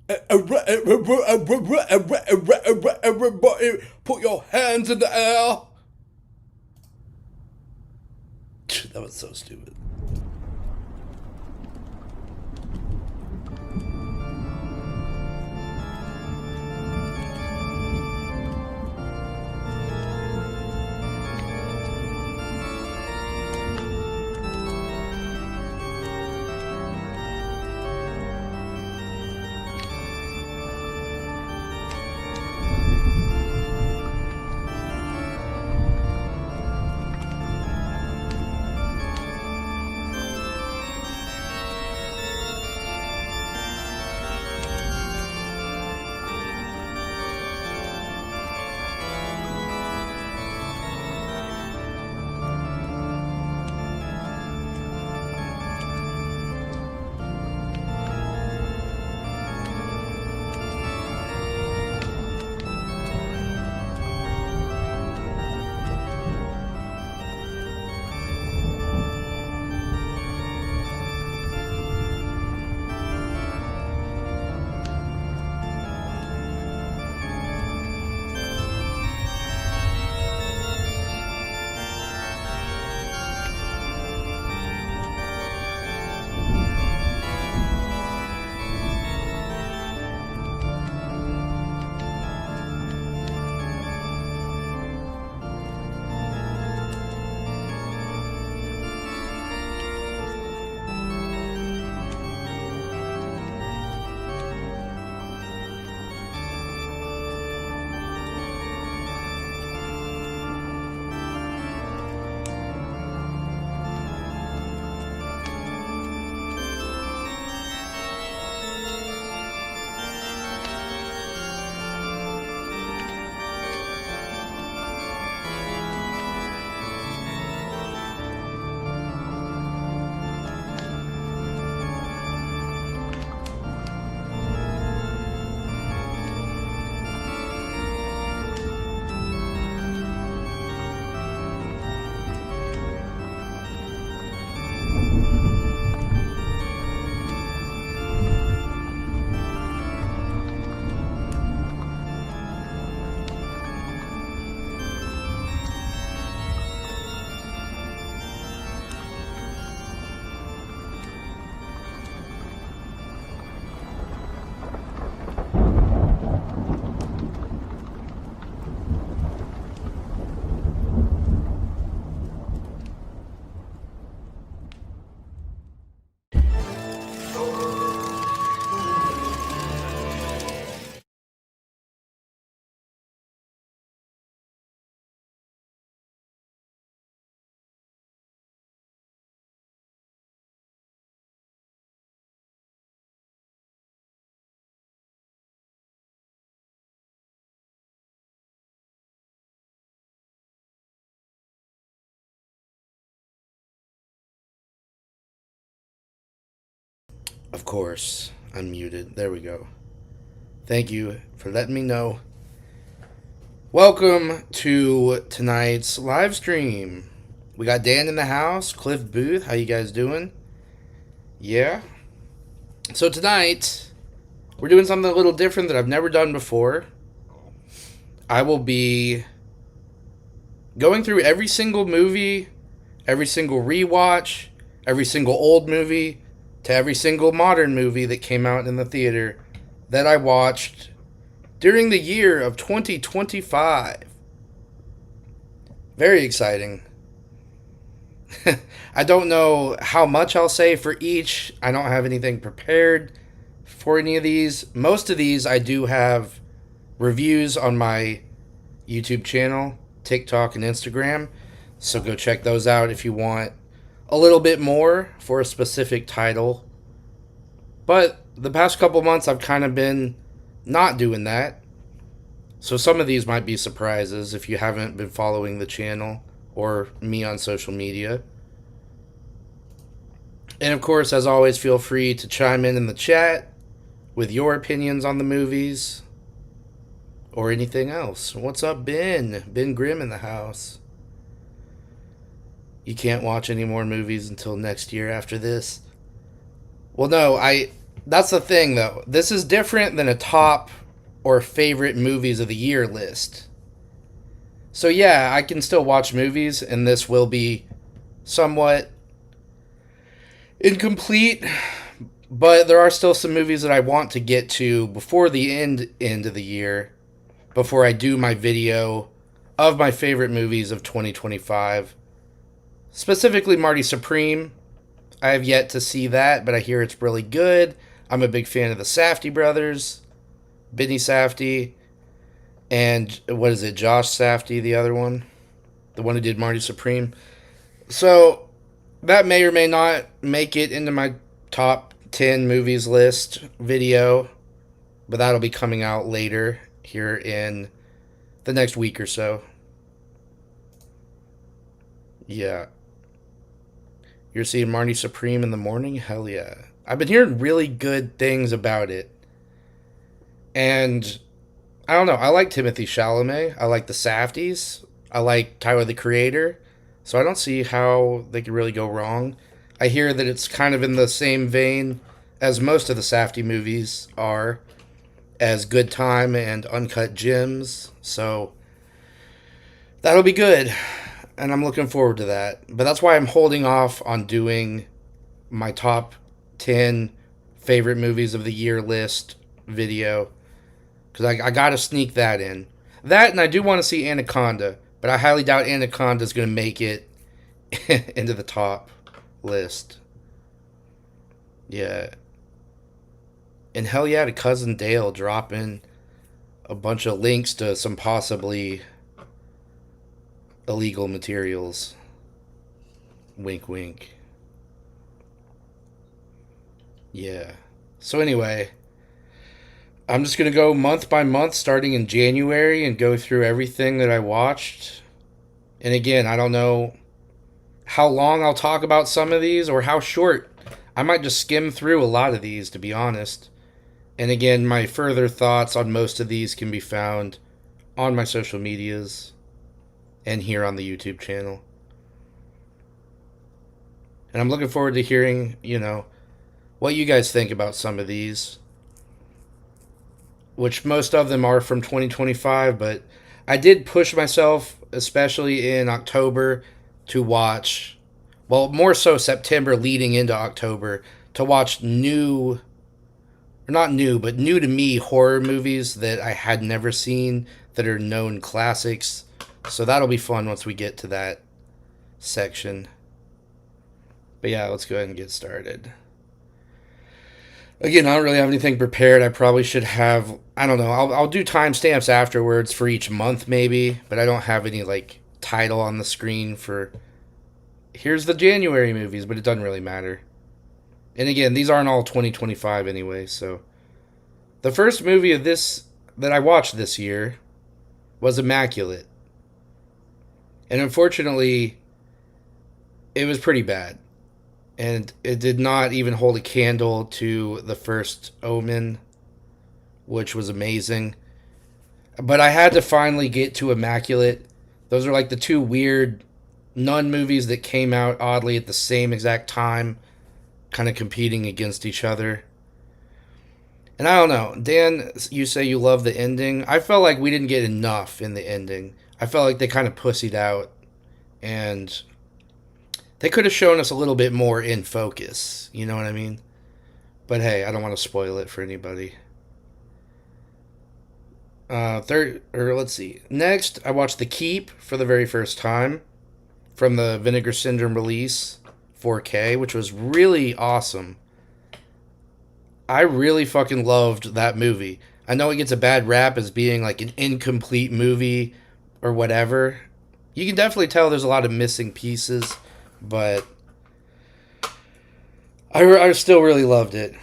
Everybody, put your hands in the air. That was so stupid. Of course, unmuted. There we go. Thank you for letting me know. Welcome to tonight's live stream. We got Dan in the house, Cliff Booth. How you guys doing? Yeah. So tonight we're doing something a little different that I've never done before. I will be going through every single movie, every single rewatch, every single old movie, to every single modern movie that came out in the theater that I watched during the year of 2025. Very exciting. I don't know how much I'll say for each. I don't have anything prepared for any of these. Most of these I do have reviews on my YouTube channel, TikTok, and Instagram. So go check those out if you want a little bit more for a specific title. But the past couple months I've kind of been not doing that. So some of these might be surprises if you haven't been following the channel or me on social media. And of course, as always, feel free to chime in the chat with your opinions on the movies or anything else. What's up, Ben? Ben Grimm in the house. You can't watch any more movies until next year after this. Well, no, That's the thing, though. This is different than a top or favorite movies of the year list. So, yeah, I can still watch movies, and this will be somewhat incomplete, but there are still some movies that I want to get to before the end of the year, before I do my video of my favorite movies of 2025. Specifically, Marty Supreme. I have yet to see that, but I hear it's really good. I'm a big fan of the Safdie brothers, Benny Safdie, and what is it, Josh Safdie, the other one, the one who did Marty Supreme. So that may or may not make it into my top 10 movies list video, but that'll be coming out later here in the next week or so. Yeah. You're seeing Marty Supreme in the morning? Hell yeah. I've been hearing really good things about it. And I don't know. I like Timothy Chalamet. I like the Safdies. I like Tyler the Creator. So I don't see how they could really go wrong. I hear that it's kind of in the same vein as most of the Safdie movies are, as Good Time and Uncut Gems. So that'll be good. And I'm looking forward to that. But that's why I'm holding off on doing my top 10 favorite movies of the year list video. Because I got to sneak that in. That, and I do want to see Anaconda. But I highly doubt Anaconda is going to make it into the top list. Yeah. And hell yeah, to Cousin Dale dropping a bunch of links to some possibly illegal materials. Wink, wink. Yeah. So anyway, I'm just going to go month by month starting in January and go through everything that I watched. And again, I don't know how long I'll talk about some of these or how short. I might just skim through a lot of these, to be honest. And again, my further thoughts on most of these can be found on my social medias and here on the YouTube channel. And I'm looking forward to hearing, what you guys think about some of these, which most of them are from 2025, but I did push myself, especially in October, to watch, well, more so September leading into October, to watch new, or not new, but new to me horror movies that I had never seen that are known classics. So that'll be fun once we get to that section. But yeah, let's go ahead and get started. Again, I don't really have anything prepared. I probably should have, I don't know, I'll do timestamps afterwards for each month maybe, but I don't have any title on the screen for here's the January movies, but it doesn't really matter. And again, these aren't all 2025 anyway, so the first movie of this that I watched this year was Immaculate. And unfortunately, it was pretty bad. And it did not even hold a candle to the first Omen, which was amazing. But I had to finally get to Immaculate. Those are the two weird nun movies that came out oddly at the same exact time, kind of competing against each other. And I don't know, Dan, you say you love the ending. I felt like we didn't get enough in the ending. I felt like they kind of pussied out, and they could have shown us a little bit more in focus. You know what I mean? But hey, I don't want to spoil it for anybody. Let's see. Next, I watched The Keep for the very first time from the Vinegar Syndrome release, 4K, which was really awesome. I really fucking loved that movie. I know it gets a bad rap as being an incomplete movie or whatever. You can definitely tell there's a lot of missing pieces, but I still really loved it.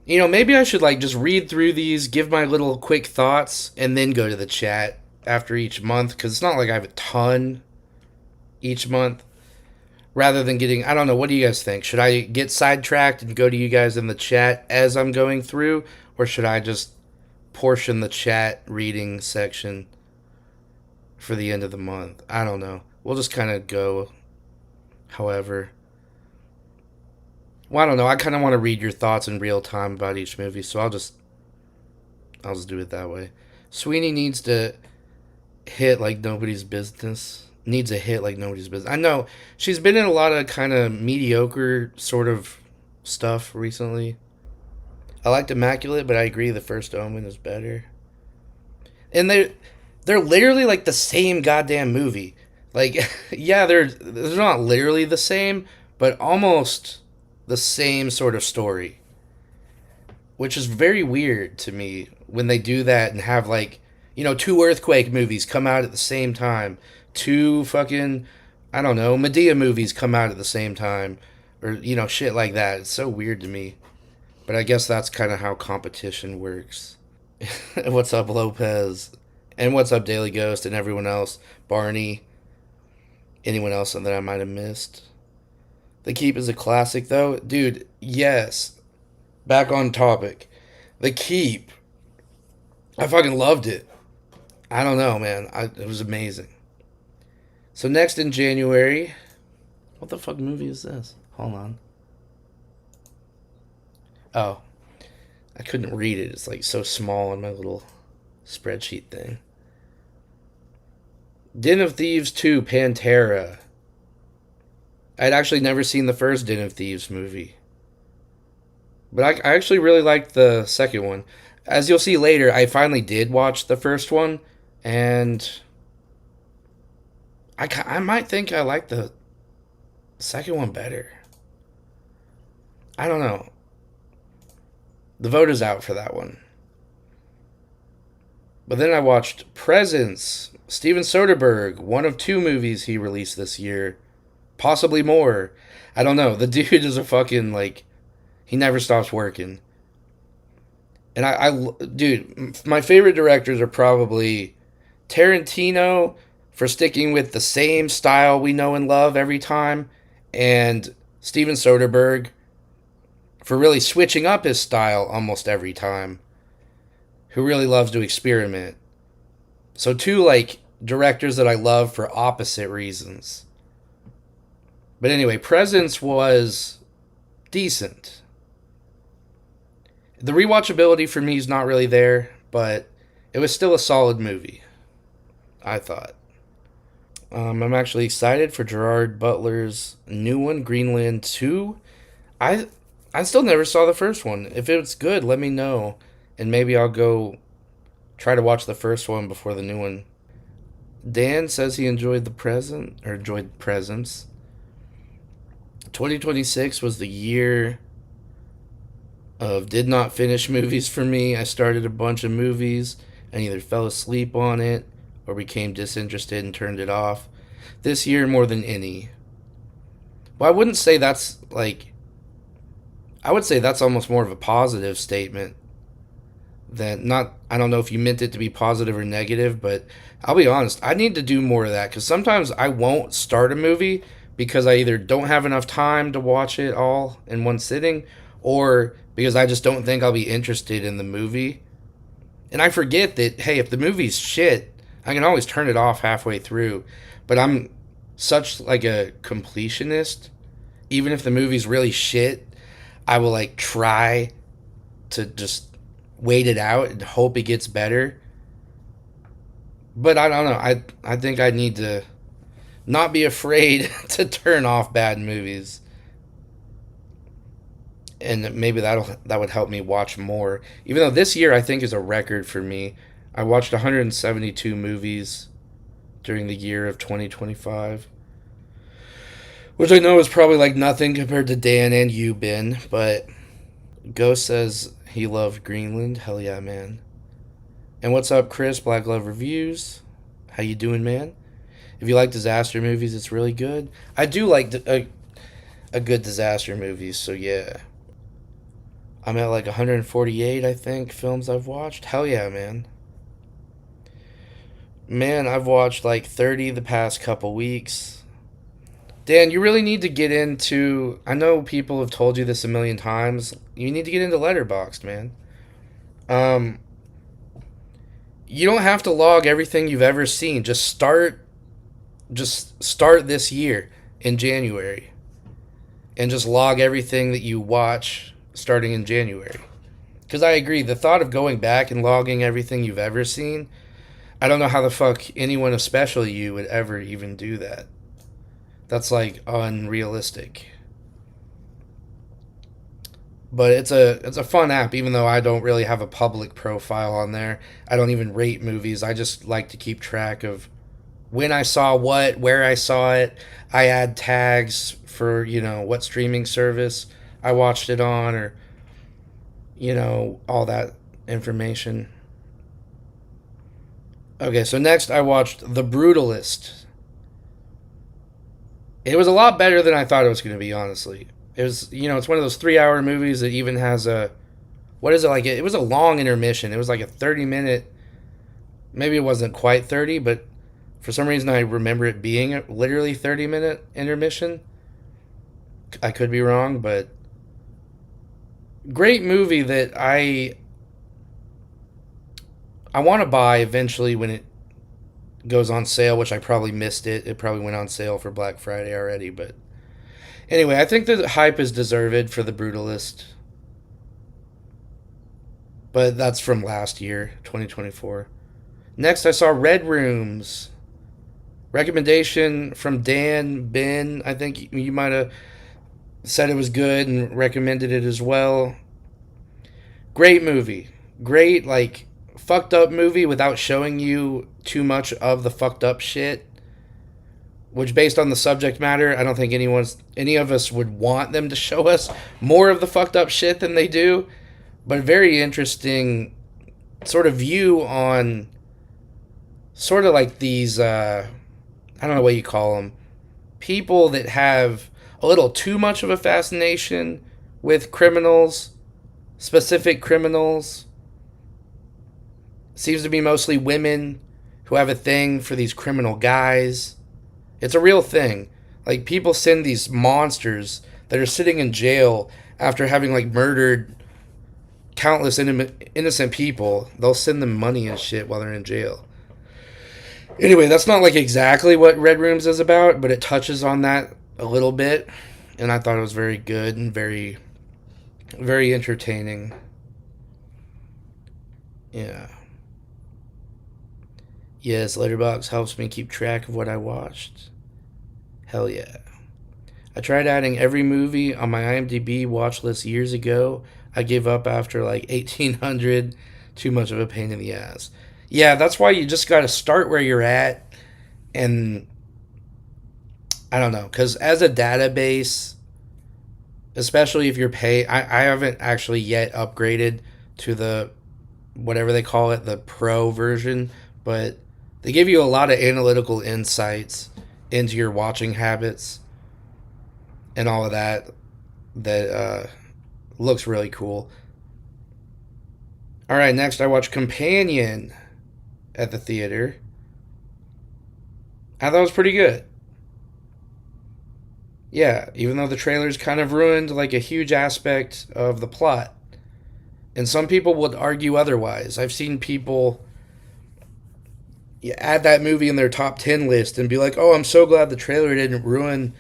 Maybe I should just read through these, give my little quick thoughts, and then go to the chat after each month, because it's not like I have a ton each month. Rather than getting, I don't know, what do you guys think? Should I get sidetracked and go to you guys in the chat as I'm going through, or should I just portion the chat reading section for the end of the month? I don't know. We'll just kind of go however. Well, I don't know. I kind of want to read your thoughts in real time about each movie, so I'll just do it that way. Sweeney needs to hit like nobody's business. Needs a hit like nobody's business. I know she's been in a lot of kind of mediocre sort of stuff recently. I liked Immaculate, but I agree the first Omen is better. And they're literally like the same goddamn movie. Like, yeah, they're not literally the same, but almost the same sort of story, which is very weird to me when they do that and have like, two earthquake movies come out at the same time, two fucking, I don't know, Medea movies come out at the same time, or shit like that. It's so weird to me, but I guess that's kind of how competition works. What's up, Lopez? And what's up, Daily Ghost, and everyone else? Barney, anyone else that I might have missed? The Keep is a classic, though, dude. Yes. Back on topic. The Keep. I fucking loved it. I don't know, man. It was amazing. So next in January, what the fuck movie is this? Hold on. Oh, I couldn't read it. It's like so small on my little spreadsheet thing. Den of Thieves 2 Pantera. I'd actually never seen the first Den of Thieves movie. But I actually really liked the second one. As you'll see later, I finally did watch the first one, and I might think I like the second one better. I don't know. The vote is out for that one. But then I watched Presents, Steven Soderbergh, one of two movies he released this year. Possibly more. I don't know. The dude is a fucking, like, he never stops working. And dude, my favorite directors are probably Tarantino for sticking with the same style we know and love every time, and Steven Soderbergh for really switching up his style almost every time, who really loves to experiment. So, two, like, directors that I love for opposite reasons. But anyway, Presence was decent. The rewatchability for me is not really there, but it was still a solid movie, I thought. I'm actually excited for Gerard Butler's new one, Greenland 2. I I still never saw the first one. If it's good, let me know, and maybe I'll go try to watch the first one before the new one. Dan says he enjoyed Presents. 2026 was the year of did not finish movies for me. I started a bunch of movies and either fell asleep on it or became disinterested and turned it off. This year more than any. Well, I wouldn't say that's like. I would say that's almost more of a positive statement than not. I don't know if you meant it to be positive or negative, but I'll be honest. I need to do more of that because sometimes I won't start a movie because I either don't have enough time to watch it all in one sitting or because I just don't think I'll be interested in the movie. And I forget that, hey, if the movie's shit, I can always turn it off halfway through. But I'm such like a completionist. Even if the movie's really shit, I will like try to just wait it out and hope it gets better. But I don't know. I think I need to not be afraid to turn off bad movies. And maybe that would help me watch more. Even though this year I think is a record for me. I watched 172 movies during the year of 2025, which I know is probably like nothing compared to Dan and you, Ben. But Ghost says he loved Greenland. Hell yeah, man. And what's up, Chris? Black Glove Reviews. How you doing, man? If you like disaster movies, it's really good. I do like a good disaster movies, so yeah. I'm at like 148, I think, films I've watched. Hell yeah, man. Man, I've watched like 30 the past couple weeks. Dan, you really need to get into. I know people have told you this a million times. You need to get into Letterboxd, man. Um, you don't have to log everything you've ever seen. Just start this year in January. and just log everything that you watch starting in January. Because I agree, the thought of going back and logging everything you've ever seen, I don't know how the fuck anyone, especially you, would ever even do that. That's like unrealistic. But it's a fun app, even though I don't really have a public profile on there. I don't even rate movies. I just like to keep track of when I saw what, where I saw it. I add tags for, what streaming service I watched it on, or, all that information. Okay, so next I watched The Brutalist. It was a lot better than I thought it was going to be, honestly. It was, it's one of those 3 hour movies that even has a, what is it like? It was a long intermission. It was like a 30-minute, maybe it wasn't quite 30, but for some reason I remember it being a literally 30-minute intermission. I could be wrong, but great movie that I want to buy eventually when it goes on sale, which I probably missed it. It probably went on sale for Black Friday already, but anyway, I think the hype is deserved for The Brutalist. But that's from last year, 2024. Next, I saw Red Rooms. Recommendation from Dan Ben. I think you might have said it was good and recommended it as well. Great movie. Great, like, fucked up movie without showing you too much of the fucked up shit. Which, based on the subject matter, I don't think any of us would want them to show us more of the fucked up shit than they do. But a very interesting sort of view on sort of like these, I don't know what you call them, people that have a little too much of a fascination with criminals, specific criminals. Seems to be mostly women who have a thing for these criminal guys. It's a real thing. Like, people send these monsters that are sitting in jail after having, like, murdered countless innocent people. They'll send them money and shit while they're in jail. Anyway, that's not, like, exactly what Red Rooms is about, but it touches on that a little bit. And I thought it was very good and very, very entertaining. Yeah. Yes, Letterboxd helps me keep track of what I watched. Hell yeah. I tried adding every movie on my IMDb watch list years ago. I gave up after like 1800. Too much of a pain in the ass. Yeah, that's why you just got to start where you're at. And I don't know, because as a database, especially if you're I haven't actually yet upgraded to the whatever they call it, the pro version, but they give you a lot of analytical insights into your watching habits and all of that looks really cool. All right, next I watched Companion at the theater. I thought it was pretty good. Yeah, even though the trailers kind of ruined like a huge aspect of the plot. And some people would argue otherwise. I've seen people add that movie in their top 10 list and be like, oh, I'm so glad the trailer didn't ruin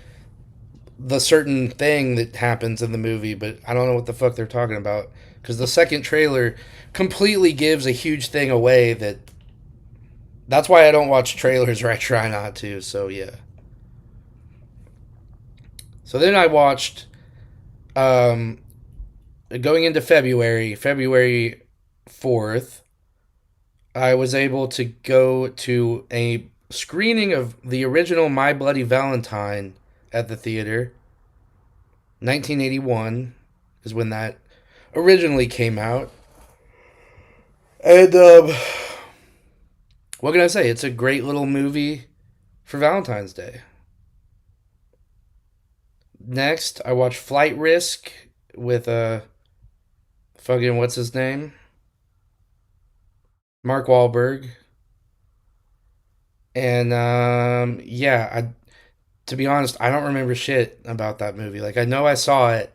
the certain thing that happens in the movie, but I don't know what the fuck they're talking about. Because the second trailer completely gives a huge thing away that's why I don't watch trailers, or I try not to, so yeah. So then I watched, um, going into February 4th, I was able to go to a screening of the original My Bloody Valentine at the theater. 1981 is when that originally came out. And what can I say? It's a great little movie for Valentine's Day. Next, I watched Flight Risk with fucking what's his name? Mark Wahlberg. And yeah, to be honest, I don't remember shit about that movie. Like, I know I saw it,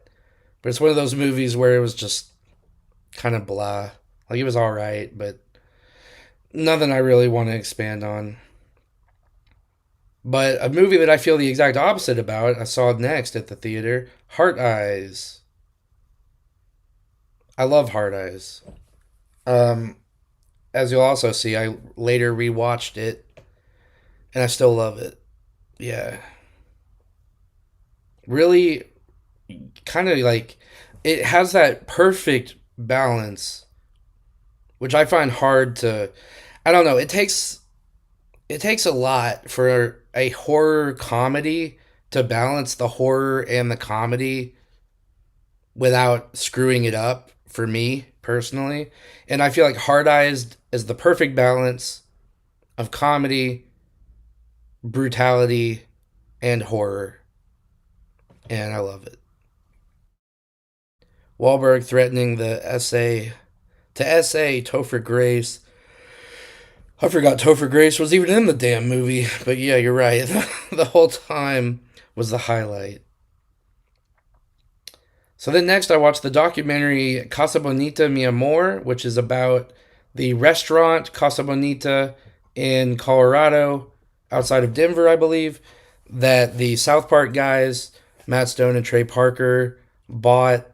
but it's one of those movies where it was just kind of blah. Like, it was all right, but nothing I really want to expand on. But a movie that I feel the exact opposite about, I saw next at the theater, Heart Eyes. I love Heart Eyes. Um, as you'll also see, I later rewatched it, and I still love it. Yeah, really, kind of like it has that perfect balance, which I find hard to. I don't know. It takes a lot for a horror comedy to balance the horror and the comedy without screwing it up for me personally. And I feel like Hard Eyes is the perfect balance of comedy, brutality, and horror. And I love it. Wahlberg threatening the essay to essay Topher Grace. I forgot Topher Grace was even in the damn movie, but yeah, you're right. The whole time was the highlight. So then next I watched the documentary Casa Bonita Mi Amor, which is about the restaurant Casa Bonita in Colorado, outside of Denver, I believe, that the South Park guys, Matt Stone and Trey Parker, bought.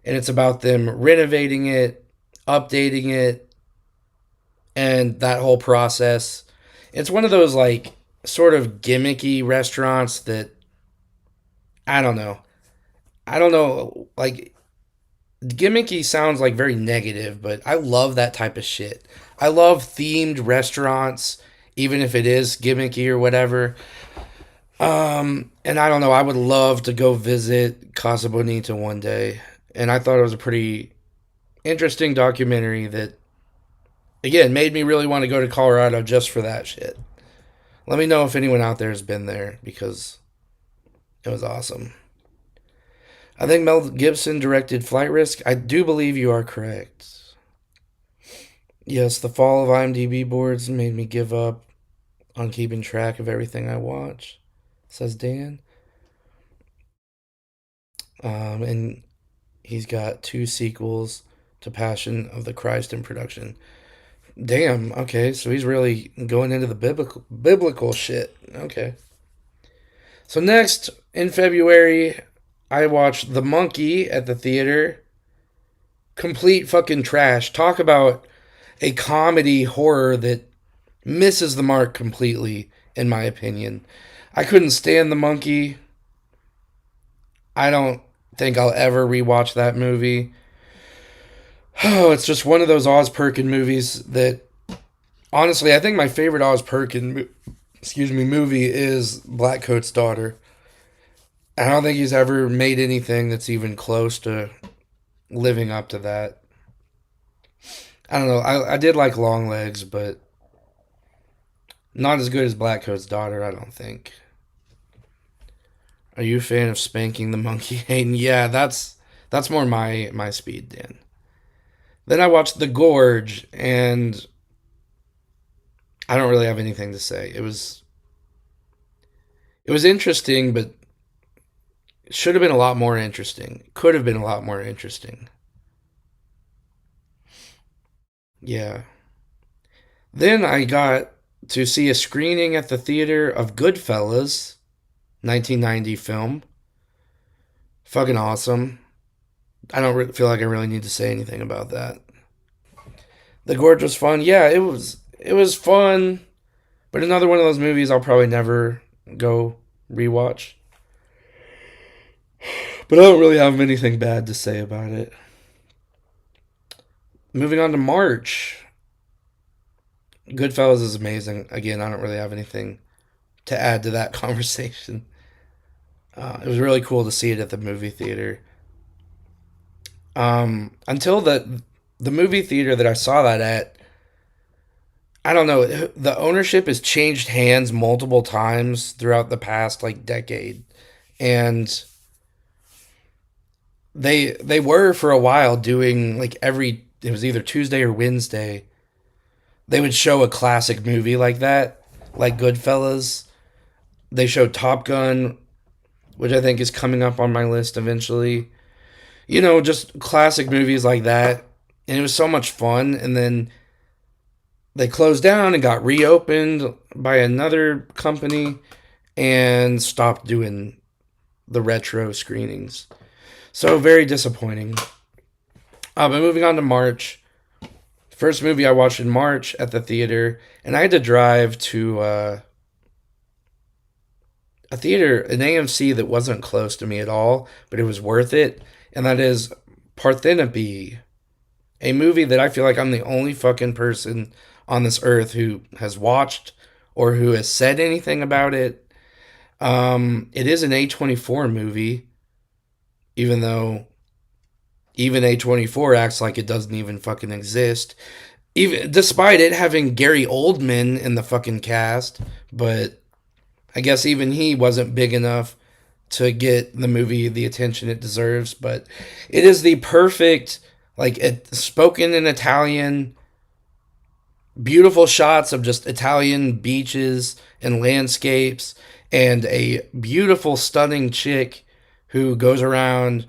And it's about them renovating it, updating it, and that whole process. It's one of those like sort of gimmicky restaurants that I don't know. I don't know. Like gimmicky sounds like very negative, but I love that type of shit. I love themed restaurants, even if it is gimmicky or whatever. And I don't know. I would love to go visit Casa Bonita one day, and I thought it was a pretty interesting documentary that, again, made me really want to go to Colorado just for that shit. Let me know if anyone out there has been there because it was awesome. I think Mel Gibson directed Flight Risk. I do believe you are correct. Yes, the fall of IMDb boards made me give up on keeping track of everything I watch, says Dan. And he's got two sequels to Passion of the Christ in production. Damn, okay, so he's really going into the biblical shit. Okay. So next in February, I watched The Monkey at the theater. Complete fucking trash. Talk about a comedy horror that misses the mark completely, in my opinion. I couldn't stand The Monkey. I don't think I'll ever rewatch that movie. Oh, it's just one of those Oz Perkin movies that, honestly, I think my favorite Oz Perkin, movie is Blackcoat's Daughter. I don't think he's ever made anything that's even close to living up to that. I don't know. I did like Long Legs, but not as good as Blackcoat's Daughter, I don't think. Are you a fan of Spanking the Monkey, Hayden? Yeah, that's more my speed, Dan. Then I watched The Gorge, and I don't really have anything to say. It was interesting, but it should have been a lot more interesting. Could have been a lot more interesting. Yeah. Then I got to see a screening at the theater of Goodfellas, 1990 film. Fucking awesome. I don't feel like I really need to say anything about that. The Gorge was fun. Yeah, it was fun, but another one of those movies I'll probably never go rewatch. But I don't really have anything bad to say about it. Moving on to March. Goodfellas is amazing. Again, I don't really have anything to add to that conversation. It was really cool to see it at the movie theater. Until the movie theater that I saw that at, I don't know. The ownership has changed hands multiple times throughout the past like decade, and they were for a while doing like every, it was either Tuesday or Wednesday. They would show a classic movie like that, like Goodfellas. They showed Top Gun, which I think is coming up on my list eventually. Just classic movies like that. And it was so much fun. And then they closed down and got reopened by another company. and stopped doing the retro screenings. So very disappointing. But moving on to March. First movie I watched in March at the theater, and I had to drive to a theater, an AMC that wasn't close to me at all, but it was worth it, and that is Parthenope, a movie that I feel like I'm the only fucking person on this earth who has watched or who has said anything about it. It is an A24 movie, even though even A24 acts like it doesn't even fucking exist. Even despite it having Gary Oldman in the fucking cast, but I guess even he wasn't big enough to get the movie the attention it deserves. But it is the perfect, like, spoken in Italian, beautiful shots of just Italian beaches and landscapes, and a beautiful, stunning chick who goes around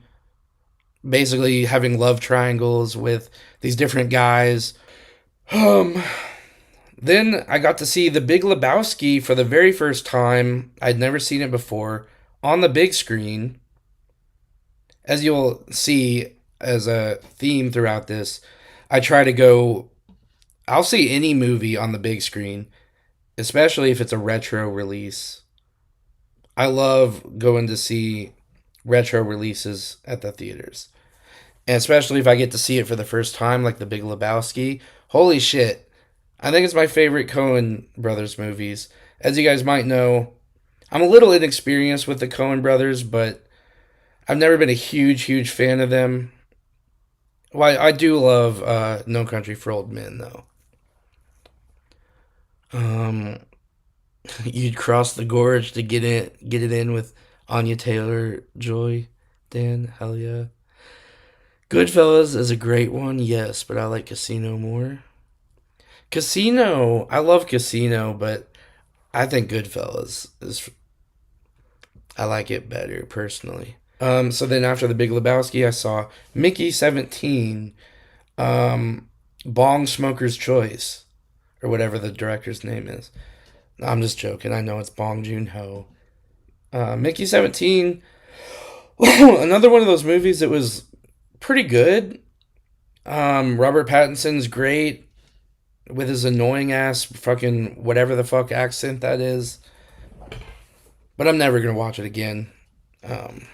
basically having love triangles with these different guys. Um, then I got to see The Big Lebowski for the very first time. I'd never seen it before on the big screen. As you'll see as a theme throughout this, I try to go. I'll see any movie on the big screen, especially if it's a retro release. I love going to see retro releases at the theaters. And especially if I get to see it for the first time, like The Big Lebowski. Holy shit. I think it's my favorite Coen Brothers movies. As you guys might know, I'm a little inexperienced with the Coen Brothers, but I've never been a huge fan of them. Well, I do love No Country for Old Men, though. Um, you'd cross the gorge to get it in with Anya Taylor Joy. Dan, hell yeah. Goodfellas is a great one, yes, but I like Casino more. Casino, I love Casino, but I think Goodfellas is. I like it better personally. So then after the Big Lebowski, I saw Mickey 17, Bong Smoker's Choice, or whatever the director's name is. I'm just joking. I know it's Bong Joon Ho. Mickey 17, another one of those movies that was pretty good. Robert Pattinson's great with his annoying ass fucking whatever the fuck accent that is. But I'm never gonna watch it again. Um,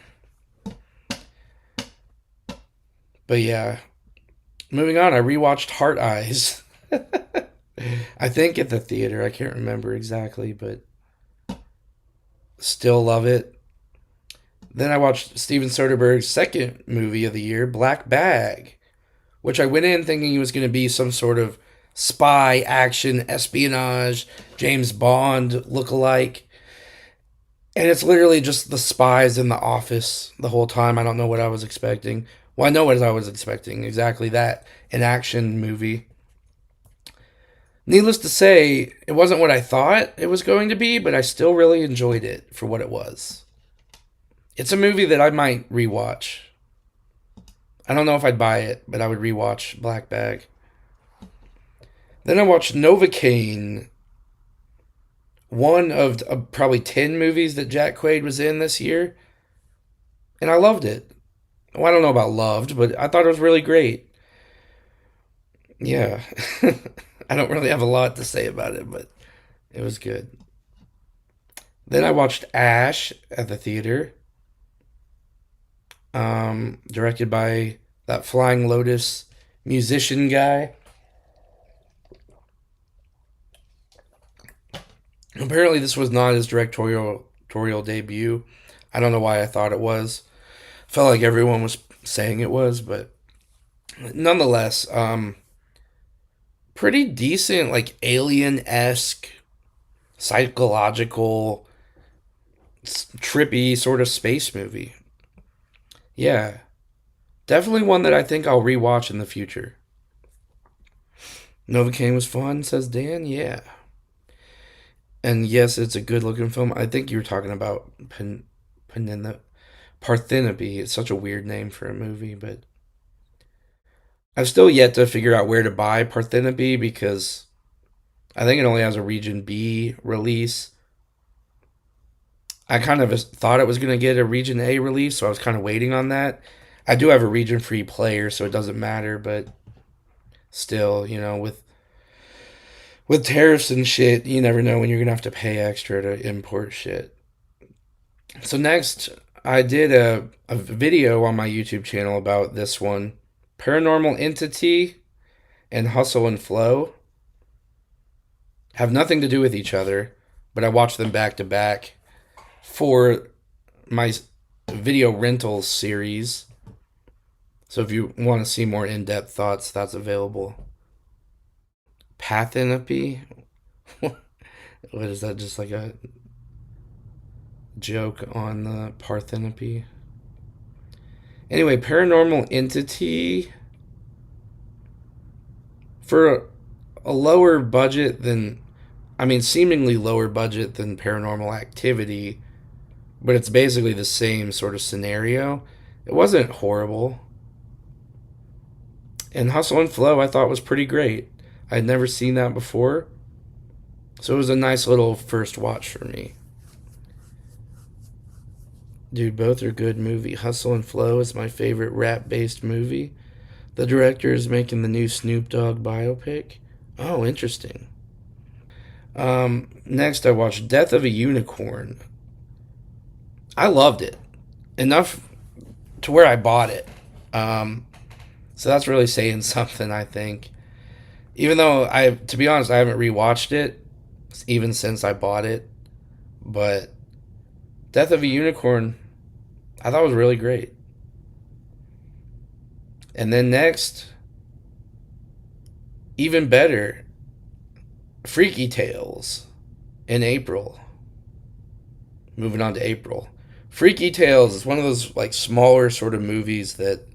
but yeah, moving on. I rewatched Heart Eyes. I think at the theater. I can't remember exactly, but still love it. Then I watched Steven Soderbergh's second movie of the year, Black Bag, which I went in thinking it was going to be some sort of spy action espionage James Bond lookalike. And it's literally just the spies in the office the whole time. I don't know what I was expecting. Well, I know what I was expecting. Exactly that. An action movie. Needless to say, it wasn't what I thought it was going to be, but I still really enjoyed it for what it was. It's a movie that I might rewatch. I don't know if I'd buy it, but I would rewatch Black Bag. Then I watched Novocaine, one of probably 10 movies that Jack Quaid was in this year, and I loved it. Well, I don't know about loved, but I thought it was really great. Yeah. I don't really have a lot to say about it, but it was good. Then I watched Ash at the theater, directed by that Flying Lotus musician guy. Apparently, this was not his directorial debut. I don't know why I thought it was. Felt like everyone was saying it was, but nonetheless, pretty decent, like alien esque, psychological, trippy sort of space movie. Yeah, definitely one that I think I'll rewatch in the future. Novocaine was fun, says Dan. Yeah. And yes, it's a good looking film. I think you were talking about Parthenope. It's such a weird name for a movie, but I've still yet to figure out where to buy Parthenope because I think it only has a Region B release. I kind of thought it was going to get a Region A release, so I was kind of waiting on that. I do have a region free player, so it doesn't matter, but still, with tariffs and shit, you never know when you're going to have to pay extra to import shit. So next, I did a video on my YouTube channel about this one. Paranormal Entity and Hustle and Flow have nothing to do with each other, but I watched them back to back for my video rentals series. So if you want to see more in-depth thoughts, that's available. Pathenopy? What is that? Just like a joke on the Parthenopy? Anyway, Paranormal Entity, for a lower budget than, seemingly lower budget than Paranormal Activity, but it's basically the same sort of scenario. It wasn't horrible. And Hustle and Flow I thought was pretty great. I'd never seen that before. So it was a nice little first watch for me. Dude, both are good movie. Hustle and Flow is my favorite rap-based movie. The director is making the new Snoop Dogg biopic. Oh, interesting. Next I watched Death of a Unicorn. I loved it. Enough to where I bought it. So that's really saying something, I think. Even though to be honest, I haven't rewatched it even since I bought it. But Death of a Unicorn, I thought was really great. And then next, even better, Freaky Tales in April. Moving on to April. Freaky Tales is one of those like smaller sort of movies that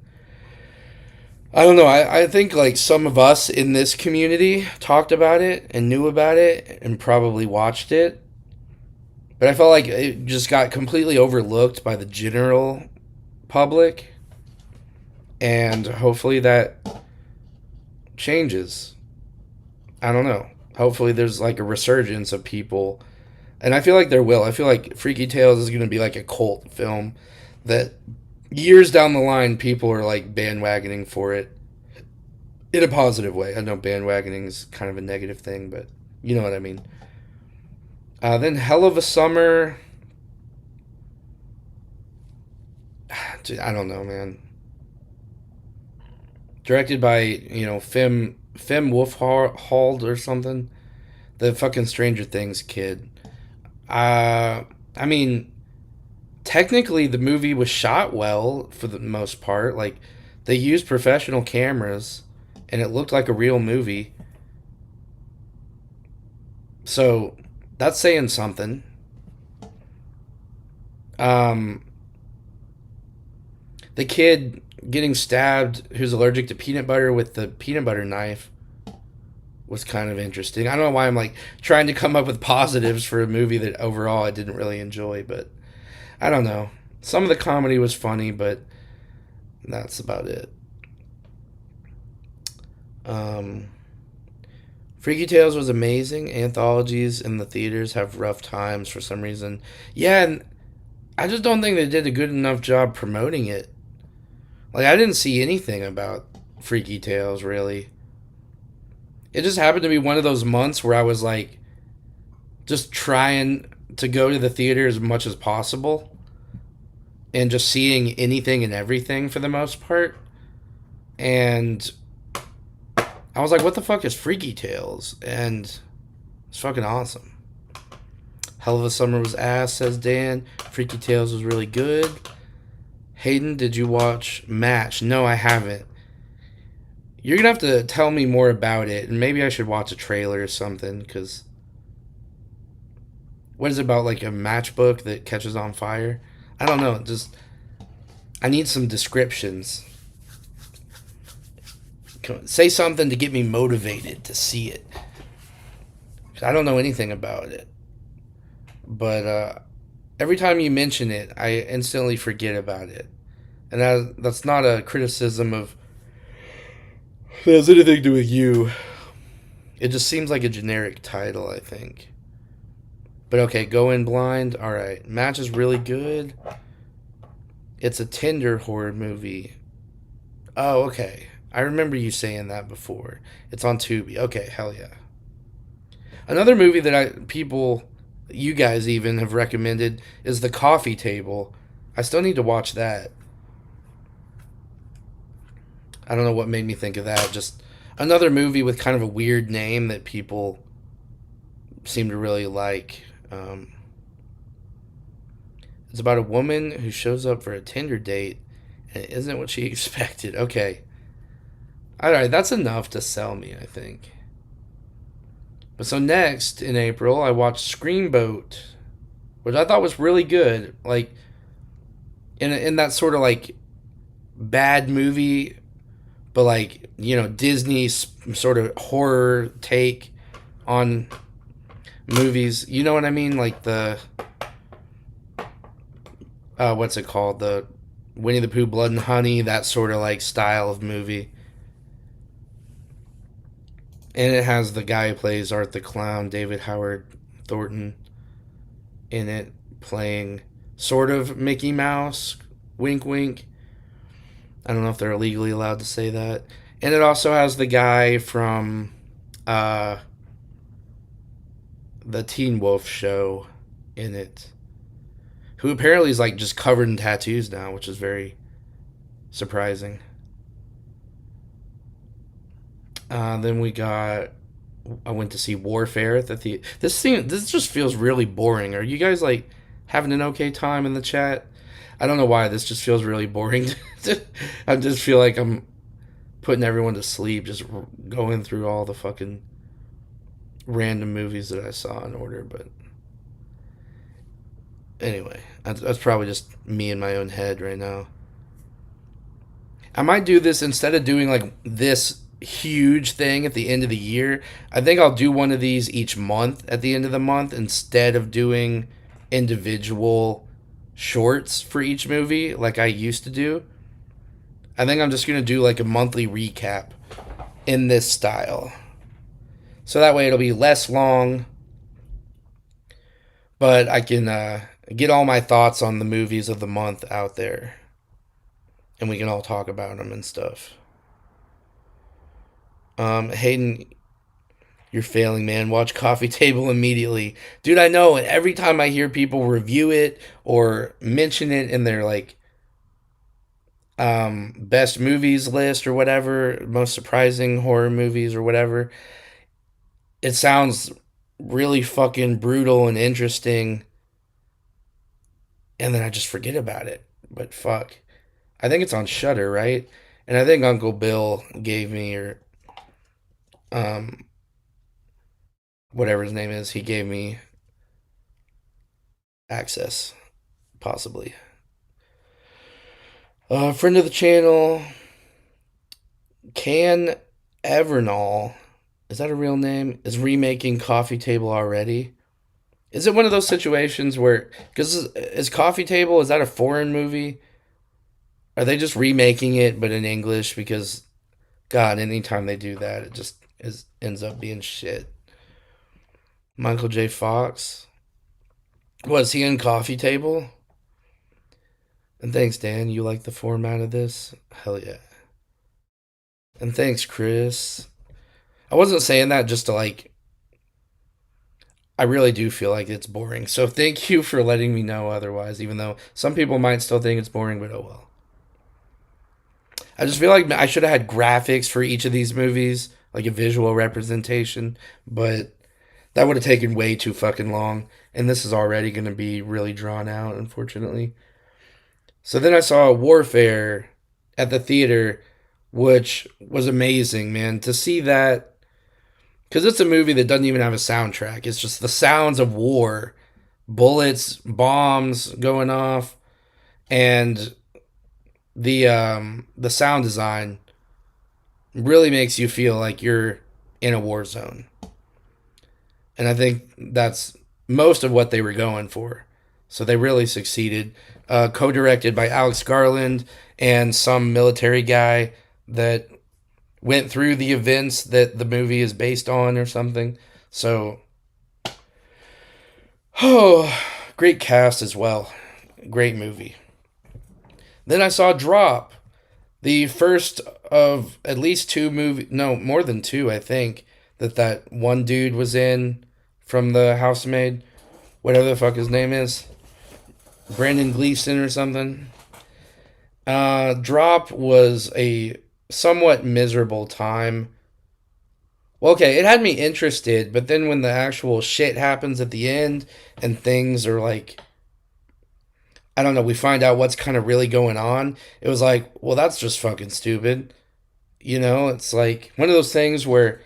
I don't know. I think like some of us in this community talked about it and knew about it and probably watched it. But I felt like it just got completely overlooked by the general public. And hopefully that changes. I don't know. Hopefully there's like a resurgence of people. And I feel like there will. I feel like Freaky Tales is going to be like a cult film that years down the line people are like bandwagoning for it in a positive way. I know bandwagoning is kind of a negative thing, but you know what I mean. Then Hell of a Summer. Dude, I don't know, man. Directed by, Fem Wolfhard or something. The fucking Stranger Things kid. I mean, technically the movie was shot well for the most part. Like, they used professional cameras and it looked like a real movie. So, that's saying something. The kid getting stabbed who's allergic to peanut butter with the peanut butter knife was kind of interesting. I don't know why I'm like trying to come up with positives for a movie that overall I didn't really enjoy, but I don't know. Some of the comedy was funny, but that's about it. Freaky Tales was amazing. Anthologies in the theaters have rough times for some reason. Yeah, and I just don't think they did a good enough job promoting it. Like, I didn't see anything about Freaky Tales, really. It just happened to be one of those months where I was, like, just trying to go to the theater as much as possible. And just seeing anything and everything for the most part. And I was like, what the fuck is Freaky Tales? And it's fucking awesome. Hell of a Summer was ass, says Dan. Freaky Tales was really good. Hayden, did you watch Match? No, I haven't. You're going to have to tell me more about it, and maybe I should watch a trailer or something, because what is it about, like a matchbook that catches on fire? I don't know, just, I need some descriptions. Say something to get me motivated to see it. I don't know anything about it. But every time you mention it, I instantly forget about it. And that's not a criticism of it has anything to do with you. It just seems like a generic title, I think. But okay, go in blind. All right, Match is really good. It's a Tinder horror movie. Oh, okay. I remember you saying that before. It's on Tubi. Okay, hell yeah. Another movie that you guys even have recommended is The Coffee Table. I still need to watch that. I don't know what made me think of that. Just another movie with kind of a weird name that people seem to really like. It's about a woman who shows up for a Tinder date and it isn't what she expected. Okay. All right, that's enough to sell me, I think. But so next in April, I watched Screamboat, which I thought was really good. Like in that sort of like bad movie, but like Disney's sort of horror take on movies. You know what I mean? Like the what's it called? The Winnie the Pooh, Blood and Honey, that sort of like style of movie. And it has the guy who plays Art the Clown, David Howard Thornton, in it playing sort of Mickey Mouse. Wink, wink. I don't know if they're legally allowed to say that. And it also has the guy from uh, the Teen Wolf show in it, who apparently is like just covered in tattoos now, which is very surprising. Then we got. I went to see Warfare at the theater. This just feels really boring. Are you guys like having an okay time in the chat? I don't know why this just feels really boring. I just feel like I'm putting everyone to sleep, just going through all the fucking random movies that I saw in order. But anyway, that's probably just me in my own head right now. I might do this instead of doing like this huge thing at the end of the year. I think I'll do one of these each month at the end of the month instead of doing individual shorts for each movie like I used to do. I think I'm just going to do like a monthly recap in this style. So that way it'll be less long, but I can get all my thoughts on the movies of the month out there and we can all talk about them and stuff. Hayden, you're failing, man. Watch Coffee Table immediately. Dude, I know. And every time I hear people review it or mention it in their like best movies list or whatever, most surprising horror movies or whatever, it sounds really fucking brutal and interesting. And then I just forget about it. But fuck. I think it's on Shutter, right? And I think Uncle Bill gave me, or um, whatever his name is, he gave me access, possibly. Friend of the channel, Can Evernall, is that a real name? Is remaking Coffee Table already? Is it one of those situations where, because is Coffee Table, is that a foreign movie? Are they just remaking it but in English? Because God, anytime they do that, it just ends up being shit. Michael J. Fox, was he in Coffee Table? And thanks, Dan. You like the format of this? Hell yeah. And thanks, Chris. I wasn't saying that just to like. I really do feel like it's boring. So thank you for letting me know otherwise, even though some people might still think it's boring, but oh well. I just feel like I should have had graphics for each of these movies, like a visual representation, but that would have taken way too fucking long. And this is already going to be really drawn out, unfortunately. So then I saw Warfare at the theater, which was amazing, man. To see that, because it's a movie that doesn't even have a soundtrack. It's just the sounds of war, bullets, bombs going off, and the sound design really makes you feel like you're in a war zone. And I think that's most of what they were going for. So they really succeeded. Co-directed by Alex Garland and some military guy that went through the events that the movie is based on or something. So Oh, great cast as well. Great movie. Then I saw Drop, the first of at least two movie, no, more than two, I think, that one dude was in from the housemaid, whatever the fuck his name is, Brandon Gleeson or something. Drop was a somewhat miserable time. Well, okay, it had me interested, but then when the actual shit happens at the end and things are like, I don't know, we find out what's kind of really going on, it was like, well, that's just fucking stupid. You know, it's like one of those things where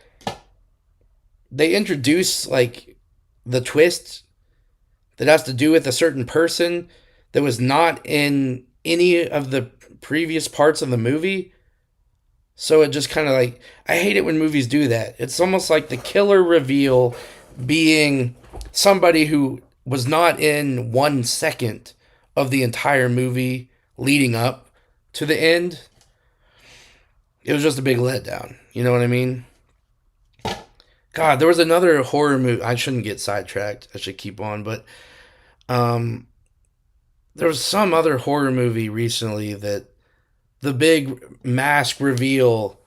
they introduce like the twist that has to do with a certain person that was not in any of the previous parts of the movie. So it just kind of like, I hate it when movies do that. It's almost like the killer reveal being somebody who was not in 1 second of the entire movie leading up to the end. It was just a big letdown. You know what I mean? God, there was another horror movie. I shouldn't get sidetracked. I should keep on, but um, there was some other horror movie recently that the big mask reveal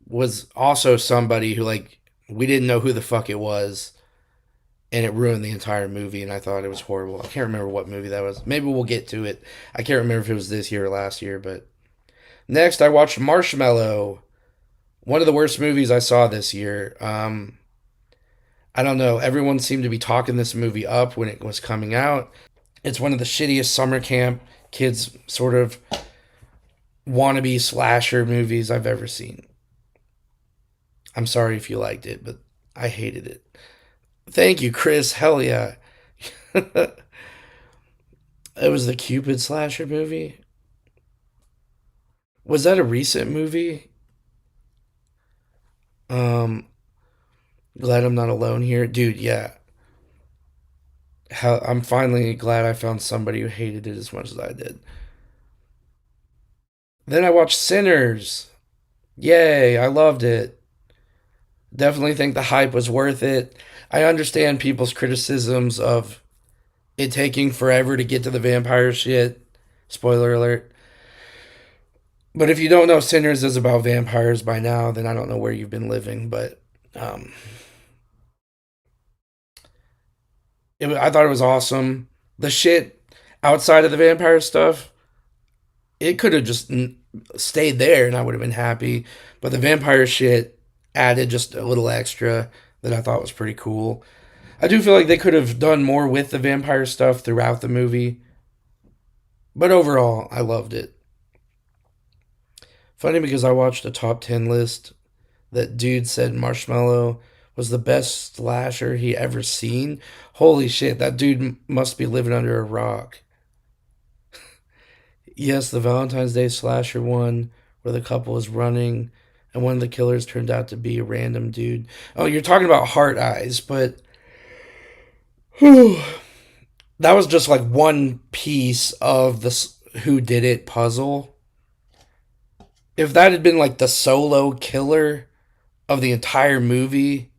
was also somebody who like we didn't know who the fuck it was, and it ruined the entire movie. And I thought it was horrible. I can't remember what movie that was. Maybe we'll get to it. I can't remember if it was this year or last year. But next, I watched Marshmallow. One of the worst movies I saw this year. I don't know. Everyone seemed to be talking this movie up when it was coming out. It's one of the shittiest summer camp kids sort of wannabe slasher movies I've ever seen. I'm sorry if you liked it, but I hated it. Thank you, Chris. Hell yeah. It was the Cupid slasher movie. Was that a recent movie? Um, Glad I'm not alone here, dude. Yeah, I'm finally glad I found somebody who hated it as much as I did. Then I watched Sinners. Yay, I loved it. Definitely think the hype was worth it. I understand people's criticisms of it taking forever to get to the vampire shit. Spoiler alert. But if you don't know Sinners is about vampires by now, then I don't know where you've been living. But um, I thought it was awesome. The shit outside of the vampire stuff, it could have just stayed there and I would have been happy. But the vampire shit added just a little extra that I thought was pretty cool. I do feel like they could have done more with the vampire stuff throughout the movie. But overall, I loved it. Funny because I watched a top 10 list that dude said Marshmallow was the best slasher he ever seen. Holy shit, that dude must be living under a rock. Yes, the Valentine's Day slasher one where the couple is running and one of the killers turned out to be a random dude. Oh, you're talking about Heart Eyes, but whew, that was just like one piece of the who did it puzzle. If that had been like the solo killer of the entire movie,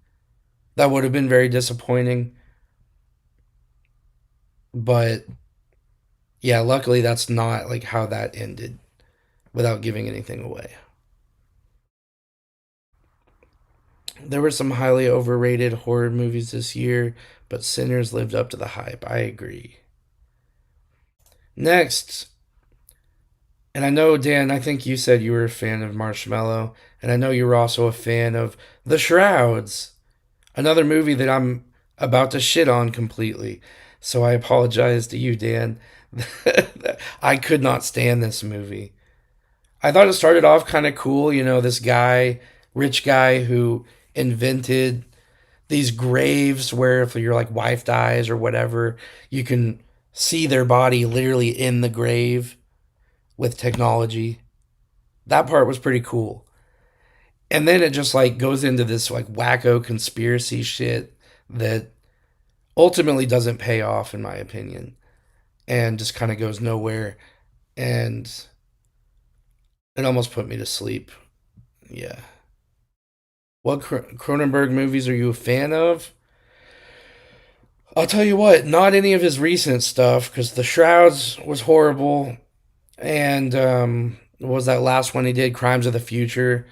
that would have been very disappointing. But yeah, luckily that's not like how that ended without giving anything away. There were some highly overrated horror movies this year, but Sinners lived up to the hype. I agree. Next, and I know, Dan, I think you said you were a fan of Marshmallow, and I know you were also a fan of The Shrouds, another movie that I'm about to shit on completely. So I apologize to you, Dan. I could not stand this movie. I thought it started off kind of cool, you know, this guy, rich guy who invented these graves where if your like wife dies or whatever, you can see their body literally in the grave with technology. That part was pretty cool. And then it just like goes into this like wacko conspiracy shit that ultimately doesn't pay off in my opinion and just kind of goes nowhere and it almost put me to sleep. Yeah. What Cronenberg movies are you a fan of? I'll tell you what, not any of his recent stuff because The Shrouds was horrible, and what was that last one he did, Crimes of the Future?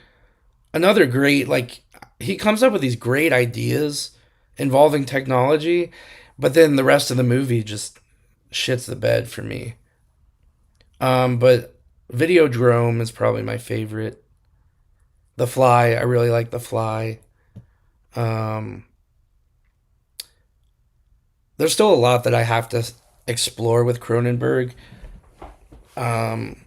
Another great, like, he comes up with these great ideas involving technology, but then the rest of the movie just shits the bed for me. But Videodrome is probably my favorite. The Fly, I really like The Fly. Um, there's still a lot that I have to explore with Cronenberg. Um,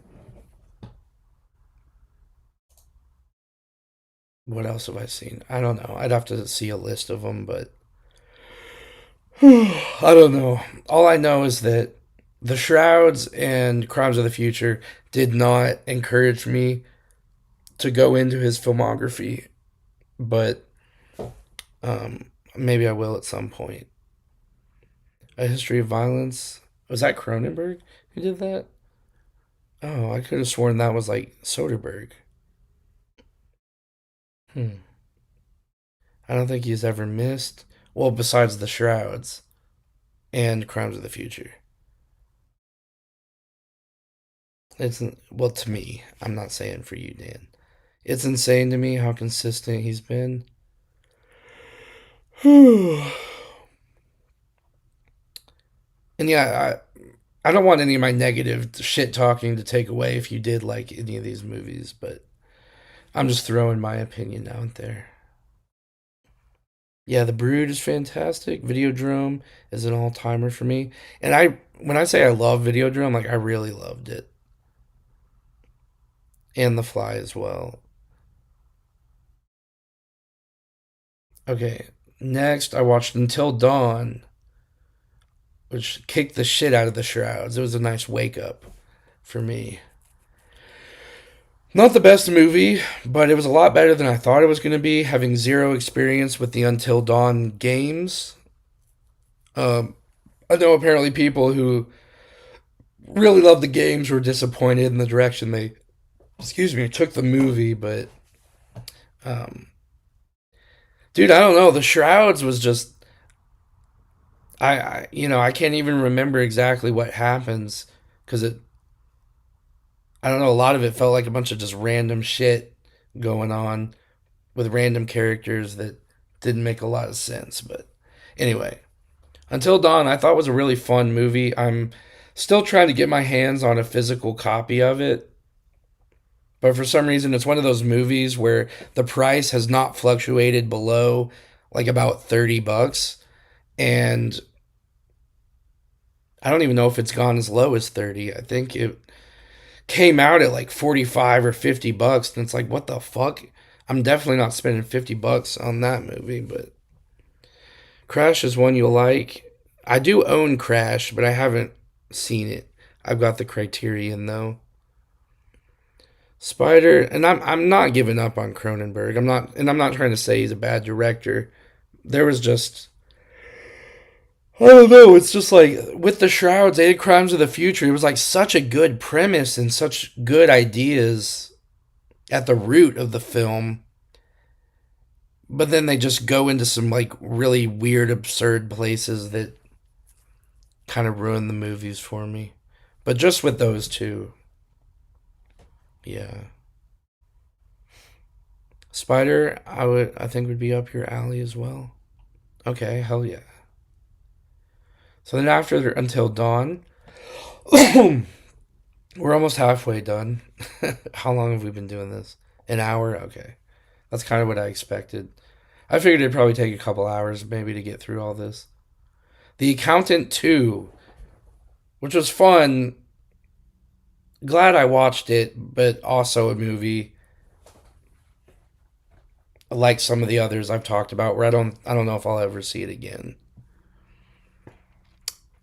what else have I seen? I don't know. I'd have to see a list of them, but I don't know. All I know is that The Shrouds and Crimes of the Future did not encourage me to go into his filmography, but maybe I will at some point. A History of Violence. Was that Cronenberg who did that? Oh, I could have sworn that was like Soderbergh. Hmm. I don't think he's ever missed. Well, besides The Shrouds and Crimes of the Future. It's, well, to me. I'm not saying for you, Dan. It's insane to me how consistent he's been. And yeah, I don't want any of my negative shit talking to take away if you did like any of these movies, but I'm just throwing my opinion out there. Yeah, The Brood is fantastic. Videodrome is an all timer for me. And when I say I love Videodrome, like I really loved it. And The Fly as well. Okay, next I watched Until Dawn, which kicked the shit out of The Shrouds. It was a nice wake up for me. Not the best movie, but it was a lot better than I thought it was going to be, having zero experience with the Until Dawn games. Um, I know apparently people who really loved the games were disappointed in the direction they, excuse me, took the movie, but um, dude, I don't know. The Shrouds was just I can't even remember exactly what happens because it I don't know, a lot of it felt like a bunch of just random shit going on with random characters that didn't make a lot of sense. But anyway, Until Dawn, I thought was a really fun movie. I'm still trying to get my hands on a physical copy of it. But for some reason, it's one of those movies where the price has not fluctuated below like about $30. And I don't even know if it's gone as low as 30. I think it came out at like 45 or $50. And it's like, what the fuck? I'm definitely not spending $50 on that movie, but Crash is one you like. I do own Crash, but I haven't seen it. I've got the Criterion though. Spider, and I'm not giving up on Cronenberg. I'm not trying to say he's a bad director. There was just I don't know. It's just like with the Shrouds, Eight Crimes of the Future. It was like such a good premise and such good ideas at the root of the film, but then they just go into some like really weird, absurd places that kind of ruin the movies for me. But just with those two, yeah. Spider, I think would be up your alley as well. Okay, hell yeah. So then after Until Dawn, we're almost halfway done. How long have we been doing this? An hour? Okay. That's kind of what I expected. I figured it'd probably take a couple hours maybe to get through all this. The Accountant 2, which was fun. Glad I watched it, but also a movie like some of the others I've talked about where I don't know if I'll ever see it again.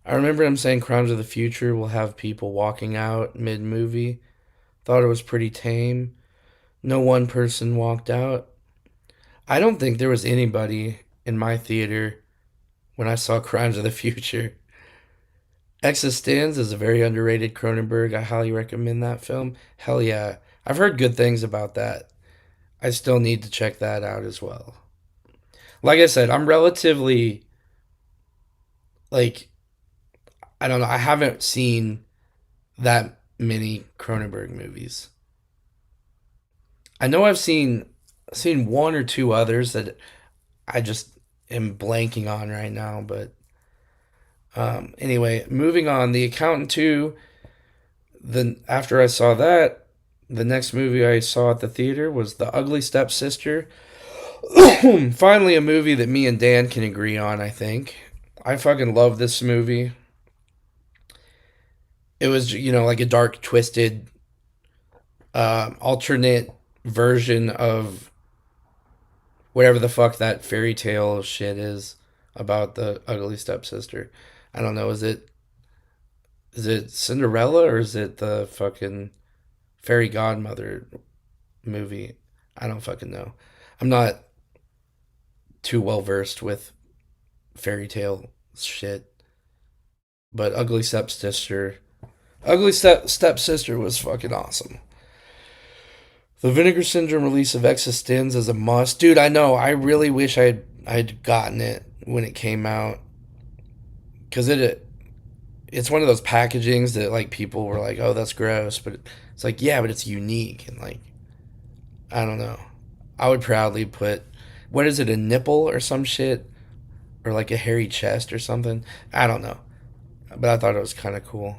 I remember him saying Crimes of the Future will have people walking out mid movie. Thought it was pretty tame. No one person walked out. I don't think there was anybody in my theater when I saw Crimes of the Future. Existenz is a very underrated Cronenberg. I highly recommend that film. Hell yeah. I've heard good things about that. I still need to check that out as well. Like I said, I'm relatively like I don't know. I haven't seen that many Cronenberg movies. I know I've seen one or two others that I just am blanking on right now. But anyway, moving on. The Accountant 2. Then after I saw that, the next movie I saw at the theater was The Ugly Stepsister. Finally, a movie that me and Dan can agree on. I think I fucking love this movie. It was like a dark, twisted, alternate version of whatever the fuck that fairy tale shit is about the ugly stepsister. I don't know. Is it Cinderella or is it the fucking fairy godmother movie? I don't fucking know. I'm not too well versed with fairy tale shit, but Ugly Stepsister was fucking awesome. The Vinegar Syndrome release of Existenz is a must, dude. I know. I really wish I'd gotten it when it came out because it's one of those packagings that like people were like, oh, that's gross, but it's like, yeah, but it's unique and like I don't know. I would proudly put what is it, a nipple or some shit or like a hairy chest or something. I don't know, but I thought it was kind of cool.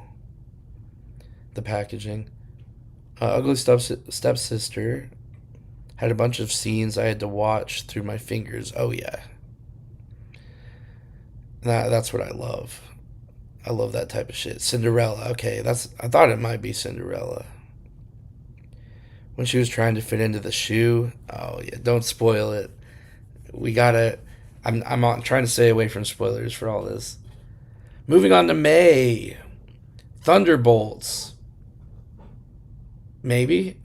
The packaging. Ugly Stepsister had a bunch of scenes I had to watch through my fingers. Oh yeah, that's what I love. I love that type of shit. Cinderella. Okay, I thought it might be Cinderella when she was trying to fit into the shoe. Oh yeah, don't spoil it. We gotta. I'm trying to stay away from spoilers for all this. Moving on to May. Thunderbolts. Maybe?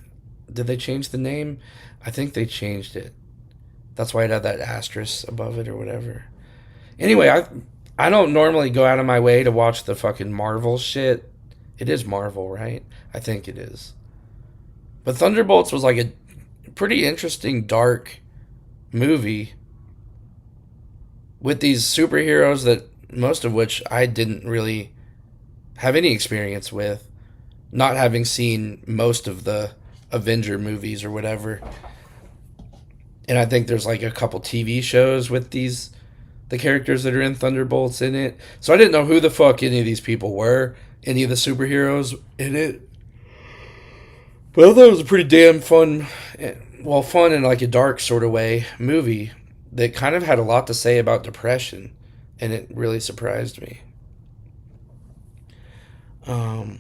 Did they change the name? I think they changed it. That's why it had that asterisk above it or whatever. Anyway, I don't normally go out of my way to watch the fucking Marvel shit. It is Marvel, right? I think it is. But Thunderbolts was like a pretty interesting, dark movie with these superheroes that most of which I didn't really have any experience with, not having seen most of the Avenger movies or whatever. And I think there's like a couple TV shows with the characters that are in Thunderbolts in it. So I didn't know who the fuck any of these people were, any of the superheroes in it. But I thought it was a pretty damn fun, well, fun in like a dark sort of way movie that kind of had a lot to say about depression, and it really surprised me. Um,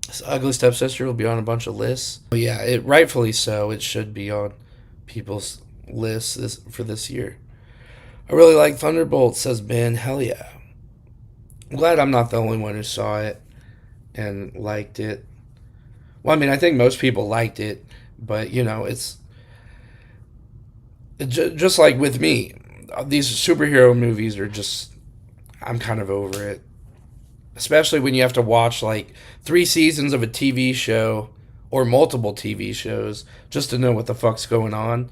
this Ugly Stepsister will be on a bunch of lists. Oh, yeah, it rightfully so. It should be on people's lists for this year. I really like Thunderbolts, says Ben. Hell yeah. I'm glad I'm not the only one who saw it and liked it. Well, I mean, I think most people liked it, but it's just like with me. These superhero movies are just, I'm kind of over it. Especially when you have to watch like 3 seasons of a TV show or multiple TV shows just to know what the fuck's going on.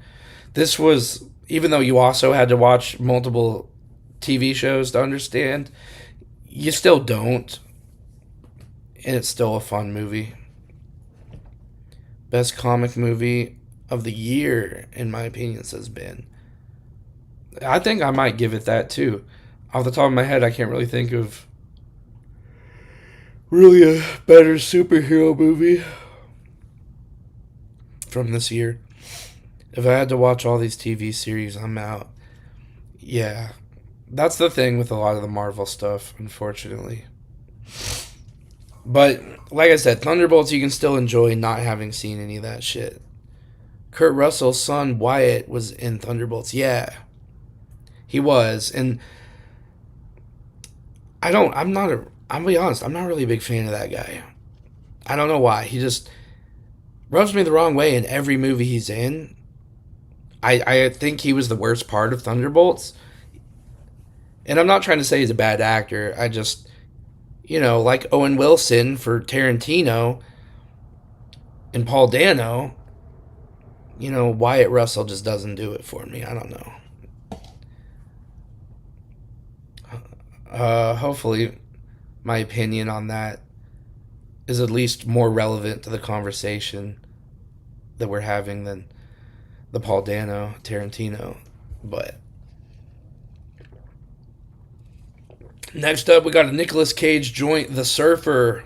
This was, even though you also had to watch multiple TV shows to understand, you still don't. And it's still a fun movie. Best comic movie of the year, in my opinion, says Ben. I think I might give it that too. Off the top of my head, I can't really think of really a better superhero movie from this year. If I had to watch all these TV series, I'm out. Yeah. That's the thing with a lot of the Marvel stuff, unfortunately. But, like I said, Thunderbolts you can still enjoy not having seen any of that shit. Kurt Russell's son, Wyatt, was in Thunderbolts. Yeah. He was. And I'm gonna be honest, I'm not really a big fan of that guy. I don't know why. He just rubs me the wrong way in every movie he's in. I think he was the worst part of Thunderbolts. And I'm not trying to say he's a bad actor. I just, like Owen Wilson for Tarantino and Paul Dano, Wyatt Russell just doesn't do it for me. I don't know. Hopefully, my opinion on that is at least more relevant to the conversation that we're having than the Paul Dano Tarantino. But next up, we got a Nicolas Cage joint, The Surfer.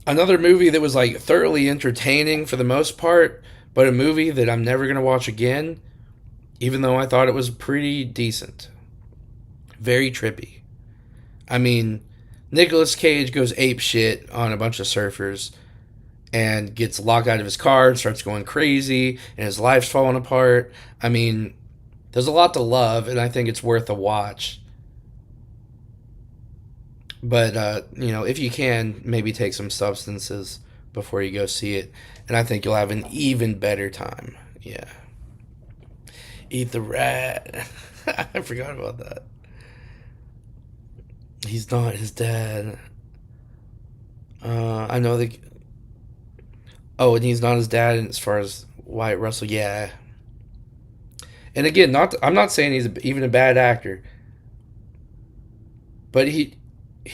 Another movie that was like thoroughly entertaining for the most part, but a movie that I'm never gonna watch again, even though I thought it was pretty decent. Very trippy. I mean, Nicolas Cage goes ape shit on a bunch of surfers and gets locked out of his car and starts going crazy and his life's falling apart. I mean, there's a lot to love and I think it's worth a watch. But if you can, maybe take some substances before you go see it, and I think you'll have an even better time. Yeah, eat the rat. I forgot about that. He's not his dad. I know the. Oh, and he's not his dad. And as far as Wyatt Russell, yeah. And again, not I'm not saying he's even a bad actor, but he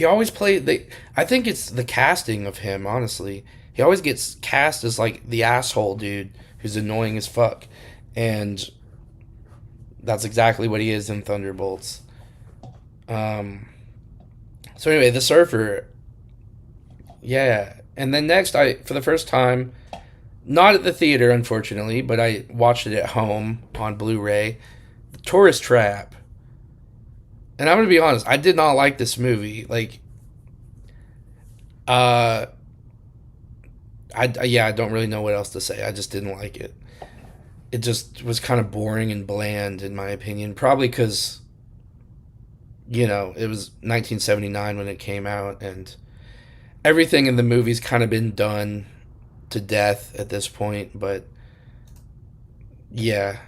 always played. I think it's the casting of him. Honestly, he always gets cast as like the asshole dude who's annoying as fuck, and that's exactly what he is in Thunderbolts. Um. So anyway, the Surfer, yeah. And then next, I for the first time, not at the theater, unfortunately, but I watched it at home on Blu-ray. The Tourist Trap. And I'm gonna be honest, I did not like this movie. Like, uh, I don't really know what else to say. I just didn't like it. It just was kind of boring and bland, in my opinion. Probably because it was 1979 when it came out, and everything in the movie's kind of been done to death at this point. But yeah,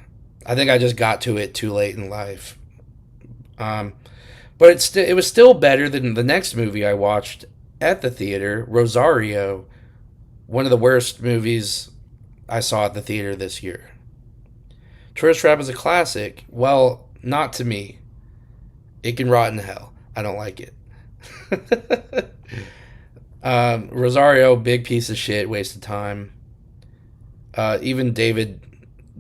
I think I just got to it too late in life. Um, but it was still better than the next movie I watched at the theater, Rosario, one of the worst movies I saw at the theater this year. Tourist Trap is a classic. Well, not to me. It can rot in hell. I don't like it. Rosario, big piece of shit, waste of time. Even David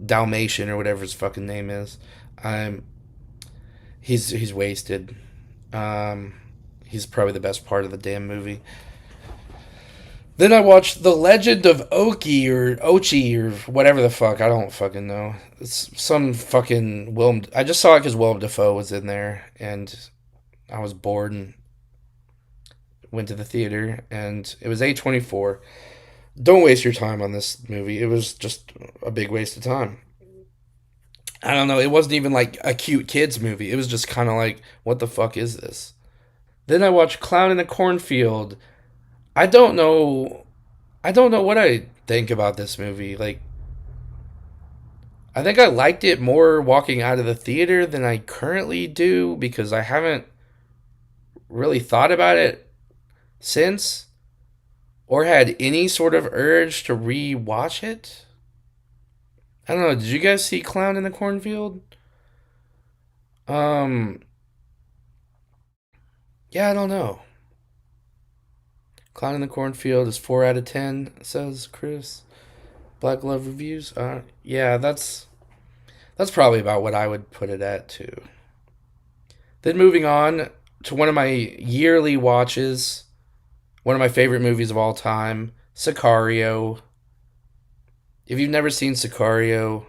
Dalmatian or whatever his fucking name is, I'm he's wasted. Um, he's probably the best part of the damn movie. Then I watched The Legend of Oki or Ochi or whatever the fuck. I don't fucking know. It's some fucking Willem. I just saw it because Willem Dafoe was in there, and I was bored and went to the theater. And it was A24. Don't waste your time on this movie. It was just a big waste of time. I don't know. It wasn't even like a cute kids movie. It was just kind of like, what the fuck is this? Then I watched Clown in a Cornfield. I don't know. I don't know what I think about this movie. Like, I think I liked it more walking out of the theater than I currently do because I haven't really thought about it since or had any sort of urge to re-watch it. I don't know. Did you guys see Clown in the Cornfield? Um, yeah, I don't know. Clown in the Cornfield is 4 out of 10, says Chris. Black Glove reviews. Yeah, that's probably about what I would put it at too. Then moving on to one of my yearly watches, one of my favorite movies of all time, Sicario. If you've never seen Sicario,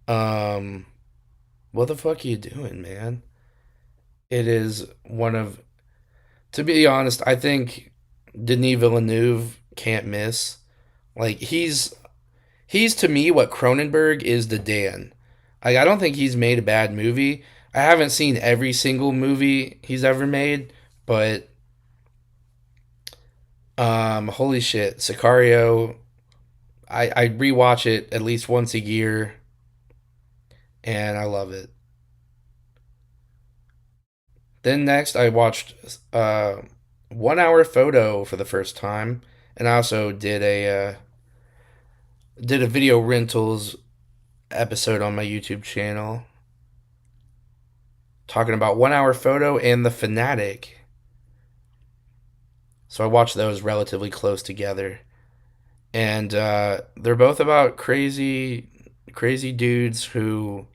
um, what the fuck are you doing, man? It is one of, to be honest, I think Denis Villeneuve can't miss. Like he's to me what Cronenberg is to Dan. Like I don't think he's made a bad movie. I haven't seen every single movie he's ever made, but holy shit, Sicario. I rewatch it at least once a year, and I love it. Then next, I watched 1 hour photo for the first time, and I also did a video rentals episode on my YouTube channel. talking about 1 Hour Photo and The Fanatic. So I watched those relatively close together. And they're both about crazy dudes who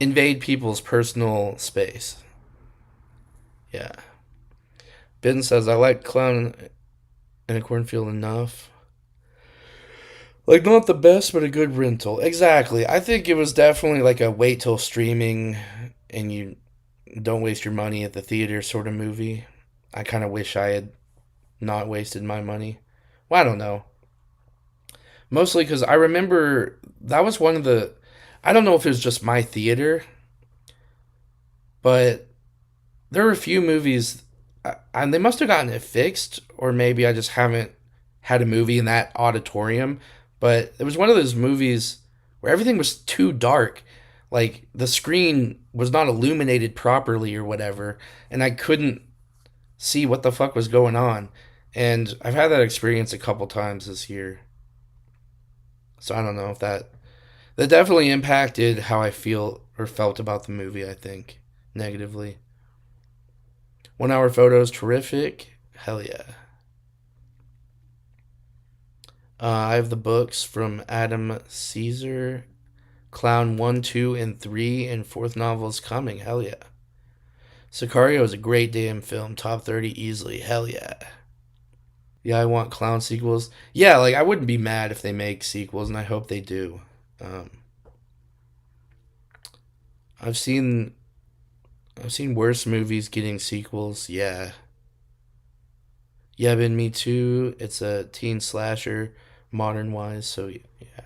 invade people's personal space. Yeah. Ben says, I like Clown in a Cornfield enough. Like, not the best, but a good rental. Exactly. I think it was definitely like a wait till streaming and you don't waste your money at the theater sort of movie. I kind of wish I had not wasted my money. Well, I don't know. Mostly because I remember that was one of the. I don't know if it was just my theater, but there were a few movies, and they must have gotten it fixed, or maybe I just haven't had a movie in that auditorium. But it was one of those movies where everything was too dark, like the screen was not illuminated properly or whatever, and I couldn't see what the fuck was going on. And I've had that experience a couple times this year, so I don't know if that definitely impacted how I feel or felt about the movie. I think negatively. 1 Hour Photos, terrific. Hell yeah. I have the books from Adam Caesar. Clown 1, 2, and 3, and fourth novel is coming. Hell yeah. Sicario is a great damn film. Top 30 easily. Hell yeah. Yeah, I want clown sequels. Yeah, like I wouldn't be mad if they make sequels, and I hope they do. Um, I've seen I've seen worse movies getting sequels. Yeah, yeah, been me too. It's a teen slasher, modern wise. So yeah.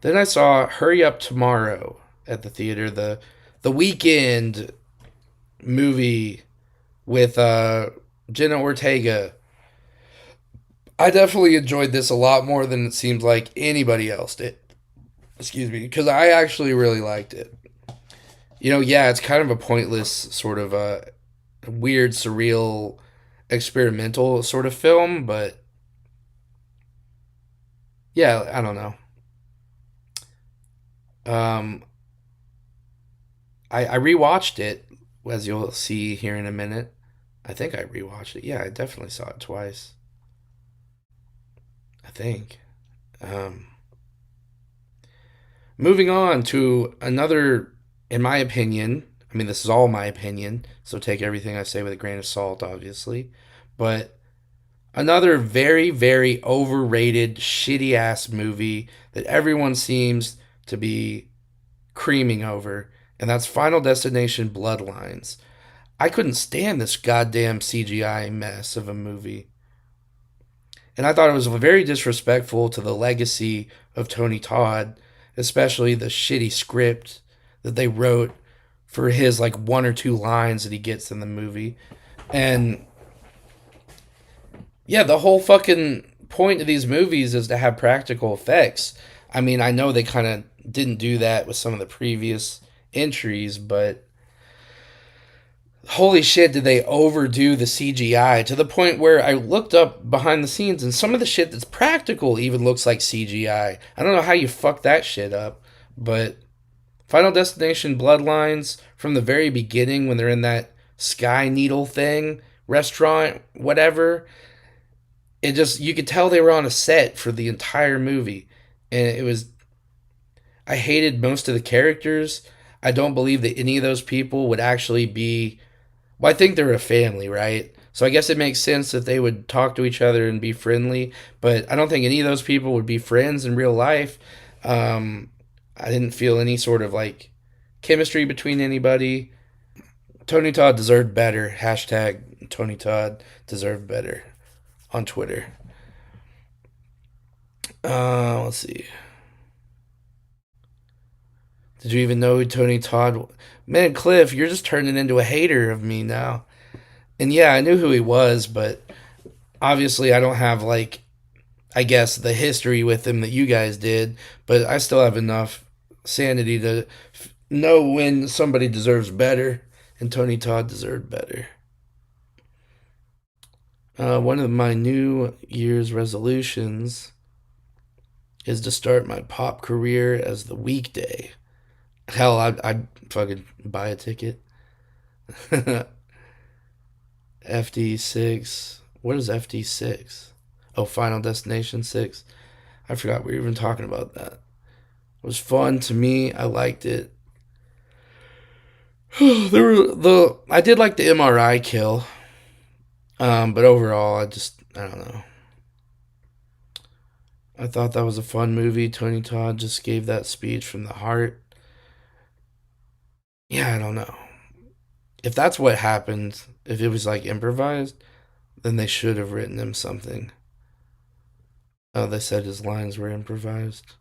Then I saw Hurry Up Tomorrow at the theater. The weekend movie with Jenna Ortega. I definitely enjoyed this a lot more than it seems like anybody else did. Excuse me, because I actually really liked it. Yeah, it's kind of a pointless sort of weird, surreal, experimental sort of film, but yeah, I don't know. Um, I rewatched it, as you'll see here in a minute. I think I rewatched it. Yeah, I definitely saw it twice. I think. Um, Moving on to another, in my opinion, I mean, this is all my opinion, so take everything I say with a grain of salt, obviously. But another very, very overrated, shitty ass movie that everyone seems to be creaming over, and that's Final Destination Bloodlines. I couldn't stand this goddamn CGI mess of a movie. And I thought it was very disrespectful to the legacy of Tony Todd, especially the shitty script that they wrote for his like one or two lines that he gets in the movie. And yeah, the whole fucking point of these movies is to have practical effects. I mean, I know they kind of didn't do that with some of the previous entries, but holy shit, did they overdo the CGI to the point where I looked up behind the scenes and some of the shit that's practical even looks like CGI. I don't know how you fuck that shit up, but Final Destination Bloodlines from the very beginning when they're in that Sky Needle thing, restaurant, whatever, it just, you could tell they were on a set for the entire movie. And it was, I hated most of the characters. I don't believe that any of those people would actually be. Well, I think they're a family, right? So I guess it makes sense that they would talk to each other and be friendly. But I don't think any of those people would be friends in real life. I didn't feel any sort of like chemistry between anybody. Tony Todd deserved better. Hashtag Tony Todd deserved better on Twitter. Let's see. Did you even know who Tony Todd? Man, Cliff, you're just turning into a hater of me now. And yeah, I knew who he was, but obviously I don't have like, I guess, the history with him that you guys did. But I still have enough sanity to know when somebody deserves better, and Tony Todd deserved better. One of my New Year's resolutions is to start my pop career as the weekday. Hell, I'd fucking buy a ticket. FD6. What is FD6? Oh, Final Destination 6. I forgot we were even talking about that. It was fun to me. I liked it. There were the I did like the MRI kill, but overall, I don't know. I thought that was a fun movie. Tony Todd just gave that speech from the heart. Yeah, I don't know. If that's what happened, if it was like improvised, then they should have written him something. Oh, they said his lines were improvised.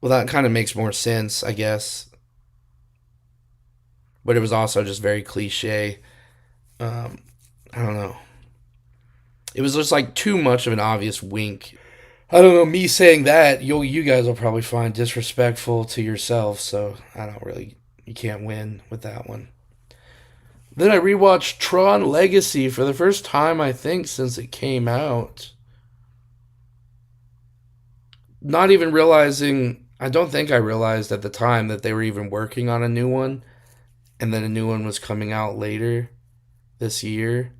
Well, that kind of makes more sense, I guess. But it was also just very cliche. Um, I don't know. It was just like too much of an obvious wink. I don't know. Me saying that, you guys will probably find disrespectful to yourself. So I don't really. You can't win with that one. Then I rewatched Tron Legacy for the first time I think since it came out. Not even realizing. I don't think I realized at the time that they were even working on a new one, and then a new one was coming out later this year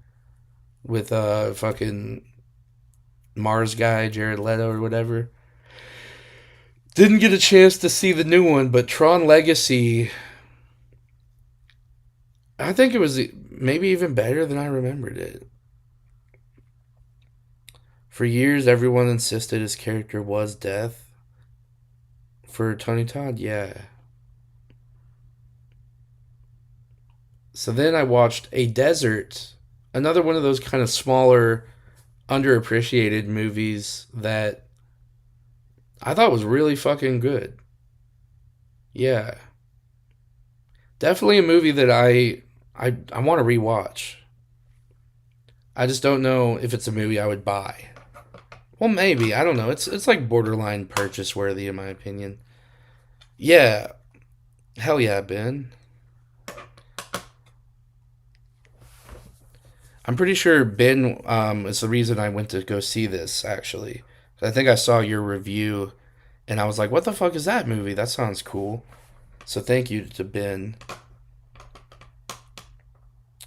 with fucking Mars guy Jared Leto or whatever. Didn't get a chance to see the new one, but Tron Legacy, I think it was maybe even better than I remembered it. For years, everyone insisted his character was Death. For Tony Todd, yeah. So then I watched A Desert, another one of those kind of smaller, underappreciated movies that I thought was really fucking good. Yeah. Definitely a movie that I want to rewatch. I just don't know if it's a movie I would buy. Well, maybe I don't know. It's like borderline purchase worthy in my opinion. Yeah, hell yeah, Ben. I'm pretty sure Ben is the reason I went to go see this. Actually, I think I saw your review, and I was like, "What the fuck is that movie? That sounds cool." So thank you to Ben.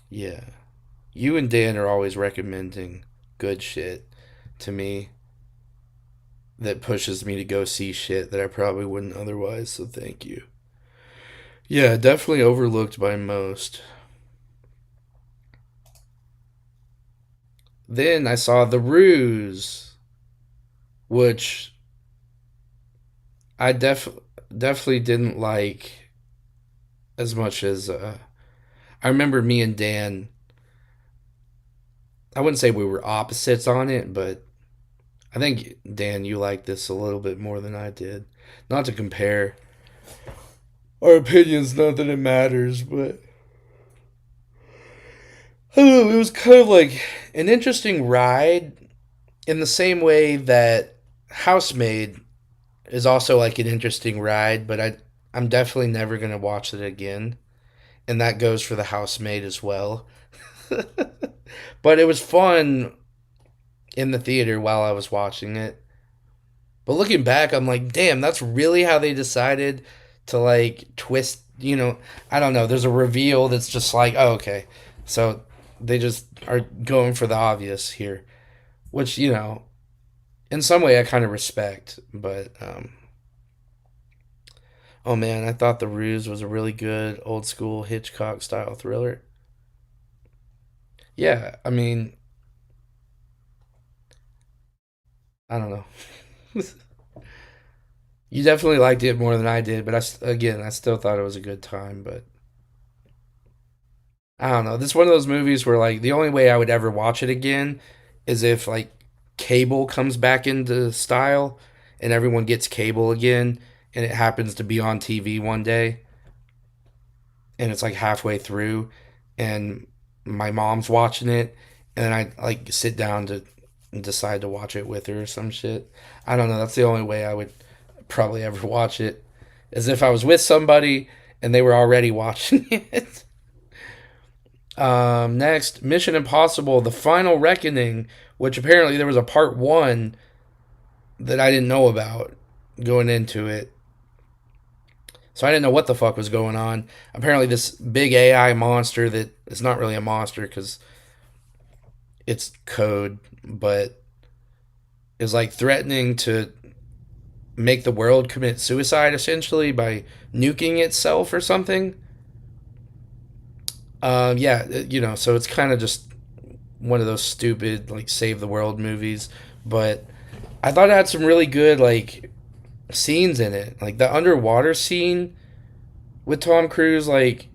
Yeah, you and Dan are always recommending good shit to me that pushes me to go see shit that I probably wouldn't otherwise. So thank you. Yeah, definitely overlooked by most. Then I saw The Ruse, which I definitely didn't like as much as I remember me and Dan. I wouldn't say we were opposites on it, but I think Dan, you liked this a little bit more than I did. Not to compare our opinions, not that it matters, but I don't know. It was kind of like an interesting ride in the same way that Housemaid is also like an interesting ride, but I'm definitely never gonna watch it again, and that goes for the Housemaid as well. But it was fun in the theater while I was watching it. But looking back, I'm like, damn, that's really how they decided to like twist. I don't know. There's a reveal that's just like, oh, okay, so they just are going for the obvious here, which in some way I kind of respect. But oh man, I thought The Ruse was a really good old school Hitchcock style thriller. Yeah, I mean, I don't know. You definitely liked it more than I did, but again, I still thought it was a good time. But I don't know. This is one of those movies where like the only way I would ever watch it again is if like cable comes back into style and everyone gets cable again and it happens to be on TV one day and it's like halfway through and my mom's watching it and then I like sit down to decide to watch it with her or some shit. I don't know. That's the only way I would probably ever watch it, as if I was with somebody and they were already watching it. Next, Mission Impossible: The Final Reckoning, which apparently there was a part one that I didn't know about going into it. So I didn't know what the fuck was going on. Apparently, this big AI monster that is not really a monster because it's code, but is like threatening to make the world commit suicide essentially by nuking itself or something. Yeah, so it's kind of just one of those stupid like save the world movies, but I thought it had some really good like scenes in it, like the underwater scene with Tom Cruise, like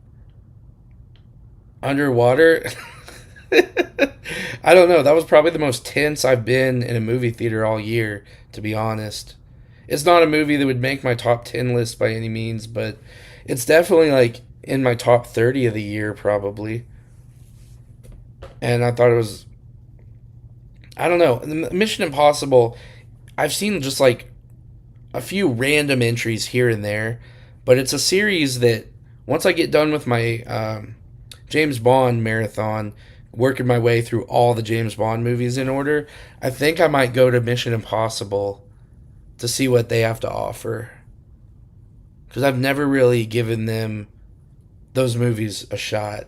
underwater. I don't know. That was probably the most tense I've been in a movie theater all year, to be honest. It's not a movie that would make my top 10 list by any means, but it's definitely like in my top 30 of the year, probably. And I thought it was, I don't know. Mission Impossible, I've seen just like a few random entries here and there, but it's a series that once I get done with my James Bond marathon, working my way through all the James Bond movies in order, I think I might go to Mission Impossible to see what they have to offer. Because I've never really given them those movies a shot.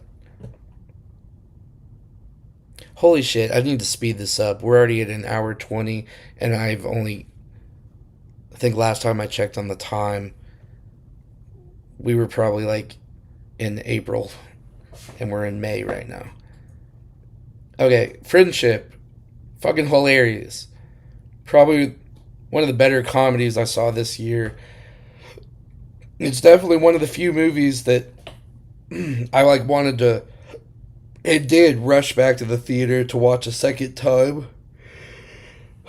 Holy shit, I need to speed this up. We're already at an hour 20, and I've only, I think last time I checked on the time, we were probably like in April, and we're in May right now. Okay, Friendship. Fucking hilarious. Probably one of the better comedies I saw this year. It's definitely one of the few movies that I like wanted to. It did rush back to the theater to watch a second time.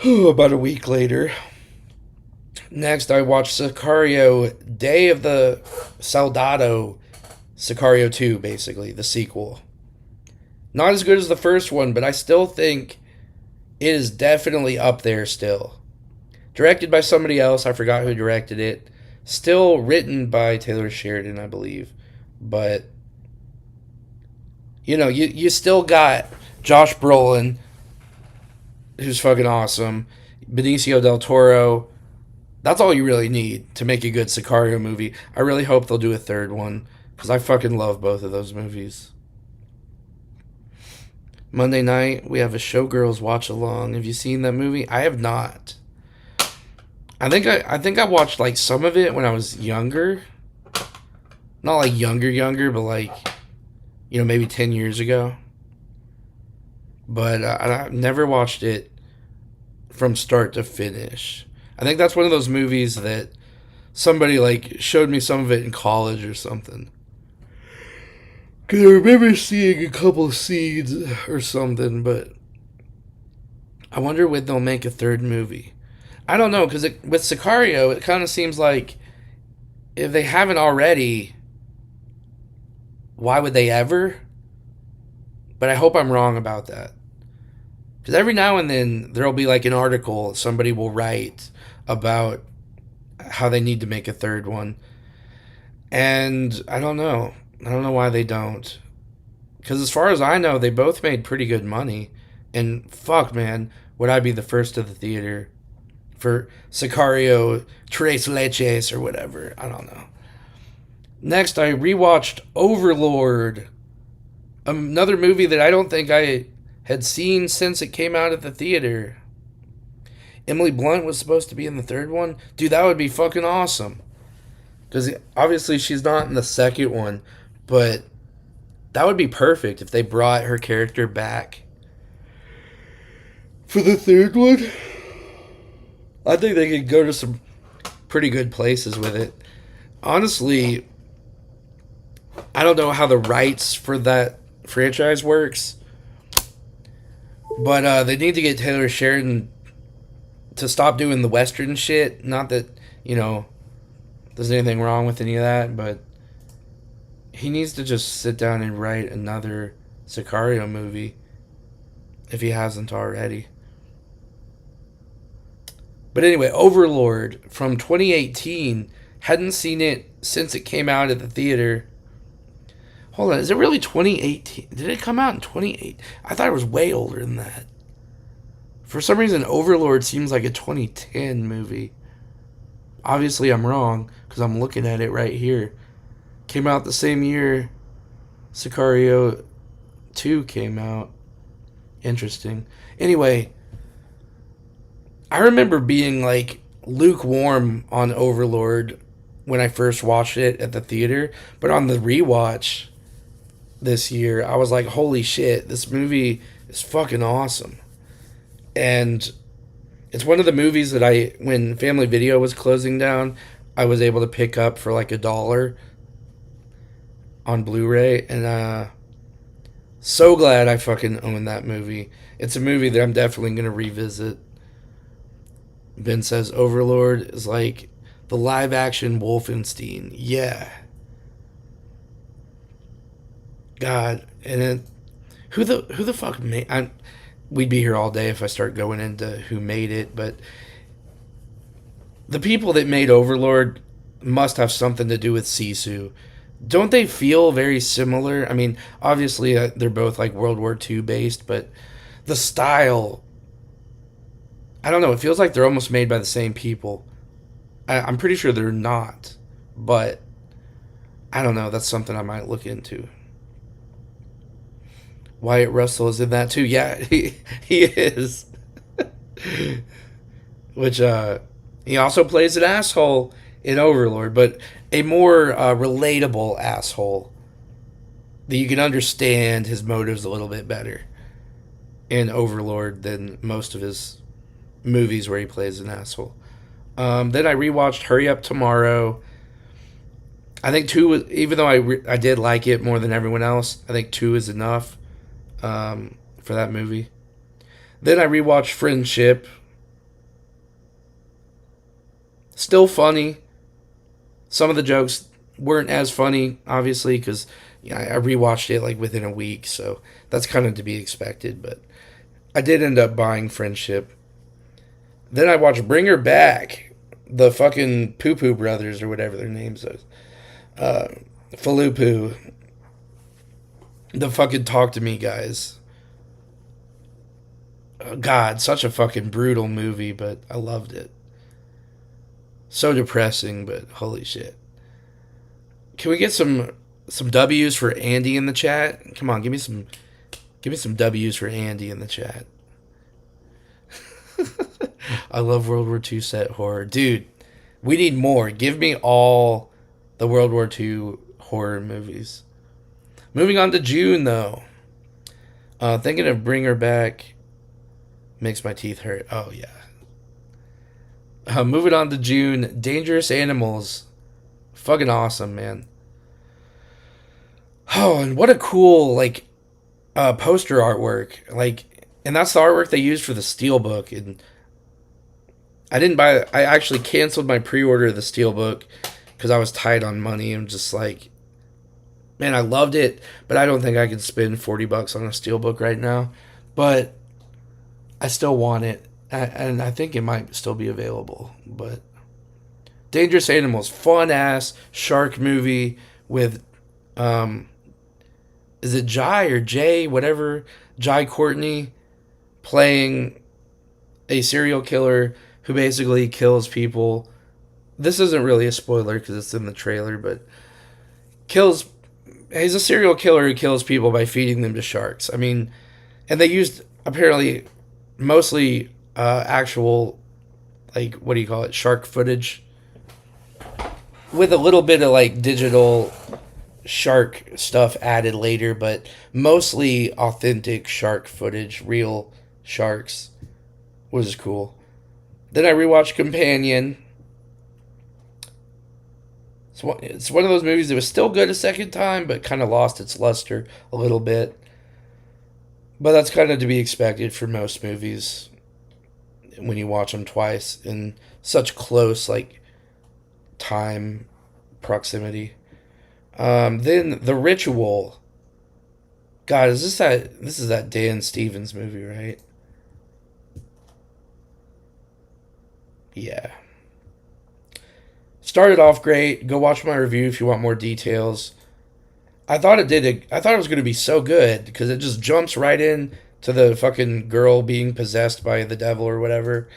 About a week later. Next, I watched Sicario, Day of the Soldado. Sicario 2, basically, the sequel. Not as good as the first one, but I still think it is definitely up there still. Directed by somebody else, I forgot who directed it. Still written by Taylor Sheridan, I believe. But, you still got Josh Brolin, who's fucking awesome. Benicio del Toro. That's all you really need to make a good Sicario movie. I really hope they'll do a third one, because I fucking love both of those movies. Monday night, we have a Showgirls watch along. Have you seen that movie? I have not. I think I watched like some of it when I was younger. Not like younger, but like maybe 10 years ago. But I've never watched it from start to finish. I think that's one of those movies that somebody like showed me some of it in college or something. Because I remember seeing a couple scenes or something, but I wonder when they'll make a third movie. I don't know, because with Sicario, it kind of seems like if they haven't already, why would they ever? But I hope I'm wrong about that. Because every now and then, there'll be like an article somebody will write about how they need to make a third one. And I don't know. I don't know why they don't. Because as far as I know, they both made pretty good money. And fuck, man, would I be the first to the theater for Sicario Tres Leches or whatever. I don't know. Next, I rewatched Overlord. Another movie that I don't think I had seen since it came out at the theater. Emily Blunt was supposed to be in the third one. Dude, that would be fucking awesome. Because obviously she's not in the second one. But that would be perfect if they brought her character back for the third one. I think they could go to some pretty good places with it. Honestly, I don't know how the rights for that franchise works. But they need to get Taylor Sheridan to stop doing the Western shit. Not that, there's anything wrong with any of that, but he needs to just sit down and write another Sicario movie if he hasn't already. But anyway, Overlord from 2018. Hadn't seen it since it came out at the theater. Hold on, is it really 2018? Did it come out in 2018? I thought it was way older than that. For some reason, Overlord seems like a 2010 movie. Obviously, I'm wrong because I'm looking at it right here. Came out the same year Sicario 2 came out. Interesting. Anyway, I remember being like lukewarm on Overlord when I first watched it at the theater, but on the rewatch this year, I was like, holy shit, this movie is fucking awesome. And it's one of the movies that when Family Video was closing down, I was able to pick up for like $1 on Blu-ray, and so glad I fucking own that movie. It's a movie that I'm definitely gonna revisit. Ben says Overlord is like the live action Wolfenstein. Yeah. God. And then who the fuck made we'd be here all day if I start going into who made it, but the people that made Overlord must have something to do with Sisu. Don't they feel very similar? I mean, obviously they're both like World War II based, but the style, I don't know, it feels like they're almost made by the same people. I'm pretty sure they're not, but I don't know. That's something I might look into. Wyatt Russell is in that too. Yeah, he is. Which he also plays an asshole in Overlord, but a more relatable asshole that you can understand his motives a little bit better in Overlord than most of his movies where he plays an asshole. Then I rewatched Hurry Up Tomorrow. I think two, even though I did like it more than everyone else, I think two is enough for that movie. Then I rewatched Friendship. Still funny. Some of the jokes weren't as funny, obviously, because I rewatched it like within a week, so that's kind of to be expected. But I did end up buying Friendship. Then I watched Bring Her Back, the fucking Poo Poo Brothers or whatever their names are. Falupu, the fucking Talk to Me guys. God, such a fucking brutal movie, but I loved it. So depressing, but holy shit. Can we get some W's for Andy in the chat? Come on, give me some W's for Andy in the chat. I love World War II set horror. Dude, we need more. Give me all the World War II horror movies. Moving on to June, though. Thinking of Bring Her Back makes my teeth hurt. Oh, yeah. Moving on to June. Dangerous Animals. Fucking awesome, man. Oh, and what a cool, like, poster artwork. Like, and that's the artwork they used for the Steelbook. And I didn't buy it. I actually canceled my pre-order of the Steelbook because I was tight on money. I'm just like, man, I loved it, but I don't think I could spend $40 on a Steelbook right now. But I still want it, and I think it might still be available. But Dangerous Animals, fun ass shark movie with, is it Jai or Jay, whatever, Jai Courtney playing a serial killer who basically kills people. This isn't really a spoiler because it's in the trailer, but kills. He's a serial killer who kills people by feeding them to sharks. I mean, and they used apparently mostly actual, like, what do you call it, shark footage with a little bit of like digital shark stuff added later, but mostly authentic shark footage, real sharks, which is cool. Then I rewatched Companion. It's one of those movies that was still good a second time, but kind of lost its luster a little bit. But that's kind of to be expected for most movies when you watch them twice in such close, like, time proximity. Then The Ritual. God, this is that Dan Stevens movie, right? Yeah. Started off great. Go watch my review if you want more details. I thought it was going to be so good because it just jumps right in to the fucking girl being possessed by the devil or whatever,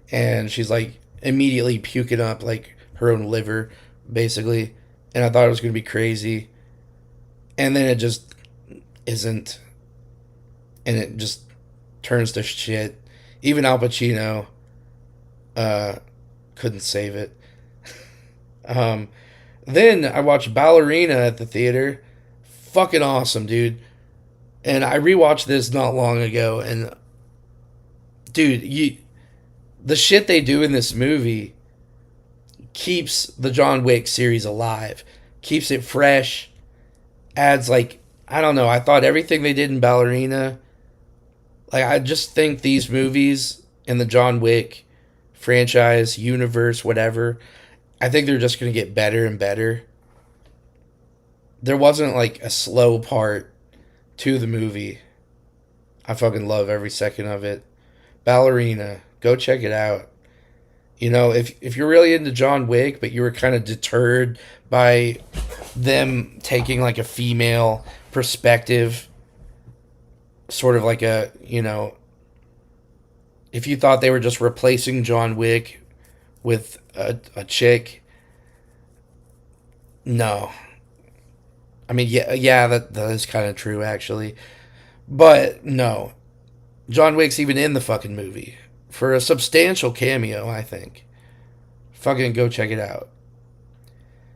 and she's like immediately puking up like her own liver, basically. And I thought it was going to be crazy. And then it just isn't. And it just turns to shit. Even Al Pacino uh, couldn't save it. Um, then I watched Ballerina at the theater. Fucking awesome, dude. And I rewatched this not long ago, and dude, the shit they do in this movie keeps the John Wick series alive, keeps it fresh, adds like I don't know. I thought everything they did in Ballerina, like I just think these movies in the John Wick franchise universe, whatever, I think they're just gonna get better and better. There wasn't like a slow part to the movie. I fucking love every second of it. Ballerina, go check it out. You know, if you're really into John Wick, but you were kind of deterred by them taking like a female perspective, sort of like a, you know, if you thought they were just replacing John Wick with a chick, no. I mean, yeah, that is kind of true, actually. But no. John Wick's even in the fucking movie for a substantial cameo, I think. Fucking go check it out.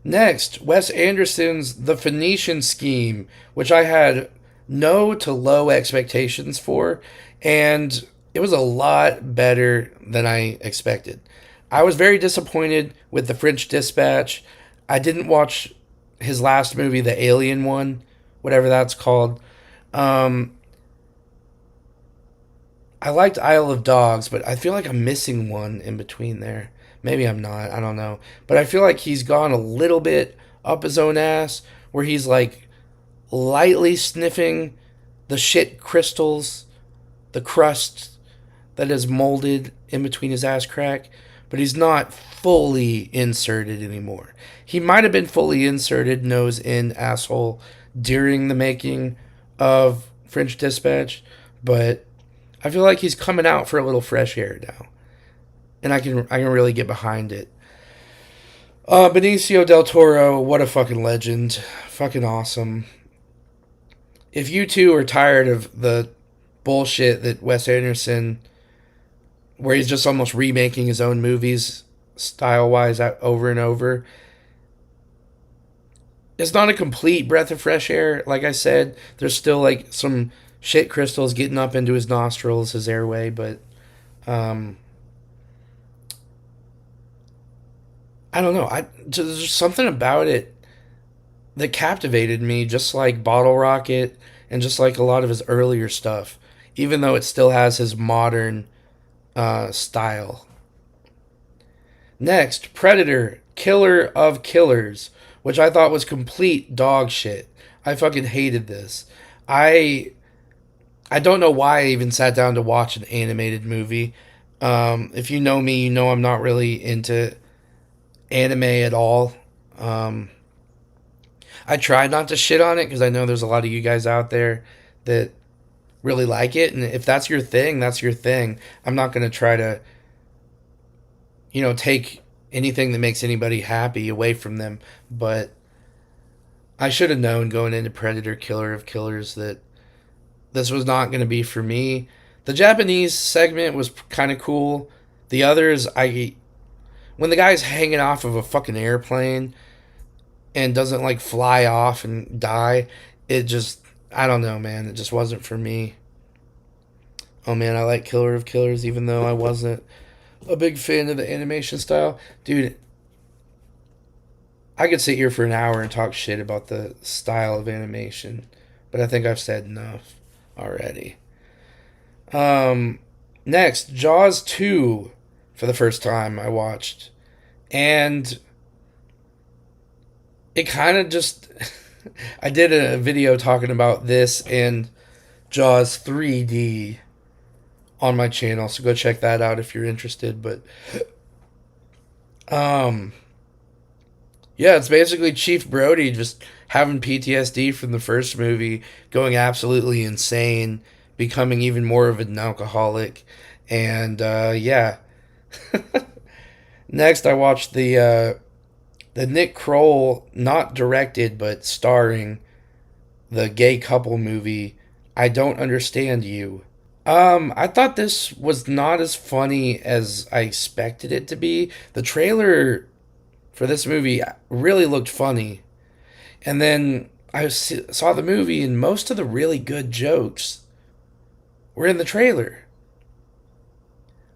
Next, Wes Anderson's The Phoenician Scheme, which I had no to low expectations for, and it was a lot better than I expected. I was very disappointed with The French Dispatch. I didn't watch his last movie, the Alien one, whatever that's called. Um, I liked Isle of Dogs, but I feel like I'm missing one in between there. Maybe I'm not. I don't know. But I feel like he's gone a little bit up his own ass, where he's like lightly sniffing the shit crystals, the crust that is molded in between his ass crack, but he's not fully inserted anymore. He might have been fully inserted, nose in, asshole, during the making of French Dispatch, but I feel like he's coming out for a little fresh air now, and I can really get behind it. Benicio del Toro, what a fucking legend, fucking awesome. If you two are tired of the bullshit that Wes Anderson, where he's just almost remaking his own movies style wise over and over, it's not a complete breath of fresh air. Like I said, there's still like some shit crystals getting up into his nostrils, his airway, but um, I don't know. There's something about it that captivated me, just like Bottle Rocket and just like a lot of his earlier stuff, even though it still has his modern style. Next, Predator, Killer of Killers, which I thought was complete dog shit. I fucking hated this. I I don't know why I even sat down to watch an animated movie. If you know me, you know I'm not really into anime at all. Um, I try not to shit on it because I know there's a lot of you guys out there that really like it, and if that's your thing, that's your thing. I'm not gonna try to, take anything that makes anybody happy away from them. But I should have known going into Predator Killer of Killers that this was not going to be for me. The Japanese segment was kind of cool. The others, when the guy's hanging off of a fucking airplane and doesn't like fly off and die, it just, I don't know, man. It just wasn't for me. Oh man, I like Killer of Killers even though I wasn't a big fan of the animation style. Dude, I could sit here for an hour and talk shit about the style of animation, but I think I've said enough already. Um, Next, Jaws 2 for the first time I watched. And it kind of just. I did a video talking about this and Jaws 3D on my channel, so go check that out if you're interested. But um yeah, it's basically Chief Brody just having PTSD from the first movie, going absolutely insane, becoming even more of an alcoholic, and yeah. Next, I watched the the Nick Kroll, not directed but starring, the gay couple movie, I Don't Understand You. I thought this was not as funny as I expected it to be. The trailer for this movie really looked funny. And then saw the movie, and most of the really good jokes were in the trailer.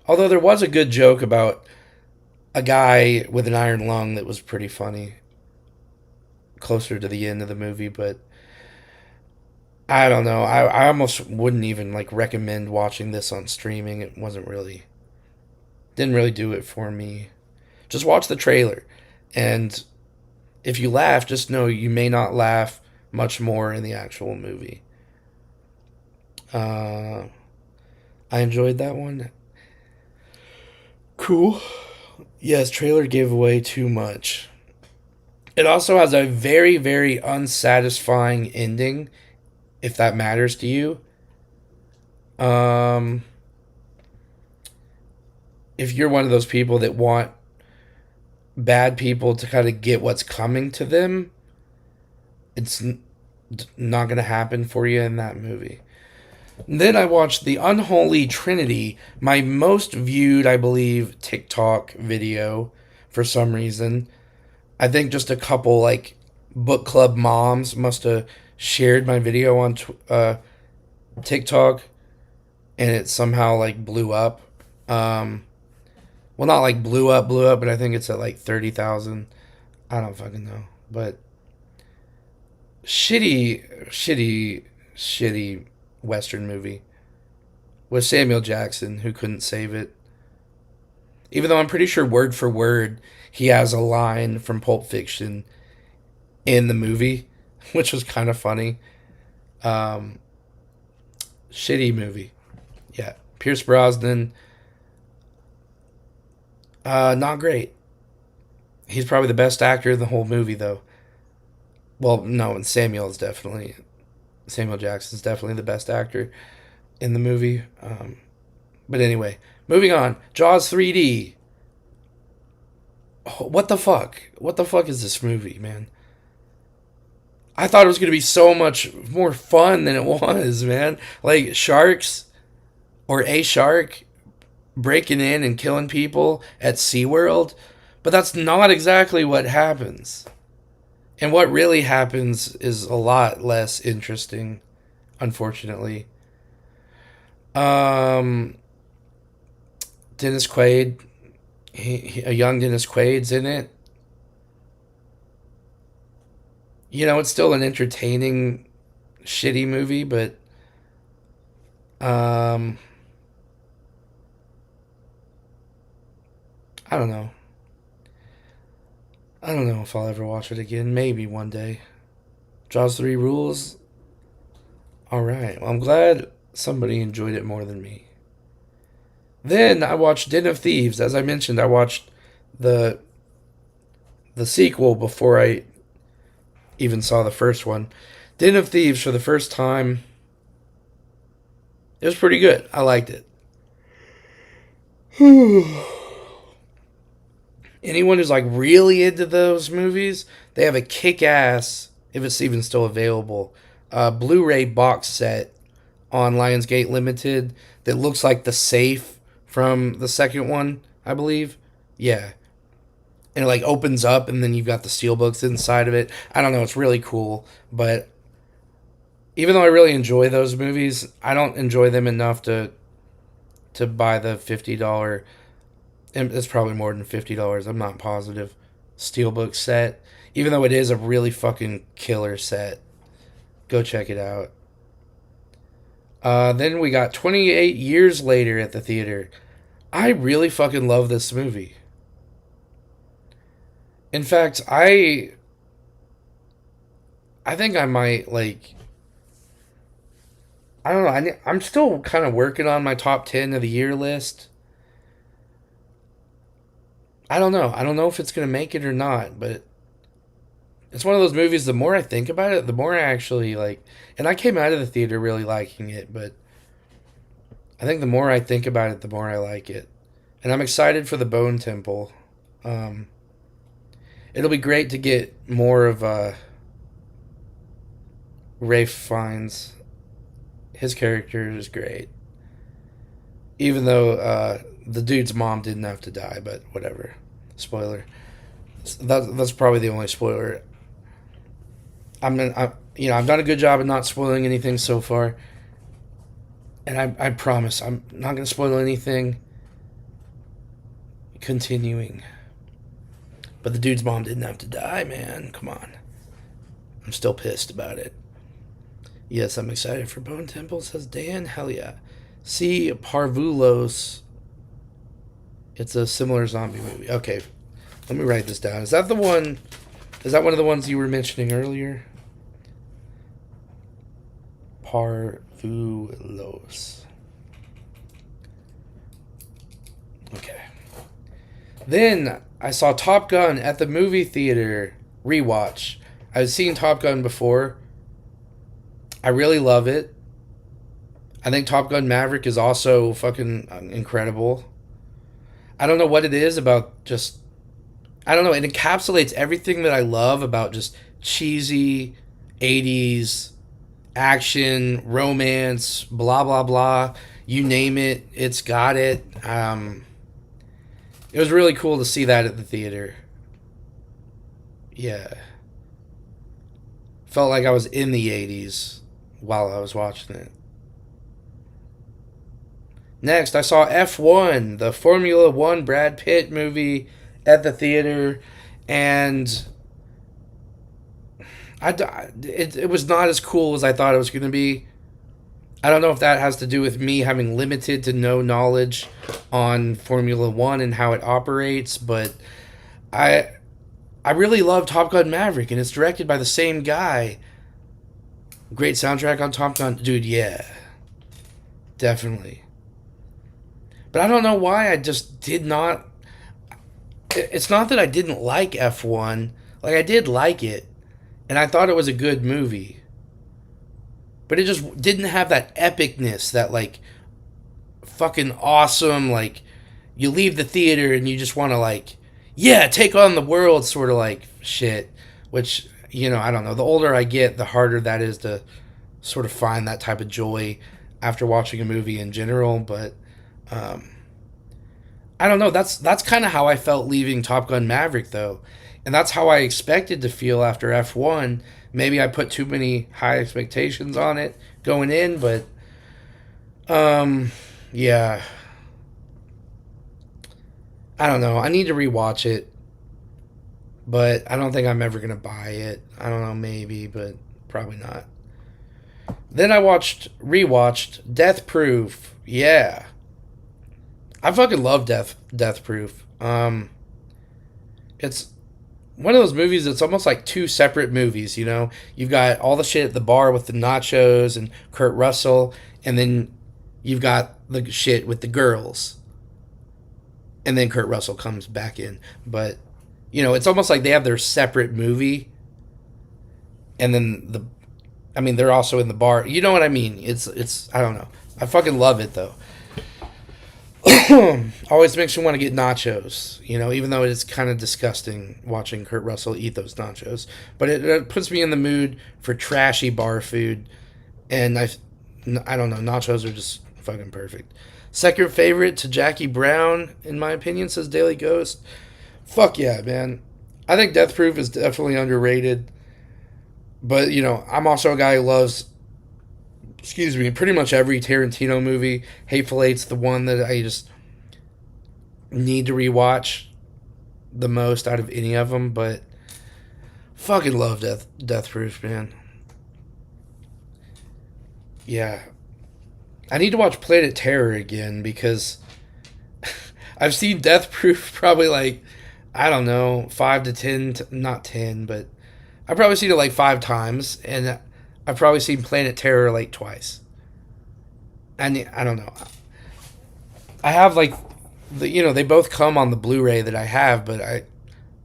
Although there was a good joke about a guy with an iron lung that was pretty funny closer to the end of the movie, but I don't know. I almost wouldn't even like recommend watching this on streaming. It wasn't really didn't really do it for me. Just watch the trailer. And if you laugh, just know you may not laugh much more in the actual movie. Uh, I enjoyed that one. Cool. Yes, trailer gave away too much. It also has a very, very unsatisfying ending, if that matters to you. Um, if you're one of those people that want bad people to kind of get what's coming to them, it's not going to happen for you in that movie. Then I watched The Unholy Trinity, my most viewed, I believe, TikTok video for some reason. I think just a couple, like, book club moms must have shared my video on TikTok, and it somehow, like, blew up. Um, well, not like blew up, but I think it's at like 30,000. I don't fucking know. But shitty Western movie with Samuel Jackson, who couldn't save it. Even though I'm pretty sure word for word he has a line from Pulp Fiction in the movie, which was kind of funny. Um, Shitty movie. Yeah. Pierce Brosnan, not great. He's probably the best actor in the whole movie, though. Well, no, and Samuel Jackson's definitely the best actor in the movie. But anyway, moving on. Jaws 3D. Oh, what the fuck? What the fuck is this movie, man? I thought it was going to be so much more fun than it was, man. Like sharks or a shark breaking in and killing people at SeaWorld. But that's not exactly what happens. And what really happens is a lot less interesting, unfortunately. Um, Dennis Quaid, a young Dennis Quaid's in it. You know, it's still an entertaining, shitty movie, but um, I don't know. I don't know if I'll ever watch it again. Maybe one day. Jaws 3 rules. Alright. Well, I'm glad somebody enjoyed it more than me. Then I watched Den of Thieves. As I mentioned, I watched the the sequel before I even saw the first one. Den of Thieves for the first time. It was pretty good. I liked it. Anyone who's like really into those movies, they have a kick ass, if it's even still available, Blu ray box set on Lionsgate Limited that looks like the safe from the second one, I believe. Yeah. And it like opens up and then you've got the steelbooks inside of it. I don't know, it's really cool. But even though I really enjoy those movies, I don't enjoy them enough to buy the $50, and it's probably more than $50, I'm not positive, steelbook set. Even though it is a really fucking killer set. Go check it out. Then we got 28 Years Later at the theater. I really fucking love this movie. In fact, I think I might like I don't know. I'm still kind of working on my top 10 of the year list. I don't know. I don't know if it's going to make it or not, but it's one of those movies, the more I think about it, the more I actually like. And I came out of the theater really liking it, but I think the more I think about it, the more I like it. And I'm excited for the Bone Temple. Um, It'll be great to get more of Rafe Fiennes. His character is great. Even though the dude's mom didn't have to die, but whatever. Spoiler. That's probably the only spoiler. I've done a good job of not spoiling anything so far, and I promise I'm not going to spoil anything. Continuing, but the dude's mom didn't have to die, man. Come on, I'm still pissed about it. Yes, I'm excited for Bone Temple, says Dan. Hell yeah. See Parvulos. It's a similar zombie movie. Okay, let me write this down. Is that the one? Is that one of the ones you were mentioning earlier? Parvulos. Okay. Then I saw Top Gun at the movie theater rewatch. I've seen Top Gun before. I really love it. I think Top Gun Maverick is also fucking incredible. I don't know what it is about just... I don't know. It encapsulates everything that I love about just cheesy 80s action, romance, blah, blah, blah. You name it, it's got it. It was really cool to see that at the theater. Yeah. Felt like I was in the 80s while I was watching it. Next, I saw F1, the Formula One Brad Pitt movie at the theater, and it was not as cool as I thought it was going to be. I don't know if that has to do with me having limited to no knowledge on Formula One and how it operates, but I really love Top Gun Maverick, and it's directed by the same guy. Great soundtrack on Top Gun. Dude, yeah. Definitely. But I don't know why I just did not... It's not that I didn't like F1. Like, I did like it, and I thought it was a good movie. But it just didn't have that epicness, that, like, fucking awesome, like, you leave the theater and you just want to, like, yeah, take on the world sort of, like, shit. Which, I don't know. The older I get, the harder that is to sort of find that type of joy after watching a movie in general. But, I don't know. That's kind of how I felt leaving Top Gun Maverick, though. And that's how I expected to feel after F1. Maybe I put too many high expectations on it going in, but yeah. I don't know. I need to rewatch it, but I don't think I'm ever going to buy it. I don't know, maybe, but probably not. Then I rewatched Death Proof. Yeah. I fucking love Death Proof. It's one of those movies that's almost like two separate movies, You've got all the shit at the bar with the nachos and Kurt Russell, and then you've got the shit with the girls. And then Kurt Russell comes back in. But, it's almost like they have their separate movie. And then they're also in the bar. You know what I mean? It's I don't know. I fucking love it, though. Always makes you want to get nachos, even though it's kind of disgusting watching Kurt Russell eat those nachos. But it puts me in the mood for trashy bar food, and I don't know, nachos are just fucking perfect. Second favorite to Jackie Brown, in my opinion, says Daily Ghost. Fuck yeah, man. I think Death Proof is definitely underrated. But, I'm also a guy who loves... pretty much every Tarantino movie. Hateful Eight's the one that I just need to rewatch the most out of any of them, but fucking love Death Proof, man. Yeah. I need to watch Planet Terror again because I've seen Death Proof probably like, I don't know, 5 to 10, not 10, but I've probably seen it like 5 times, and I've probably seen Planet Terror like twice. And I don't know. I have like, they both come on the Blu-ray that I have, but I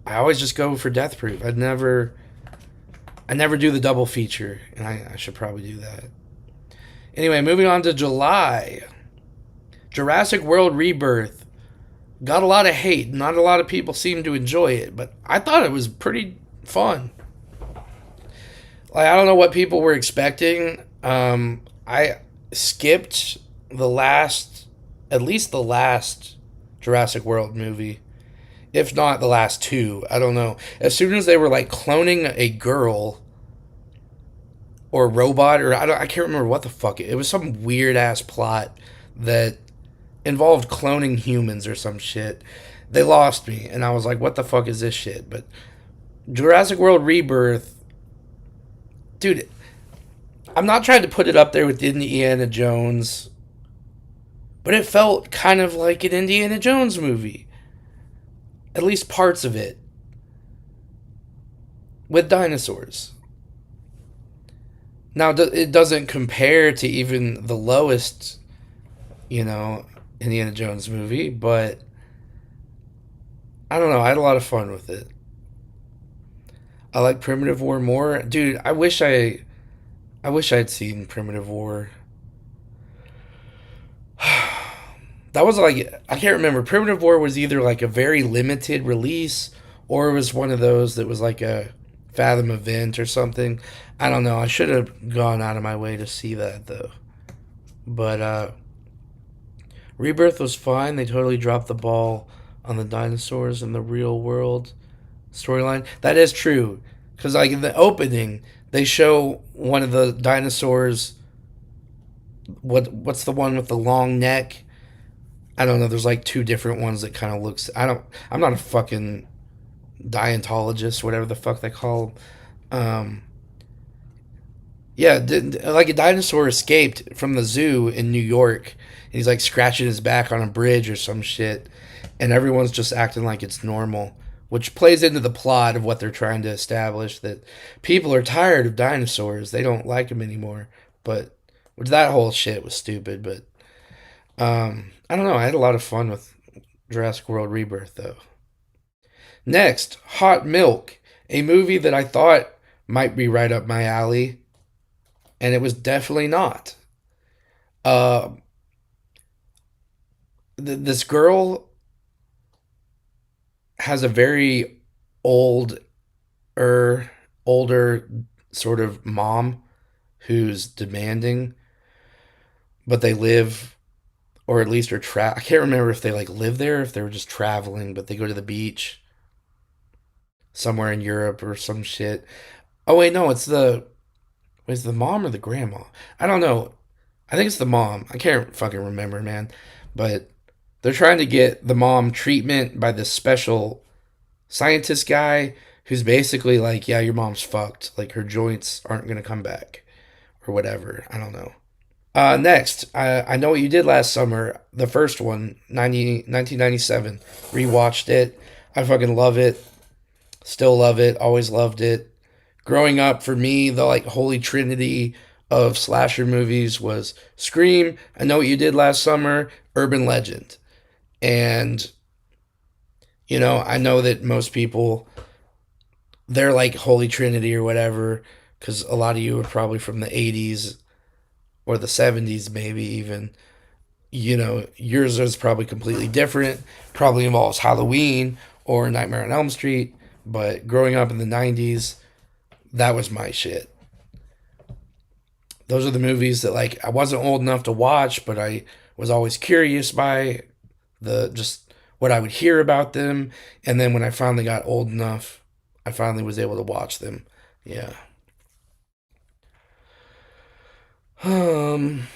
always just go for Death Proof. I never do the double feature, and I should probably do that. Anyway, moving on to July. Jurassic World Rebirth. got a lot of hate. Not a lot of people seem to enjoy it, but I thought it was pretty fun. Like I don't know what people were expecting. I skipped the last, at least the last Jurassic World movie, if not the last two. I don't know. As soon as they were like cloning a girl or a robot, or I can't remember what the fuck it was. Some weird ass plot that involved cloning humans or some shit. They lost me, and I was like, "What the fuck is this shit?" But Jurassic World Rebirth, dude. I'm not trying to put it up there with Indiana Jones, but it felt kind of like an Indiana Jones movie. At least parts of it with dinosaurs. Now, it doesn't compare to even the lowest, you know, Indiana Jones movie, but I don't know. I had a lot of fun with it. I like Primitive War more, dude. I wish I had seen Primitive War. That was like I can't remember. Primitive War was either like a very limited release or it was one of those that was like a Fathom event or something. I don't know. I should have gone out of my way to see that though. But Rebirth was fine. They totally dropped the ball on the dinosaurs in the real world storyline. That is true. Cuz like in the opening, they show one of the dinosaurs what's the one with the long neck? I don't know. There's like two different ones that kind of looks. I don't. I'm not a fucking Dientologist, whatever the fuck they call them. Yeah, like a dinosaur escaped from the zoo in New York. And he's like scratching his back on a bridge or some shit, and everyone's just acting like it's normal, which plays into the plot of what they're trying to establish that people are tired of dinosaurs. They don't like them anymore. But which that whole shit was stupid. But I don't know. I had a lot of fun with Jurassic World Rebirth though. Next, Hot Milk, a movie that I thought might be right up my alley, and it was definitely not. Uh, this girl has a very old, older sort of mom who's demanding, but they live, or at least are I can't remember if they like live there, if they were just traveling, but they go to the beach somewhere in Europe or some shit. Oh wait, no, it's the mom or the grandma. I don't know. I think it's the mom. I can't fucking remember, man. But they're trying to get the mom treatment by this special scientist guy who's basically like, yeah, your mom's fucked. Like her joints aren't gonna come back or whatever. I don't know. Next, I know what you did last summer. The first one, 1997. Rewatched it. I fucking love it. Still love it. Always loved it. Growing up, for me, the like holy trinity of slasher movies was Scream, I Know What You Did Last Summer, Urban Legend. And, you know, I know that most people, they're like holy trinity or whatever, because a lot of you are probably from the 80s or the 70s, maybe even. You know, yours is probably completely different, probably involves Halloween or Nightmare on Elm Street. But growing up in the 90s, that was my shit. Those are the movies that like I wasn't old enough to watch, but I was always curious by the just what I would hear about them. And then when I finally got old enough, I finally was able to watch them. Yeah. Um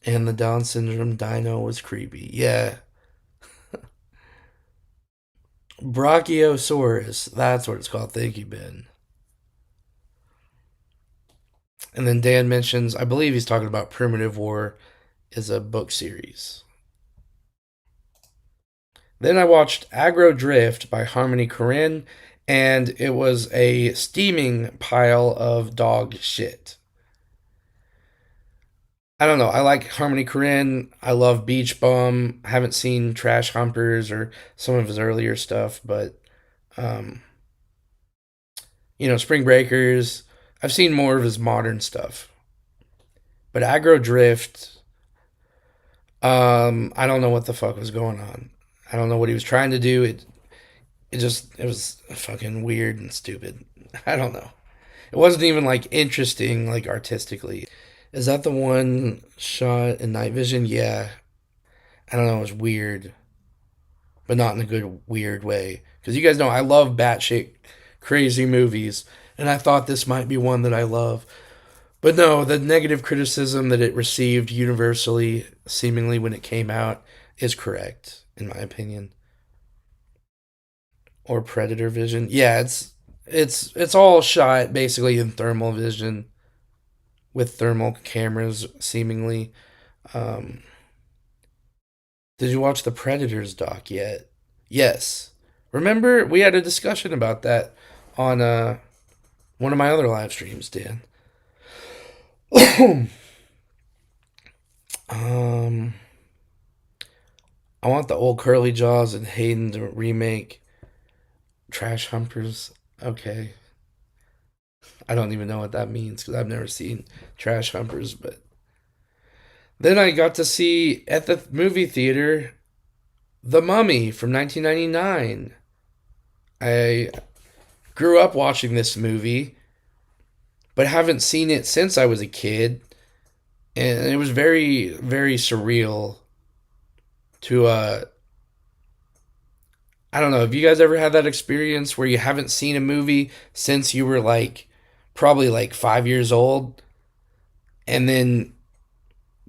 and the Down syndrome dino was creepy. Yeah. Brachiosaurus. That's what it's called. Thank you, Ben. And then Dan mentions, I believe he's talking about Primitive War is a book series. Then I watched Aggro Drift by Harmony Korine, and it was a steaming pile of dog shit. I don't know. I like Harmony Korine. I love Beach Bum. I haven't seen Trash Humpers or some of his earlier stuff, but um, you know, Spring Breakers. I've seen more of his modern stuff. But Aggro Drift, I don't know what the fuck was going on. I don't know what he was trying to do. It was fucking weird and stupid. I don't know. It wasn't even like interesting, like artistically. Is that the one shot in night vision? Yeah. I don't know. It was weird, but not in a good weird way. Because you guys know I love batshit crazy movies, and I thought this might be one that I love. But no, the negative criticism that it received universally, seemingly when it came out, is correct in my opinion. Or predator vision. Yeah, it's all shot basically in thermal vision with thermal cameras, seemingly. Um, did you watch the Predators doc yet? Yes. Remember we had a discussion about that on one of my other live streams, Dan. um, I want the old Curly Jaws and Hayden to remake Trash Humpers. Okay. I don't even know what that means because I've never seen Trash Humpers. But then I got to see at the movie theater The Mummy from 1999. I grew up watching this movie, but haven't seen it since I was a kid. And it was very, very surreal to, I don't know, have you guys ever had that experience where you haven't seen a movie since you were like, probably like 5 years old? And then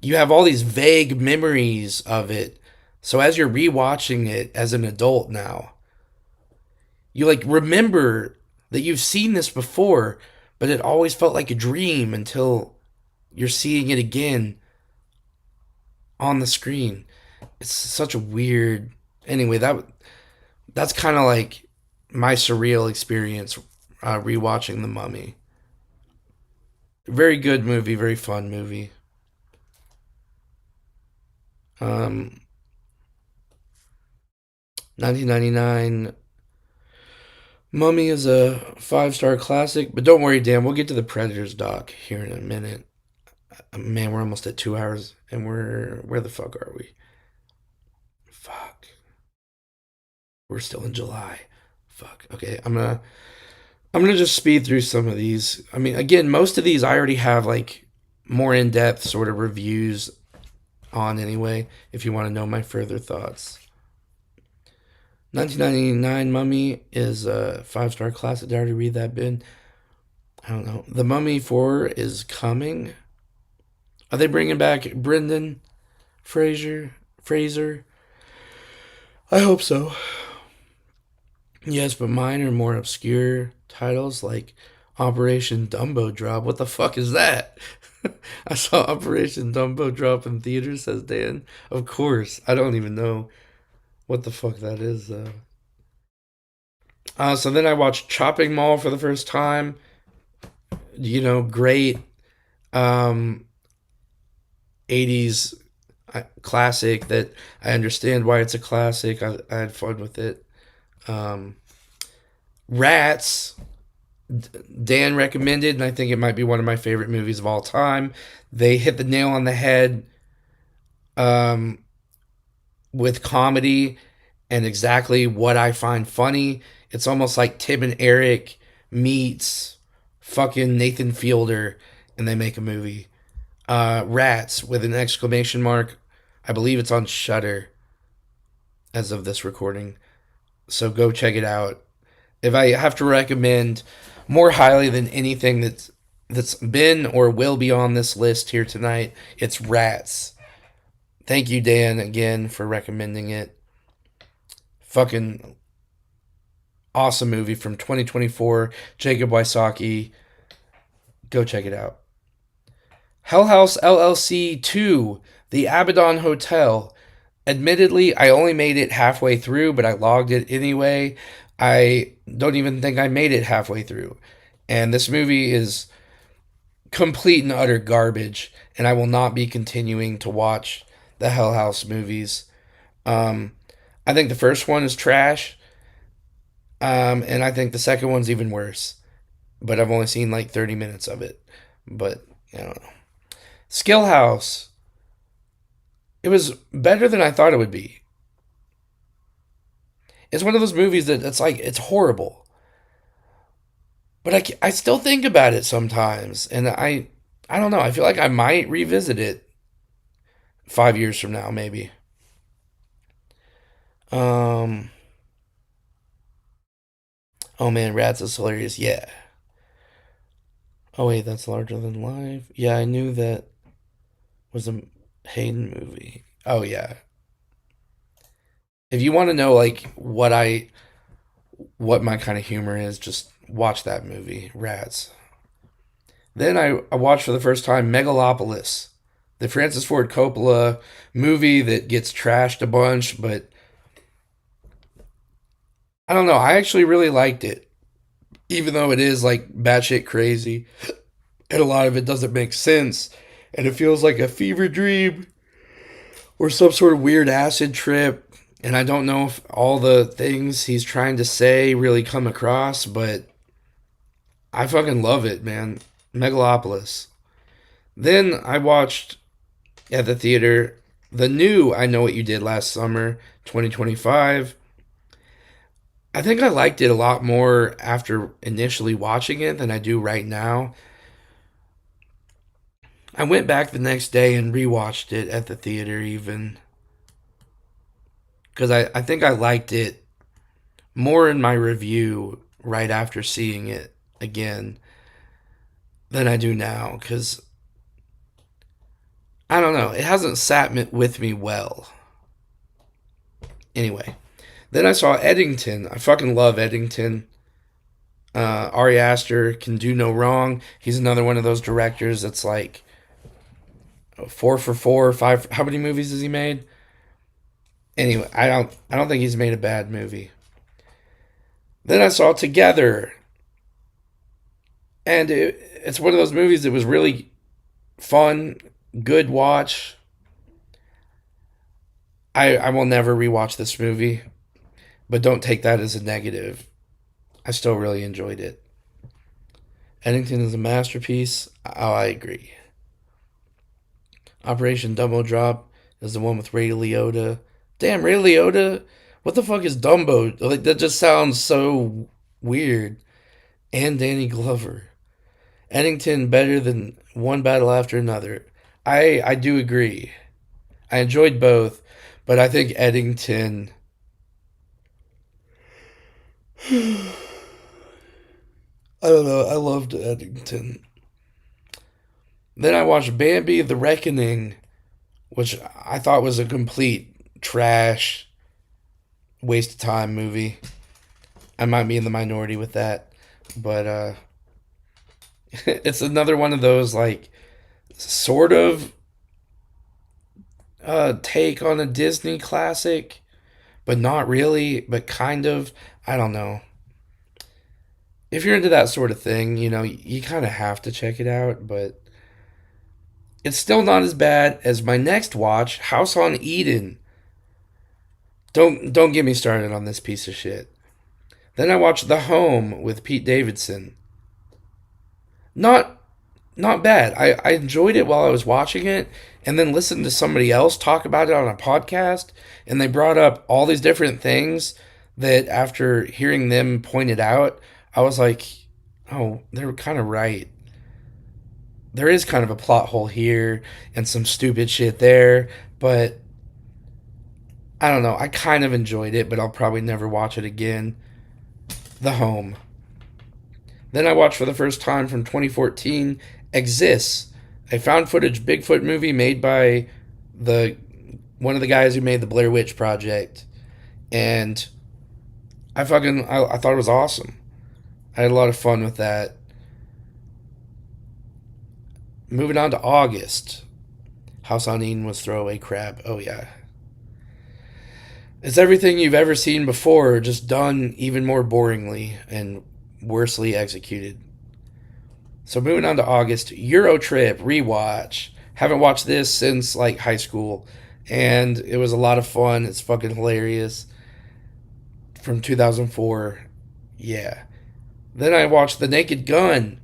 you have all these vague memories of it. So as you're rewatching it as an adult now, you like remember that you've seen this before, but it always felt like a dream until you're seeing it again on the screen. It's such a weird. Anyway, that's kind of like my surreal experience rewatching The Mummy. Very good movie, very fun movie. Um, 1999 Mummy is a 5-star classic, but don't worry, Dan. We'll get to the Predators doc here in a minute. Man, we're almost at 2 hours, and we're where the fuck are we? Fuck, we're still in July. Fuck. Okay, I'm gonna just speed through some of these. I mean, again, most of these I already have like more in depth sort of reviews on anyway. If you want to know my further thoughts. 1999 Mummy is a 5-star classic. Did I already read that, Ben? I don't know. The Mummy 4 is coming. Are they bringing back Brendan Fraser? I hope so. Yes, but mine are more obscure titles like Operation Dumbo Drop. What the fuck is that? I saw Operation Dumbo Drop in theaters, says Dan. Of course. I don't even know what the fuck that is, though. So then I watched Chopping Mall for the first time. Great um, 80s classic that I understand why it's a classic. I had fun with it. Um, Rats, Dan recommended, and I think it might be one of my favorite movies of all time. They hit the nail on the head um, with comedy and exactly what I find funny. It's almost like Tim and Eric meets fucking Nathan Fielder, and they make a movie. Rats with an exclamation mark. I believe it's on Shudder as of this recording. So go check it out. If I have to recommend more highly than anything that's been or will be on this list here tonight, it's Rats. Thank you, Dan, again for recommending it. Fucking awesome movie from 2024. Jacob Wysocki. Go check it out. Hell House LLC 2, The Abaddon Hotel. Admittedly, I only made it halfway through, but I logged it anyway. I don't even think I made it halfway through. And this movie is complete and utter garbage, and I will not be continuing to watch the Hell House movies. Um, I think the first one is trash, and I think the second one's even worse. But I've only seen like 30 minutes of it. But I don't know. Skill House. It was better than I thought it would be. It's one of those movies that it's like it's horrible, but I still think about it sometimes, and I don't know. I feel like I might revisit it 5 years from now, maybe. Um. Oh man, Rats is hilarious. Yeah. Oh wait, that's larger than life. Yeah, I knew that was a Hayden movie. Oh yeah. If you want to know like what my kind of humor is, just watch that movie, Rats. Then I watched for the first time Megalopolis, the Francis Ford Coppola movie that gets trashed a bunch, but I don't know. I actually really liked it, even though it is like batshit crazy, and a lot of it doesn't make sense, and it feels like a fever dream or some sort of weird acid trip. And I don't know if all the things he's trying to say really come across, but I fucking love it, man. Megalopolis. Then I watched at the theater the new I Know What You Did Last Summer, 2025. I think I liked it a lot more after initially watching it than I do right now. I went back the next day and rewatched it at the theater, even because I think I liked it more in my review right after seeing it again than I do now. Because I don't know, it hasn't sat with me well. Anyway, then I saw Eddington. I fucking love Eddington. Ari Aster can do no wrong. He's another one of those directors that's like 4 for 4, five. How many movies has he made? Anyway, I don't think he's made a bad movie. Then I saw Together, and it's one of those movies that was really fun, good watch. I will never rewatch this movie, but don't take that as a negative. I still really enjoyed it. Eddington is a masterpiece. Oh, I agree. Operation Dumbo Drop is the one with Ray Liotta. Damn, Ray Liotta? What the fuck is Dumbo? Like that just sounds so weird. And Danny Glover. Eddington better than one battle after another. I do agree. I enjoyed both, but I think Eddington. I don't know. I loved Eddington. Then I watched Bambi: The Reckoning, which I thought was a complete trash, waste of time movie. I might be in the minority with that, but it's another one of those like sort of take on a Disney classic, but not really, but kind of. I don't know. If you're into that sort of thing, you kind of have to check it out, but it's still not as bad as my next watch, House on Eden. Don't get me started on this piece of shit. Then I watched The Home with Pete Davidson. Not not bad. I enjoyed it while I was watching it, and then listened to somebody else talk about it on a podcast, and they brought up all these different things that after hearing them pointed out, I was like, oh, they were kind of right. There is kind of a plot hole here and some stupid shit there, but I don't know. I kind of enjoyed it, but I'll probably never watch it again. The Home. Then I watched for the first time from 2014 Exists, a found footage Bigfoot movie made by the one of the guys who made the Blair Witch Project, and I thought it was awesome. I had a lot of fun with that. Moving on to August, House on Eden was throwaway crap. Oh yeah, it's everything you've ever seen before, just done even more boringly and worsely executed. So moving on to August, Euro Trip rewatch. Haven't watched this since like high school, and it was a lot of fun. It's fucking hilarious. From 2004, yeah. Then I watched The Naked Gun,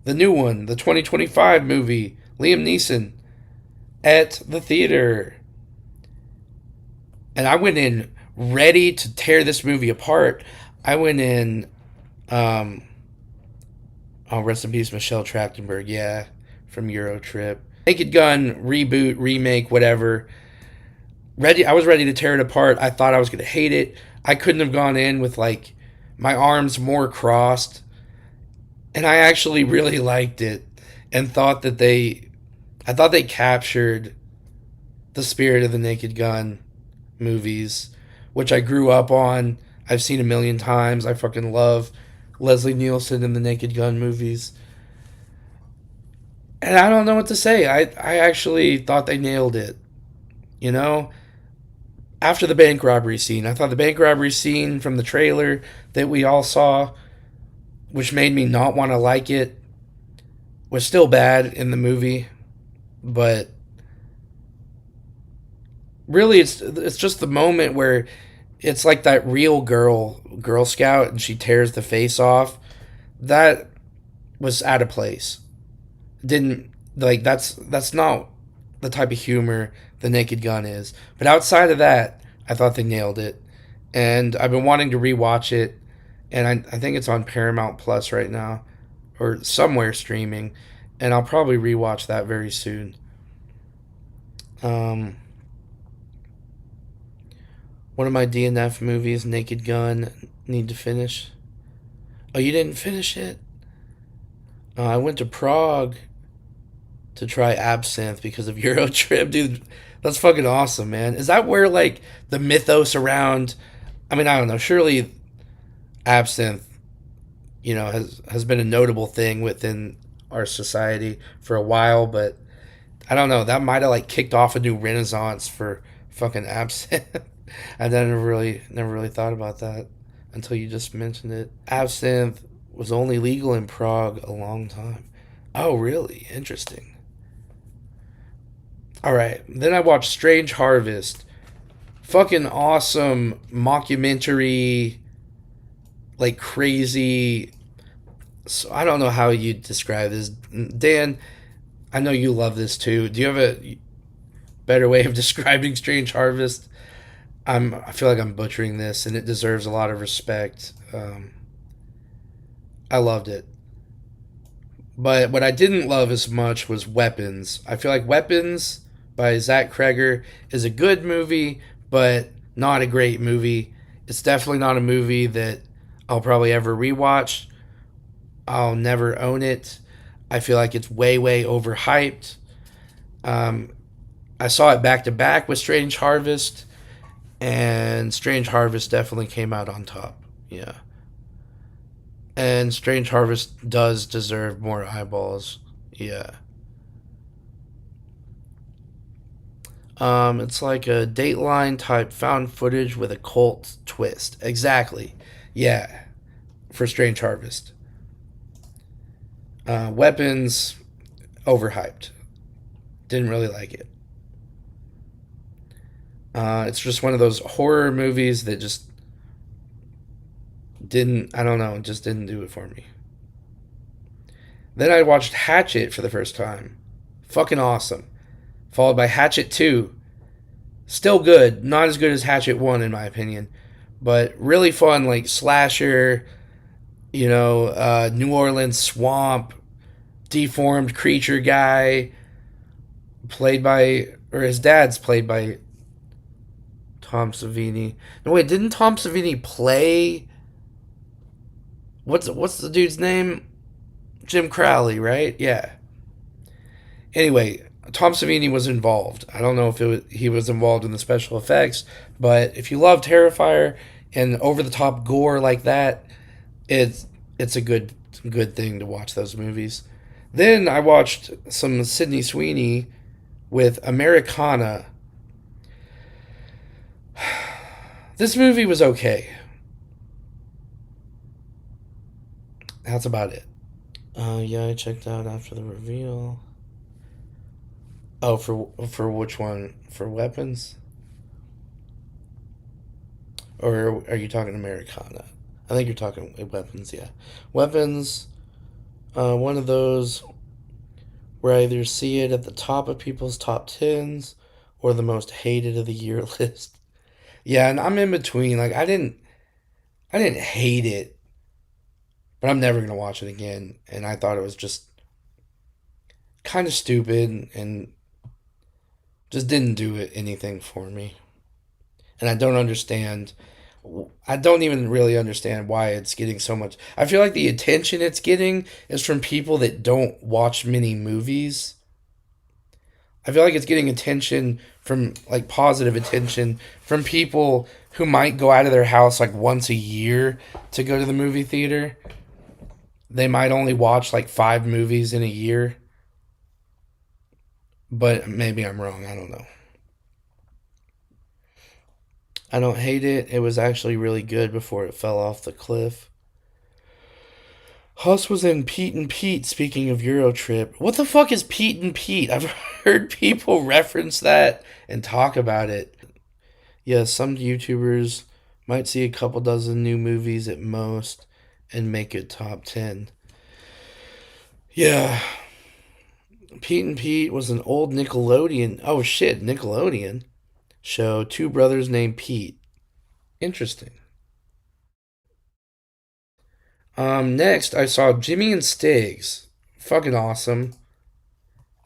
the new one, the 2025 movie, Liam Neeson, at the theater. and I went in ready to tear this movie apart. I went in, um, oh, rest in peace, Michelle Trachtenberg, yeah, from Eurotrip. Naked Gun reboot, remake, whatever. I was ready to tear it apart. I thought I was gonna hate it. I couldn't have gone in with like my arms more crossed, and I actually really liked it, and I thought they captured the spirit of the Naked Gun movies, which I grew up on. I've seen a million times. I fucking love Leslie Nielsen in the Naked Gun movies. And I don't know what to say. I actually thought they nailed it. You know, after the bank robbery scene, I thought the bank robbery scene from the trailer that we all saw, which made me not want to like it, was still bad in the movie. But really, it's just the moment where it's like that real Girl Scout, and she tears the face off. That was out of place. Didn't like that's not the type of humor the Naked Gun is. But outside of that, I thought they nailed it, and I've been wanting to rewatch it, and I think it's on Paramount Plus right now, or somewhere streaming, and I'll probably rewatch that very soon. Um, One of my DNF movies, Naked Gun, need to finish. Oh, you didn't finish it? I went to Prague to try absinthe because of Eurotrip, dude. That's fucking awesome, man. Is that where like the mythos around? I mean, I don't know. Surely absinthe, has been a notable thing within our society for a while, but I don't know. That might have like kicked off a new renaissance for fucking absinthe. I never really thought about that until you just mentioned it. Absinthe was only legal in Prague a long time. Oh, really? Interesting. All right. Then I watched Strange Harvest. Fucking awesome mockumentary, like crazy. So I don't know how you describe this. Dan, I know you love this too. Do you have a better way of describing Strange Harvest? I feel like I'm butchering this, and it deserves a lot of respect. I loved it. But what I didn't love as much was Weapons. I feel like Weapons by Zach Kreger is a good movie, but not a great movie. It's definitely not a movie that I'll probably ever rewatch. I'll never own it. I feel like it's way, way overhyped. Um, I saw it back to back with Strange Harvest, and Strange Harvest definitely came out on top. Yeah. And Strange Harvest does deserve more eyeballs. Yeah. It's like a Dateline type found footage with a cult twist. Exactly. Yeah. For Strange Harvest. Weapons, overhyped. Didn't really like it. It's just one of those horror movies that just didn't, I don't know, just didn't do it for me. Then I watched Hatchet for the first time. Fucking awesome. Followed by Hatchet 2. Still good. Not as good as Hatchet 1, in my opinion. But really fun, like slasher, New Orleans swamp, deformed creature guy, played by, or his dad's played by Tom Savini. No, wait, didn't Tom Savini play? What's the dude's name? Jim Crowley, right? Yeah. Anyway, Tom Savini was involved. I don't know if he was involved in the special effects, but if you love Terrifier and over the top gore like that, it's a good thing to watch those movies. Then I watched some Sydney Sweeney with Americana. This movie was okay. That's about it. Yeah, I checked out after the reveal. Oh, for which one? For Weapons? Or are you talking Americana? I think you're talking Weapons, yeah. Weapons, one of those where I either see it at the top of people's top tens or the most hated of the year list. Yeah, and I'm in between. Like I didn't hate it, but I'm never gonna watch it again. And I thought it was just kind of stupid and just didn't do it anything for me. And I don't understand. I don't even really understand why it's getting so much. I feel like the attention it's getting is from people that don't watch many movies. I feel like it's getting attention from like positive attention from people who might go out of their house like once a year to go to the movie theater. They might only watch like 5 movies in a year, but maybe I'm wrong. I don't know. I don't hate it. It was actually really good before it fell off the cliff. Huss was in Pete and Pete, speaking of Eurotrip. What the fuck is Pete and Pete? I've heard people reference that and talk about it. Yeah, some YouTubers might see a couple dozen new movies at most and make it top 10. Yeah, Pete and Pete was an old Nickelodeon. Oh shit, Nickelodeon show. Two brothers named Pete. Interesting. Next I saw Jimmy and Stiggs. Fucking awesome.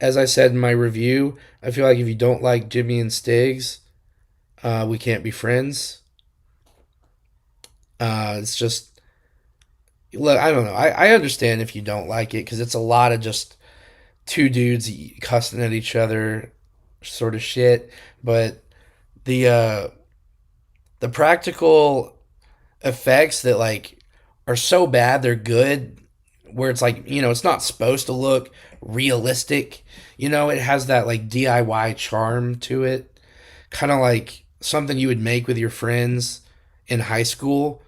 As I said in my review, I feel like if you don't like Jimmy and Stiggs, we can't be friends. It's just look. I don't know. I understand if you don't like it because it's a lot of just two dudes cussing at each other, sort of shit. But the uh, the practical effects that like are so bad they're good, where it's like it's not supposed to look realistic. It has that like DIY charm to it, kind of like something you would make with your friends in high school,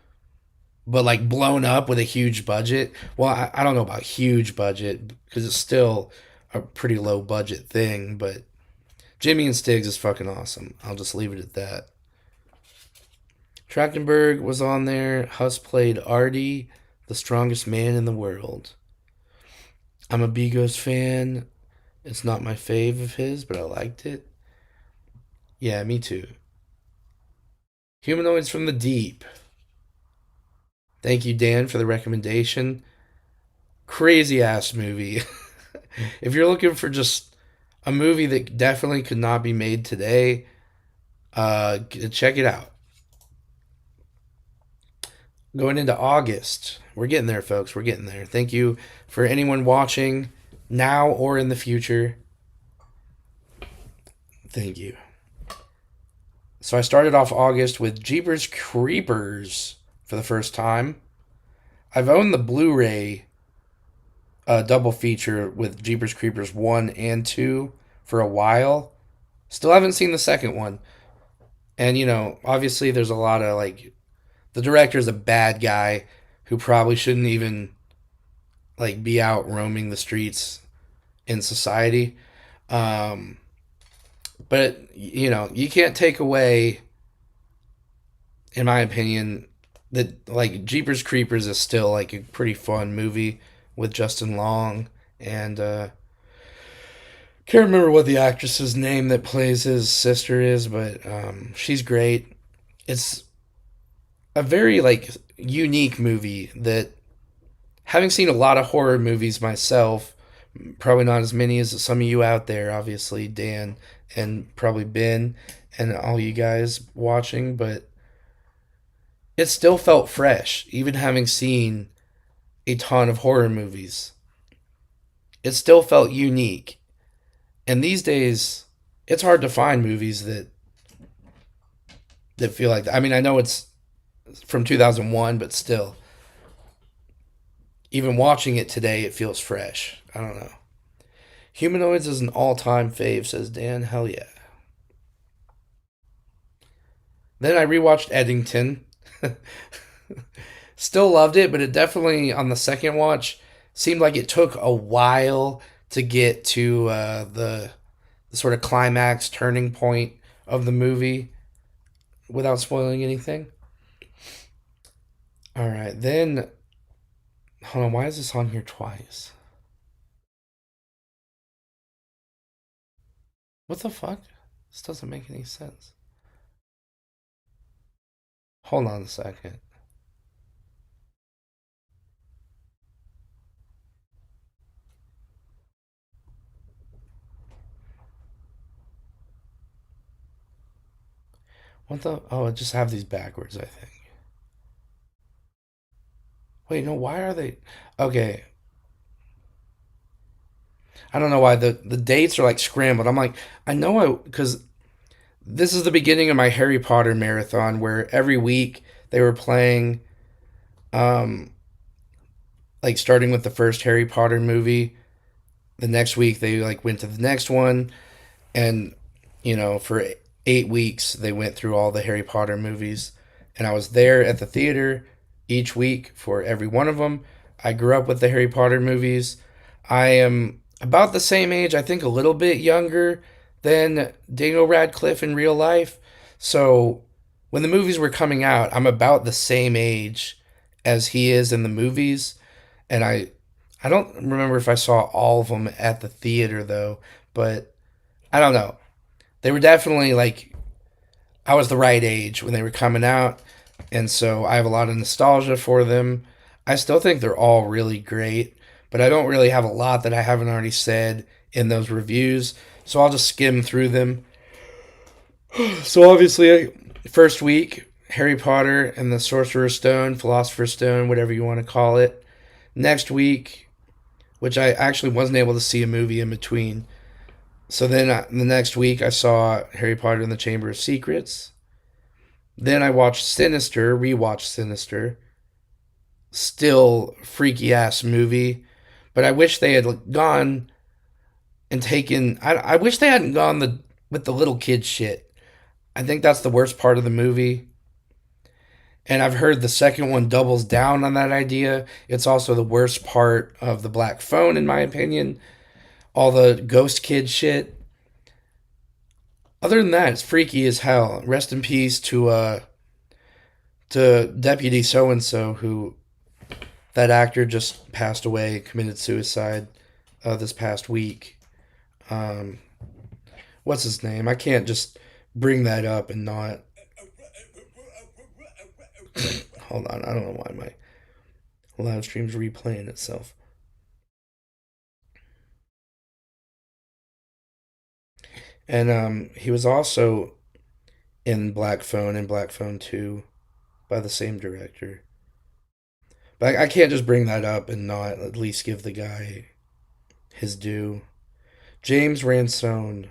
but like blown up with a huge budget. Well, I don't know about huge budget because it's still a pretty low budget thing, but Jimmy and Stiggs is fucking awesome. I'll just leave it at that. Trachtenberg was on there. Huss played Artie, the strongest man in the world. I'm a Bigos fan. It's not my fave of his, but I liked it. Yeah, me too. Humanoids from the Deep. Thank you, Dan, for the recommendation. Crazy ass movie. If you're looking for just a movie that definitely could not be made today, check it out. Going into August, we're getting there, folks. We're getting there. Thank you for anyone watching now or in the future. Thank you. So I started off August with Jeepers Creepers for the first time. I've owned the Blu-ray double feature with Jeepers Creepers 1 and 2 for a while. Still haven't seen the second one. And obviously there's a lot of like the director's a bad guy who probably shouldn't even like be out roaming the streets in society. Um, but you can't take away, in my opinion, that like Jeepers Creepers is still like a pretty fun movie with Justin Long and can't remember what the actress's name that plays his sister is, but she's great. It's a very like unique movie that, having seen a lot of horror movies myself, probably not as many as some of you out there, obviously Dan and probably Ben and all you guys watching, but it still felt fresh even having seen a ton of horror movies. It still felt unique. And these days it's hard to find movies that feel like that. I mean, I know it's from 2001, but still, even watching it today, it feels fresh. I don't know. Humanoids is an all-time fave, says Dan. Hell yeah. Then I rewatched Eddington. Still loved it, but it definitely on the second watch seemed like it took a while to get to the sort of climax turning point of the movie without spoiling anything. All right, then hold on. Why is this on here twice? What the fuck? This doesn't make any sense. Hold on a second. What the? Oh, I just have these backwards, I think. Wait, no, why are they? Okay, I don't know why the dates are like scrambled. I'm like, I know because this is the beginning of my Harry Potter marathon where every week they were playing, um, like starting with the first Harry Potter movie. The next week they like went to the next one, and for 8 weeks they went through all the Harry Potter movies, and I was there at the theater each week for every one of them. I grew up with the Harry Potter movies. I am about the same age, I think a little bit younger than Daniel Radcliffe in real life. So when the movies were coming out, I'm about the same age as he is in the movies, and I don't remember if I saw all of them at the theater though, but I don't know. They were definitely like I was the right age when they were coming out, and so I have a lot of nostalgia for them. I still think they're all really great, but I don't really have a lot that I haven't already said in those reviews, so I'll just skim through them. So obviously, first week, Harry Potter and the Sorcerer's Stone, Philosopher's Stone, whatever you want to call it. Next week, which I actually wasn't able to see a movie in between. So then the next week, I saw Harry Potter and the Chamber of Secrets. Then I watched Sinister, rewatched Sinister. Still freaky ass movie, but I wish they had gone and taken. I wish they hadn't gone with the little kid shit. I think that's the worst part of the movie. And I've heard the second one doubles down on that idea. It's also the worst part of the Black Phone, in my opinion. All the ghost kid shit. Other than that, it's freaky as hell. Rest in peace to Deputy So and So, who that actor just passed away, committed suicide this past week. Um, what's his name? I can't just bring that up and not. Hold on, I don't know why my live stream's replaying itself. And he was also in Black Phone and Black Phone 2 by the same director. But I can't just bring that up and not at least give the guy his due. James Ransone.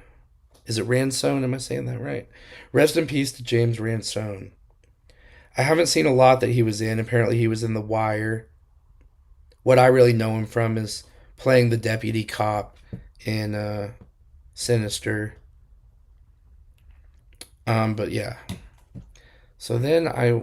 Is it Ransone? Am I saying that right? Rest in peace to James Ransone. I haven't seen a lot that he was in. Apparently, he was in The Wire. What I really know him from is playing the deputy cop in Sinister. But yeah. So then I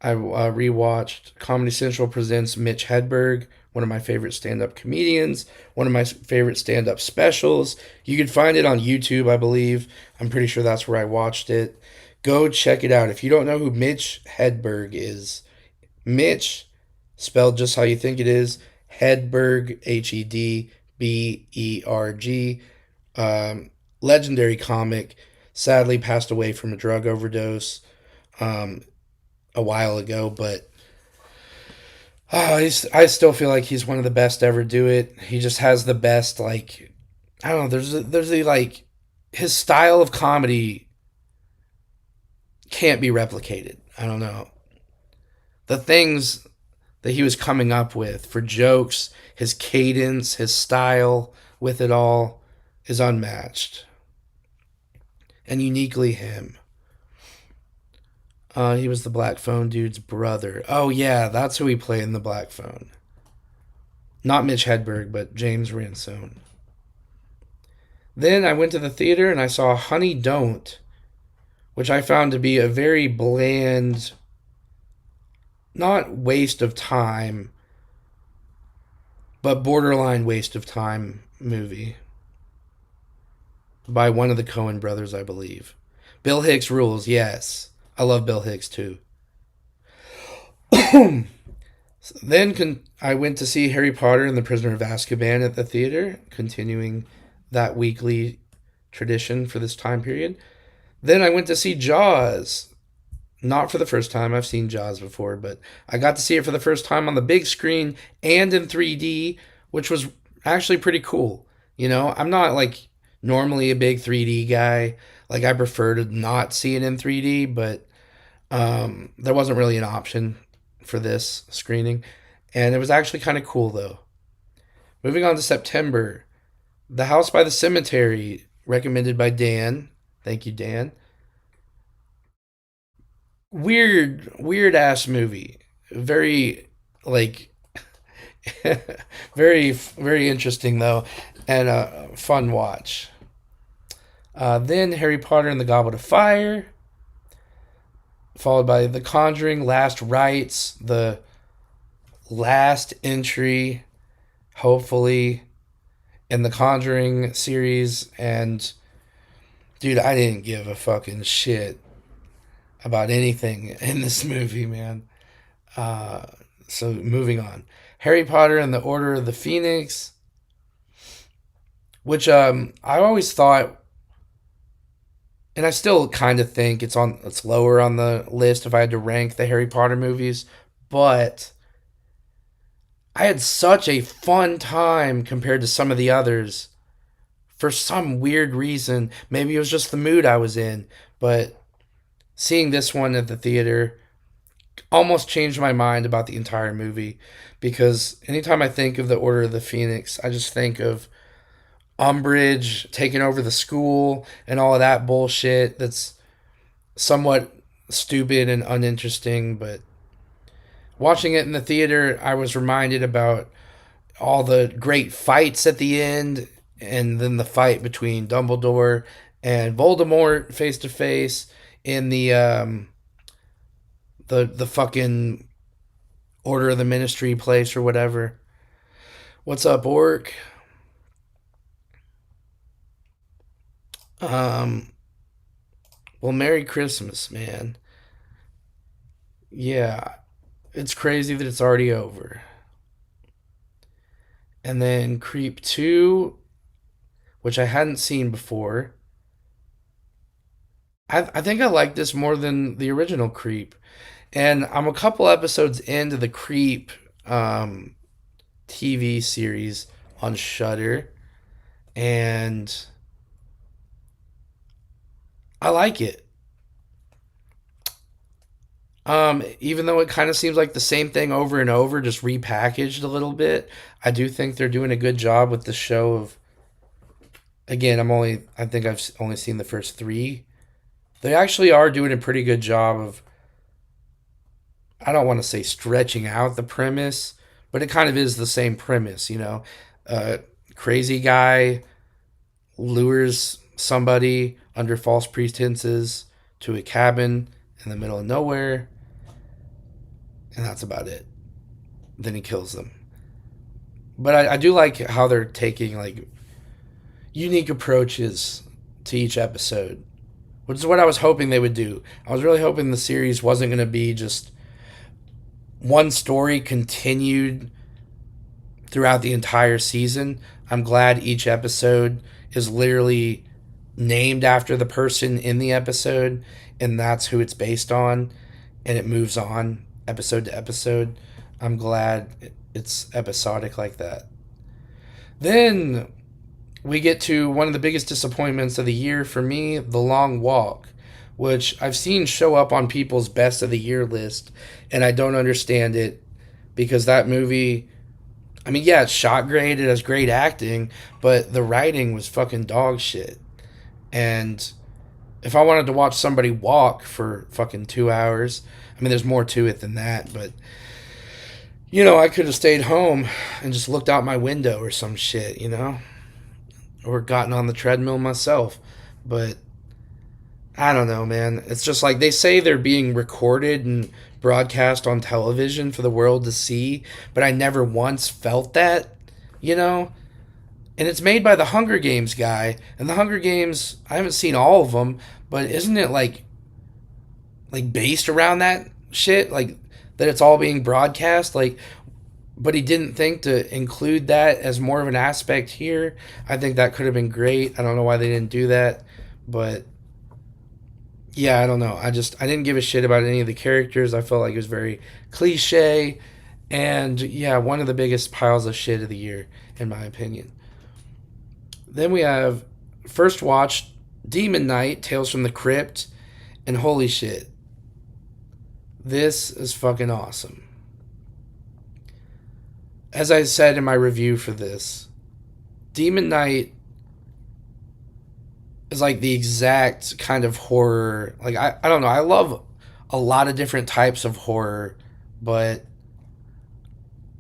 rewatched Comedy Central presents Mitch Hedberg, one of my favorite stand-up comedians, one of my favorite stand-up specials. You can find it on YouTube, I believe. I'm pretty sure that's where I watched it. Go check it out. If you don't know who Mitch Hedberg is, Mitch, spelled just how you think it is, Hedberg, Hedberg. Legendary comic, sadly passed away from a drug overdose um, a while ago, but I still feel like he's one of the best to ever do it. He just has the best, like, I don't know, like, his style of comedy can't be replicated. I don't know. The things that he was coming up with for jokes, his cadence, his style with it all is unmatched and uniquely him. He was the Black Phone dude's brother. Oh, yeah, that's who he played in the Black Phone. Not Mitch Hedberg, but James Ransone. Then I went to the theater and I saw Honey Don't, which I found to be a very bland, not waste of time, but borderline waste of time movie by one of the Coen brothers, I believe. Bill Hicks rules, yes. I love Bill Hicks too. Then I went to see Harry Potter and the Prisoner of Azkaban at the theater, continuing that weekly tradition for this time period. Then I went to see Jaws, Not for the first time. I've seen Jaws before, but I got to see it for the first time on the big screen and in 3D, which was actually pretty cool. I'm not like normally a big 3D guy. Like I prefer to not see it in 3D, but there wasn't really an option for this screening, and it was actually kind of cool though. Moving on to September, The House by the Cemetery, recommended by Dan. Thank you, Dan. Weird ass movie. Very like very interesting though, and a fun watch. Then Harry Potter and the Goblet of Fire, followed by The Conjuring, Last Rites, the last entry, hopefully, in the Conjuring series. And dude, I didn't give a fucking shit about anything in this movie, man. Uh, so moving on, Harry Potter and the Order of the Phoenix, which I always thought, and I still kind of think it's lower on the list if I had to rank the Harry Potter movies, but I had such a fun time compared to some of the others for some weird reason. Maybe it was just the mood I was in, but seeing this one at the theater almost changed my mind about the entire movie, because anytime I think of the Order of the Phoenix, I just think of Umbridge taking over the school and all of that bullshit that's somewhat stupid and uninteresting. But watching it in the theater, I was reminded about all the great fights at the end, and then the fight between Dumbledore and Voldemort face to face in the fucking Order of the Ministry place or whatever. What's up, Orc? Um, well, Merry Christmas, man. Yeah, it's crazy that it's already over. And then Creep 2, which I hadn't seen before. I think I like this more than the original Creep. And I'm a couple episodes into the Creep TV series on Shudder, and I like it. Even though it kind of seems like the same thing over and over, just repackaged a little bit, I do think they're doing a good job with the show. Of again, I think I've only seen the first three. They actually are doing a pretty good job of, I don't want to say stretching out the premise, but it kind of is the same premise. A crazy guy lures somebody under false pretenses to a cabin in the middle of nowhere, and that's about it. Then he kills them. But I do like how they're taking like unique approaches to each episode, which is what I was hoping they would do. I was really hoping the series wasn't going to be just one story continued throughout the entire season. I'm glad each episode is literally named after the person in the episode, and that's who it's based on, and it moves on episode to episode. I'm glad it's episodic like that. Then we get to one of the biggest disappointments of the year for me, The Long Walk, which I've seen show up on people's best of the year list, and I don't understand it, because that movie, I mean, yeah, it's shot great, it has great acting, but the writing was fucking dog shit. And if I wanted to watch somebody walk for fucking 2 hours, I mean, there's more to it than that, but I could have stayed home and just looked out my window or some shit, or gotten on the treadmill myself. But I don't know, man. It's just like they say they're being recorded and broadcast on television for the world to see, but I never once felt that, you know? And it's made by the Hunger Games guy, and the Hunger Games, I haven't seen all of them, but isn't it like based around that shit? Like that it's all being broadcast, like, but he didn't think to include that as more of an aspect here. I think that could have been great. I don't know why they didn't do that, but Yeah, I don't know. I didn't give a shit about any of the characters. I felt like it was very cliche, and yeah, one of the biggest piles of shit of the year, in my opinion. Then we have first watched Demon Knight, Tales from the Crypt, and holy shit, this is fucking awesome. As I said in my review for this, Demon Knight is like the exact kind of horror. Like, I don't know. I love a lot of different types of horror, but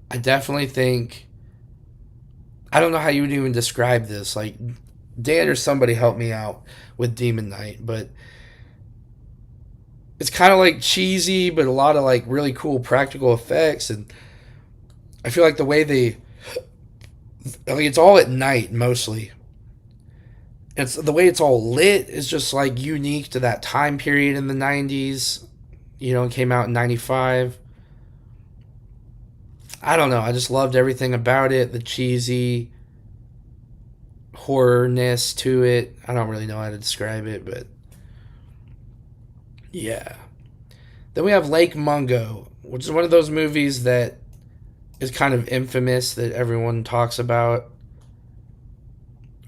I definitely think I don't know how you would even describe this. Like, Dan or somebody help me out with Demon Knight, but it's kind of like cheesy, but a lot of like really cool practical effects, and I feel like the way they like it's all at night mostly. It's the way it's all lit is just like unique to that time period in the 90s. You know, it came out in 95. I don't know. I just loved everything about it. The cheesy horrorness to it. I don't really know how to describe it, but yeah. Then we have Lake Mungo, which is one of those movies that is kind of infamous that everyone talks about.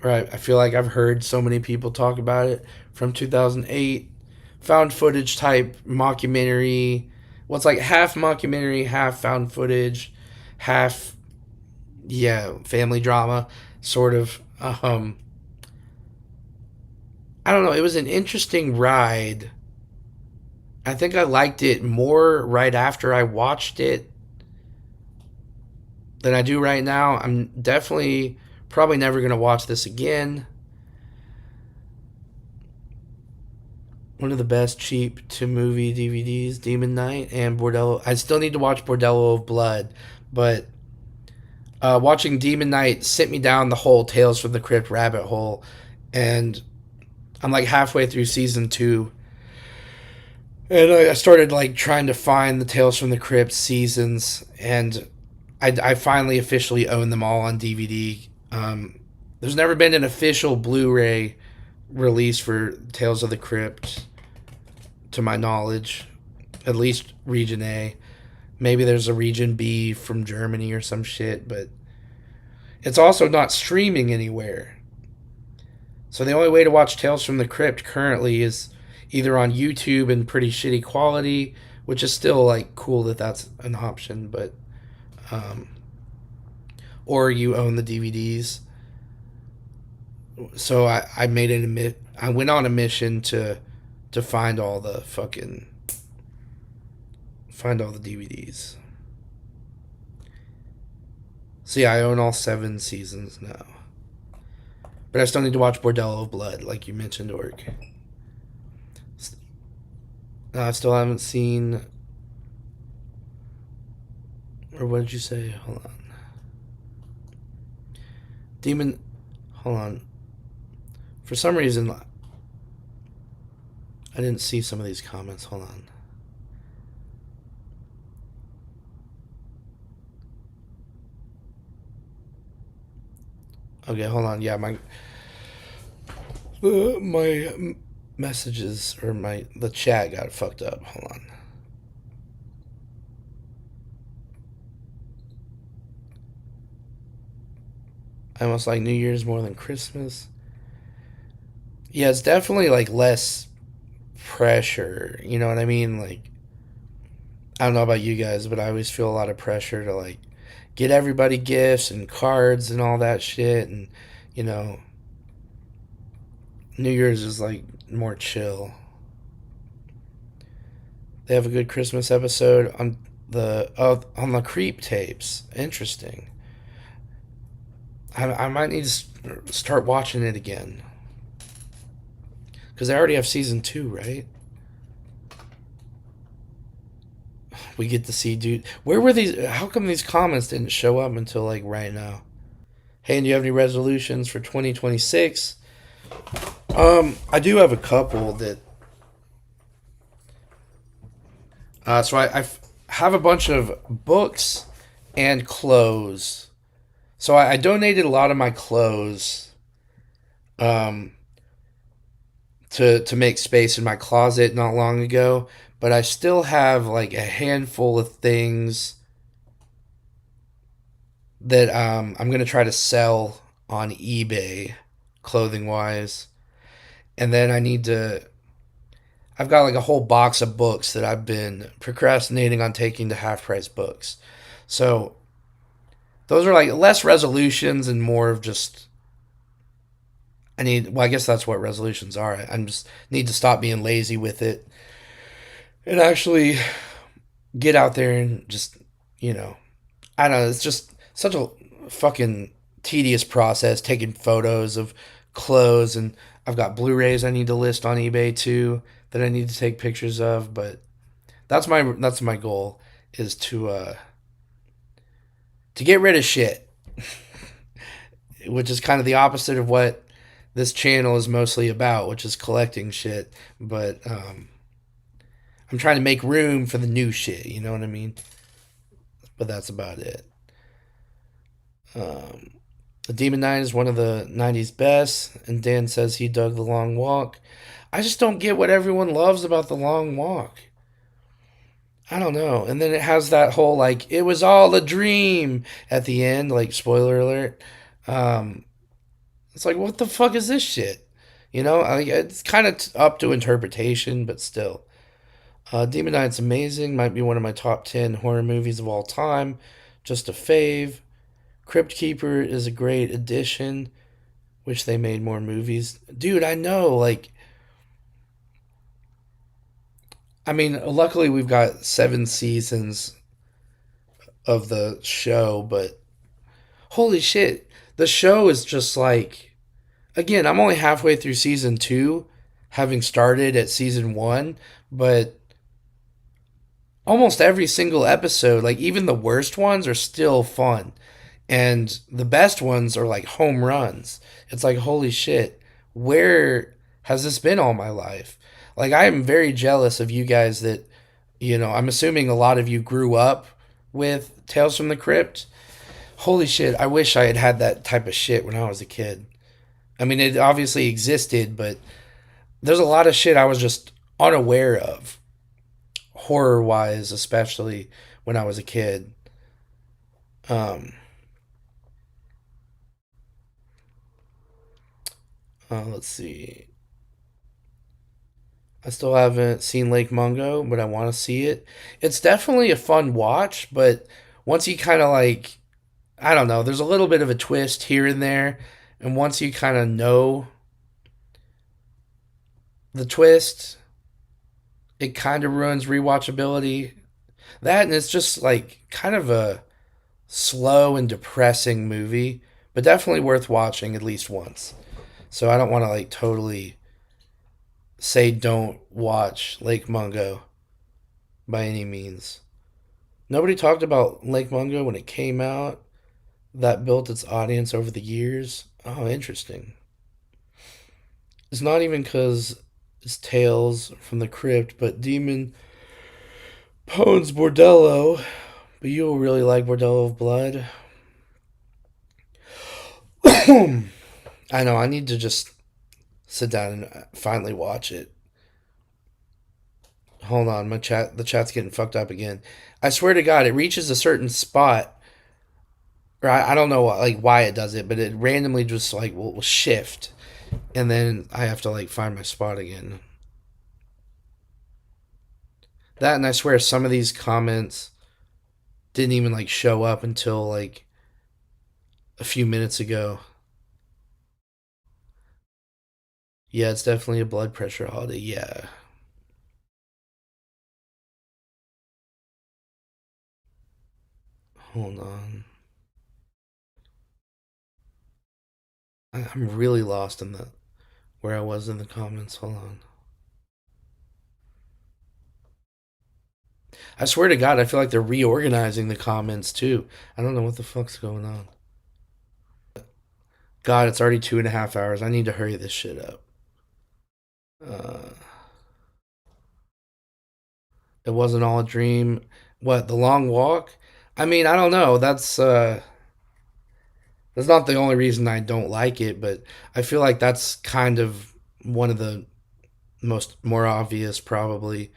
Right. I feel like I've heard so many people talk about it from 2008. Found footage type mockumentary. Well, it's like half mockumentary, half found footage, half, yeah, family drama, sort of. I don't know. It was an interesting ride. I think I liked it more right after I watched it than I do right now. I'm definitely probably never going to watch this again. One of the best cheap to movie DVDs, Demon Knight and Bordello. I still need to watch Bordello of Blood, but watching Demon Knight sent me down the whole Tales from the Crypt rabbit hole, and I'm like halfway through season 2, and I started like trying to find the Tales from the Crypt seasons, and I finally officially own them all on DVD. There's never been an official Blu-ray release for Tales of the Crypt, to my knowledge, at least Region A. Maybe there's a Region B from Germany or some shit, but it's also not streaming anywhere. So the only way to watch Tales from the Crypt currently is either on YouTube in pretty shitty quality, which is still like cool that that's an option, but um, or you own the DVDs. So I made it I went on a mission to find all the fucking find all the DVDs. So yeah, I own all 7 seasons now. But I still need to watch Bordello of Blood, like you mentioned, Orc. I still haven't seen. Or what did you say? Hold on. Demon. Hold on. For some reason, I didn't see some of these comments. Hold on. Okay, hold on. Yeah, my messages or the chat got fucked up. Hold on. I almost like New Year's more than Christmas. Yeah, it's definitely like less pressure. You know what I mean? Like, I don't know about you guys, but I always feel a lot of pressure to like get everybody gifts and cards and all that shit. And, you know, New Year's is like more chill. They have a good Christmas episode on the Creep tapes. Interesting. I might need to start watching it again because I already have season 2, right? We get to see, dude. Where were these? How come these comments didn't show up until like right now? Hey, and do you have any resolutions for 2026? I do have a couple that. So I have a bunch of books and clothes. So I donated a lot of my clothes to make space in my closet not long ago, but I still have like a handful of things that I'm gonna try to sell on eBay, clothing wise, and then I need to. I've got like a whole box of books that I've been procrastinating on taking to half price books. So those are like less resolutions and more of just I need. Well, I guess that's what resolutions are. I'm just need to stop being lazy with it and actually get out there and just you know I don't know. It's just such a fucking tedious process taking photos of clothes, and I've got Blu-rays I need to list on eBay too that I need to take pictures of. But that's my goal is to get rid of shit, which is kind of the opposite of what this channel is mostly about, which is collecting shit. But I'm trying to make room for the new shit. You know what I mean? But that's about it. Um, The Demon Knight is one of the 90s best, and Dan says he dug The Long Walk. I just don't get what everyone loves about The Long Walk. I don't know. And then it has that whole, like, it was all a dream at the end, like, spoiler alert. Um, it's like, what the fuck is this shit? You know, like, it's kind of up to interpretation, but still. Demon Knight's amazing. Might be one of my top 10 horror movies of all time. Just a fave. Crypt Keeper is a great addition. Wish they made more movies. Dude, I know. Like, I mean, luckily we've got 7 seasons of the show, but holy shit. The show is just like. Again, I'm only halfway through season 2, having started at season 1, but almost every single episode, like even the worst ones, are still fun. And the best ones are like home runs. It's like, holy shit, where has this been all my life? Like, I am very jealous of you guys that, I'm assuming a lot of you grew up with Tales from the Crypt. Holy shit, I wish I had had that type of shit when I was a kid. I mean, it obviously existed, but there's a lot of shit I was just unaware of, horror wise, especially when I was a kid. Um, let's see. I still haven't seen Lake Mungo, but I want to see it. It's definitely a fun watch, but once you kind of like, I don't know, there's a little bit of a twist here and there. And once you kind of know the twist, it kind of ruins rewatchability. That and it's just like kind of a slow and depressing movie, but definitely worth watching at least once. So I don't want to like totally say don't watch Lake Mungo by any means. Nobody talked about Lake Mungo when it came out. That built its audience over the years. Oh, interesting. It's not even because it's Tales from the Crypt, but Demon Pone's Bordello. But you'll really like Bordello of Blood. I know, I need to just sit down and finally watch it. Hold on, the chat's getting fucked up again. I swear to God, it reaches a certain spot, or I don't know like why it does it, but it randomly just like will shift, and then I have to like find my spot again. That and I swear some of these comments didn't even like show up until like a few minutes ago. Yeah, it's definitely a blood pressure holiday. Yeah. Hold on. I'm really lost in the where I was in the comments. Hold on. I swear to God, I feel like they're reorganizing the comments too. I don't know what the fuck's going on. God, it's already 2.5 hours. I need to hurry this shit up. Uh, it wasn't all a dream. What, the long walk? I mean, I don't know. That's not the only reason I don't like it, but I feel like that's kind of one of the most more obvious, probably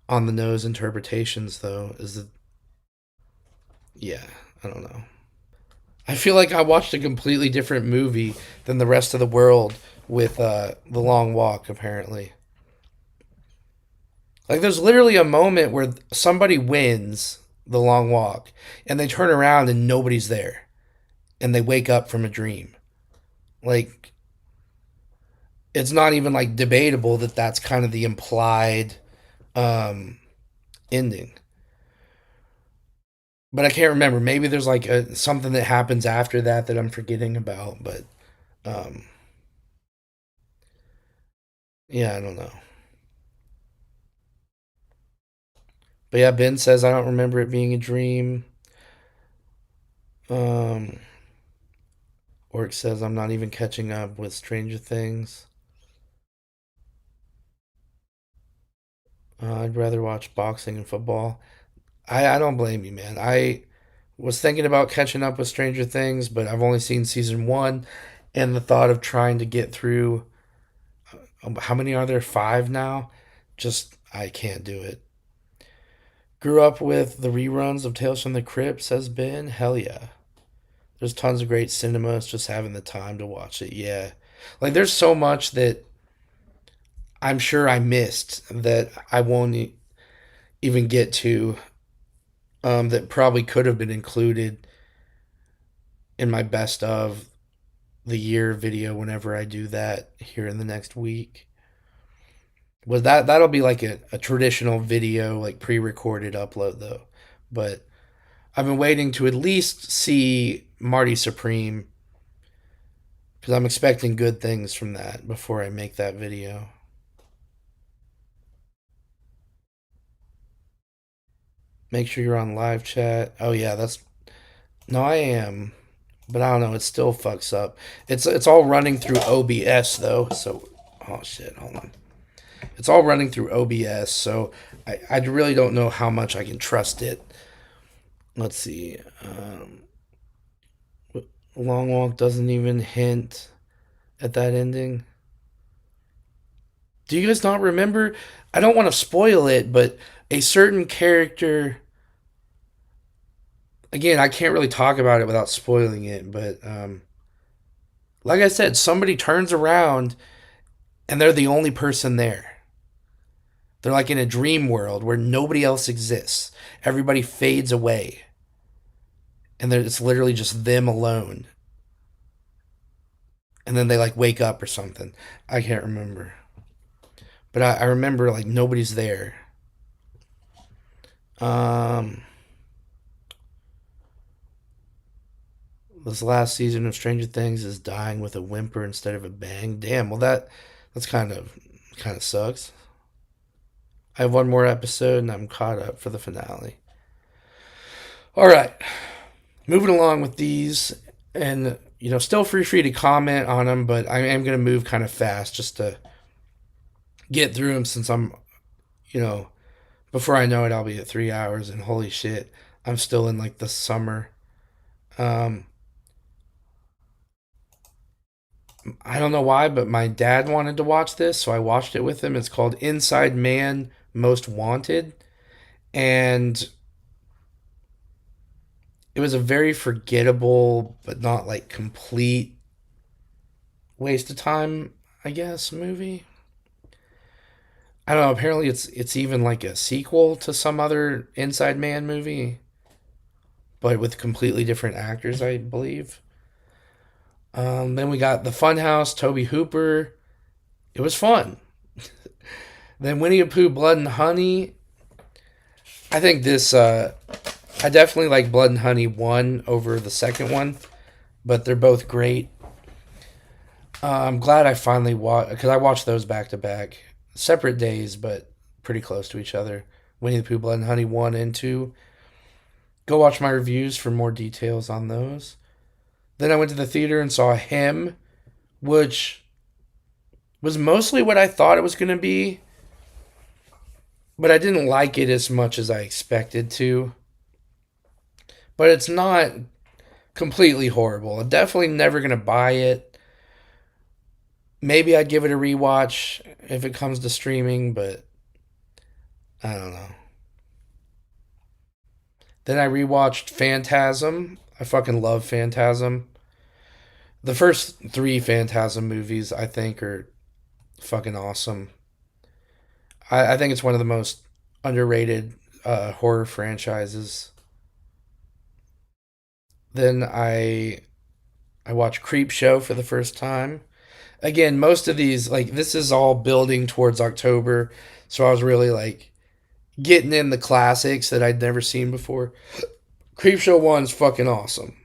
on the nose interpretations, though, is that, yeah, I don't know. I feel like I watched a completely different movie than the rest of the world with The Long Walk, apparently. Like, there's literally a moment where somebody wins The Long Walk, and they turn around and nobody's there, and they wake up from a dream. Like, it's not even like debatable that that's kind of the implied um, ending. But I can't remember. Maybe there's like something that happens after that that I'm forgetting about. But um, yeah, I don't know. But yeah, Ben says I don't remember it being a dream. Um, Orc says I'm not even catching up with Stranger Things. I'd rather watch boxing and football. I don't blame you, man. I was thinking about catching up with Stranger Things, but I've only seen season one, and the thought of trying to get through how many are there? Five now? Just I can't do it. Grew up with the reruns of Tales from the Crypt, says Ben. Hell yeah. There's tons of great cinema. It's just having the time to watch it. Yeah. Like there's so much that I'm sure I missed that I won't even get to that probably could have been included in my best of the year video whenever I do that here in the next week. Was that'll be like a traditional video, like pre-recorded upload though. But I've been waiting to at least see Marty Supreme because I'm expecting good things from that before I make that video. Make sure you're on live chat. Oh yeah, that's no, I am, but I don't know. It still fucks up. It's all running through OBS though. So oh shit, hold on. It's all running through OBS, so I really don't know how much I can trust it. Let's see. Long Walk doesn't even hint at that ending. Do you guys not remember? I don't want to spoil it, but a certain character. Again, I can't really talk about it without spoiling it, but like I said, somebody turns around and they're the only person there. They're like in a dream world where nobody else exists. Everybody fades away. And it's literally just them alone. And then they like wake up or something. I can't remember. But I remember like nobody's there. Um, this last season of Stranger Things is dying with a whimper instead of a bang. Damn. Well, that's kind of sucks. I have one more episode and I'm caught up for the finale. All right, moving along with these, and still free to comment on them, but I am gonna move kind of fast just to get through them since I'm, you know, before I know it, I'll be at 3 hours, and holy shit, I'm still in like the summer. Um, I don't know why, but my dad wanted to watch this, so I watched it with him. It's called Inside Man Most Wanted, and it was a very forgettable, but not like complete waste of time, I guess, movie. I don't know. Apparently, it's even like a sequel to some other Inside Man movie, but with completely different actors, I believe. Then we got The Funhouse, Toby Hooper. It was fun. Then Winnie the Pooh, Blood and Honey. I think this. I definitely like Blood and Honey one over the second one, but they're both great. I'm glad I finally watched because I watched those back to back, separate days, but pretty close to each other. Winnie the Pooh, Blood and Honey 1 and 2. Go watch my reviews for more details on those. Then I went to the theater and saw Him, which was mostly what I thought it was going to be, but I didn't like it as much as I expected to. But it's not completely horrible. I'm definitely never going to buy it. Maybe I'd give it a rewatch if it comes to streaming, but I don't know. Then I rewatched Phantasm. I fucking love Phantasm. The first three Phantasm movies, I think, are fucking awesome. I think it's one of the most underrated horror franchises. Then I watched Creep Show for the first time. Again, most of these, like, this is all building towards October, so I was really like getting in the classics that I'd never seen before. Creep Show 1's fucking awesome.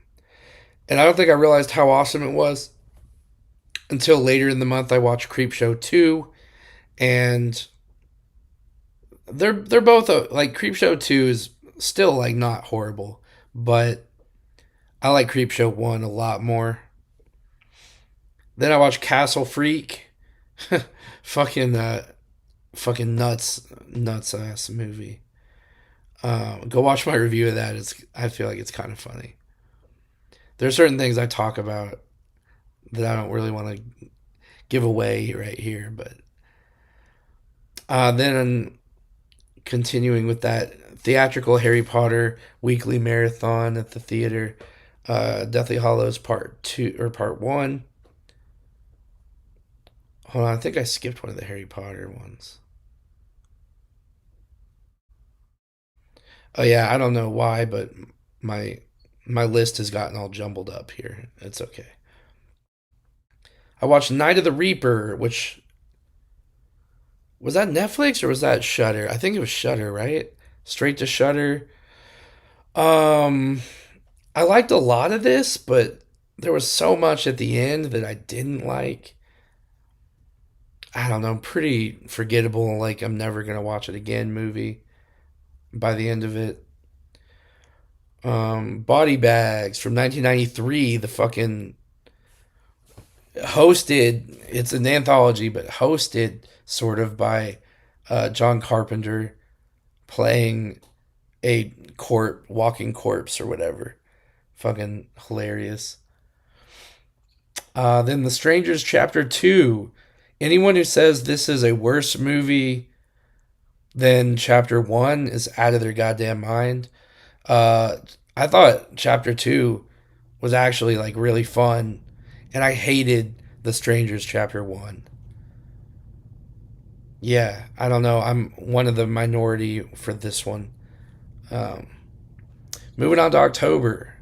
And I don't think I realized how awesome it was until later in the month I watched Creep Show 2, and they're both like Creep Show 2 is still like not horrible, but I like Creep Show 1 a lot more. Then I watched Castle Freak. fucking fucking nuts ass movie. Go watch my review of that. It's I feel like it's kind of funny. There are certain things I talk about that I don't really want to give away right here, but then continuing with that theatrical Harry Potter weekly marathon at the theater, Deathly Hollows Part 2 or Part 1. Hold on, I think I skipped one of the Harry Potter ones. Oh yeah, I don't know why, but my my list has gotten all jumbled up here. It's okay. I watched Night of the Reaper, which was that Netflix or was that Shutter? I think it was Shutter, right? Straight to Shutter. Um, I liked a lot of this, but there was so much at the end that I didn't like. I don't know, pretty forgettable. Like I'm never gonna watch it again. Movie by the end of it. Body Bags from 1993. The fucking hosted. It's an anthology, but hosted sort of by John Carpenter playing a walking corpse or whatever. Fucking hilarious. Then The Strangers Chapter 2. Anyone who says this is a worse movie than Chapter 1 is out of their goddamn mind. Uh, I thought Chapter 2 was actually like really fun, and I hated The Strangers Chapter 1. Yeah, I don't know. I'm one of the minority for this one. Um, Moving on to October.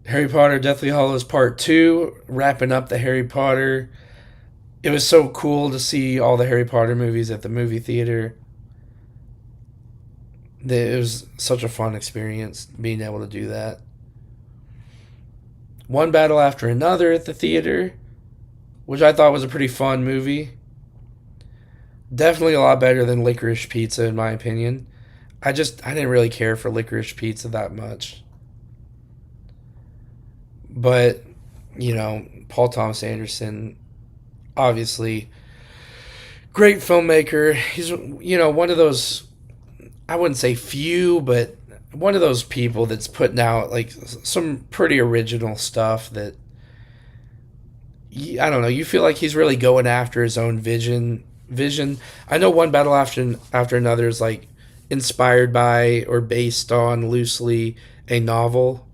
Harry Potter Deathly Hallows Part 2, wrapping up the Harry Potter. It was so cool to see all the Harry Potter movies at the movie theater. It was such a fun experience being able to do that. One Battle After Another at the theater, which I thought was a pretty fun movie. Definitely a lot better than Licorice Pizza, in my opinion. I didn't really care for Licorice Pizza that much. But, Paul Thomas Anderson, obviously, great filmmaker. He's, one of those, I wouldn't say few, but one of those people that's putting out like some pretty original stuff that I don't know. You feel like he's really going after his own Vision. I know One Battle After Another is like inspired by or based on loosely a novel,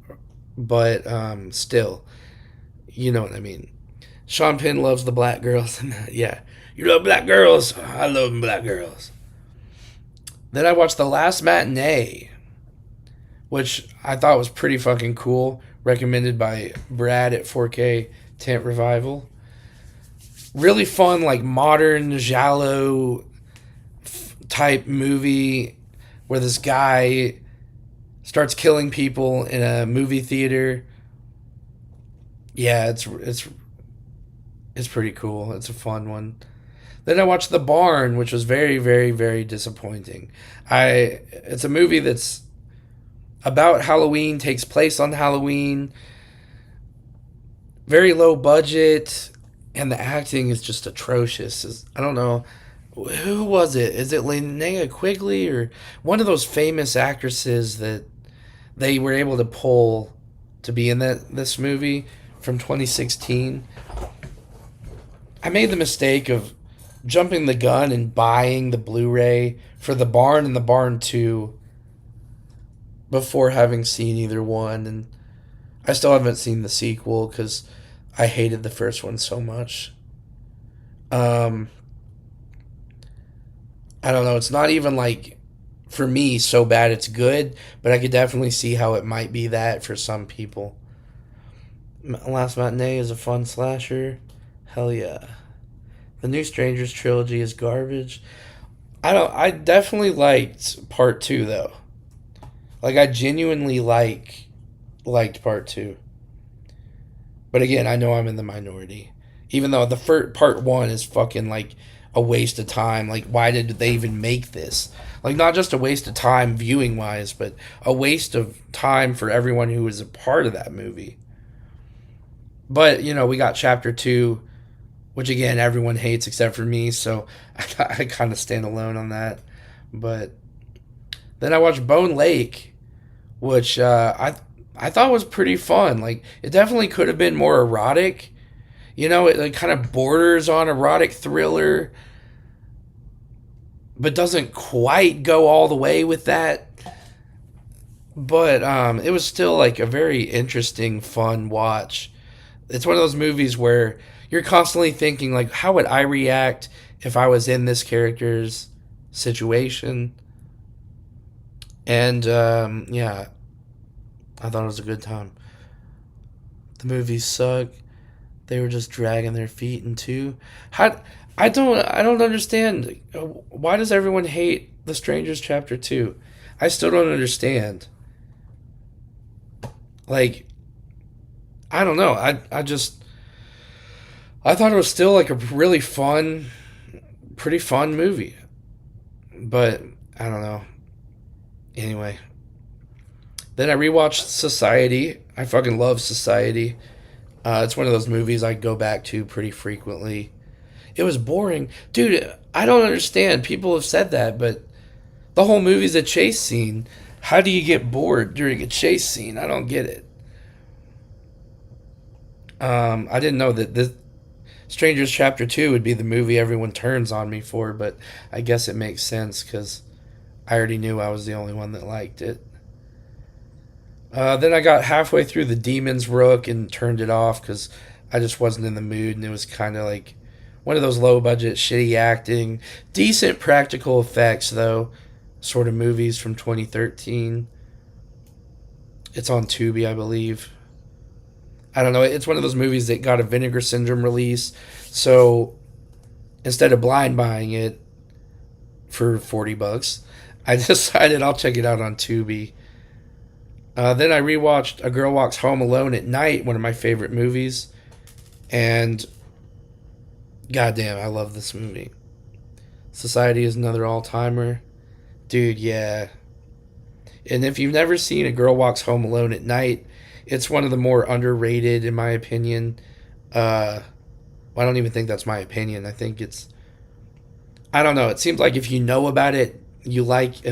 but still, you know what I mean. Sean Penn loves the black girls. Yeah, you love black girls. I love black girls. Then I watched The Last Matinee, which I thought was pretty fucking cool. Recommended by Brad at 4K Tent Revival. Really fun, like modern giallo type movie where this guy starts killing people in a movie theater. Yeah, it's pretty cool. It's a fun one. Then I watched The Barn, which was very, very, very disappointing. It's a movie that's about Halloween, takes place on Halloween, very low budget, and the acting is just atrocious. I don't know who was it. Is it Linnea Quigley or one of those famous actresses that they were able to pull to be in this movie from 2016? I made the mistake of jumping the gun and buying the Blu-ray for the Barn and the Barn 2 before having seen either one, and I still haven't seen the sequel because I hated the first one so much. Um, I don't know. It's not even like for me so bad it's good, but I could definitely see how it might be that for some people. Last Matinee is a fun slasher. Hell yeah. The new Strangers trilogy is garbage. I don't. I definitely liked part two though. Like I genuinely liked part two. But again, I know I'm in the minority. Even though the first part one is fucking like a waste of time. Like, why did they even make this? Like, not just a waste of time viewing wise, but a waste of time for everyone who was a part of that movie. But you know, we got chapter two, which again everyone hates except for me, so I kind of stand alone on that. But then I watched Bone Lake, which I thought was pretty fun. Like, it definitely could have been more erotic. You know, it like kind of borders on erotic thriller, but doesn't quite go all the way with that. But it was still like a very interesting, fun watch. It's one of those movies where you're constantly thinking like, how would I react if I was in this character's situation? And yeah, I thought it was a good time. The movies suck. They were just dragging their feet in two. How I don't understand. Why does everyone hate The Strangers Chapter 2? I still don't understand. Like, I don't know. I thought it was still like a really fun, pretty fun movie. But I don't know. Anyway, then I rewatched Society. I fucking love Society. It's one of those movies I go back to pretty frequently. It was boring. Dude, I don't understand. People have said that, but the whole movie's a chase scene. How do you get bored during a chase scene? I don't get it. I didn't know that this Strangers Chapter 2 would be the movie everyone turns on me for, but I guess it makes sense because I already knew I was the only one that liked it. Then I got halfway through The Demon's Rook and turned it off because I just wasn't in the mood, and it was kind of like one of those low budget, shitty acting, decent practical effects, though, sort of movies from 2013. It's on Tubi, I believe. I don't know. It's one of those movies that got a Vinegar Syndrome release. So instead of blind buying it for $40, I decided I'll check it out on Tubi. Then I rewatched A Girl Walks Home Alone at Night, one of my favorite movies. And goddamn, I love this movie. Society is another all timer. Dude, yeah. And if you've never seen A Girl Walks Home Alone at Night, it's one of the more underrated, in my opinion. Well, I don't even think that's my opinion. I think it's. I don't know. It seems like if you know about it, you like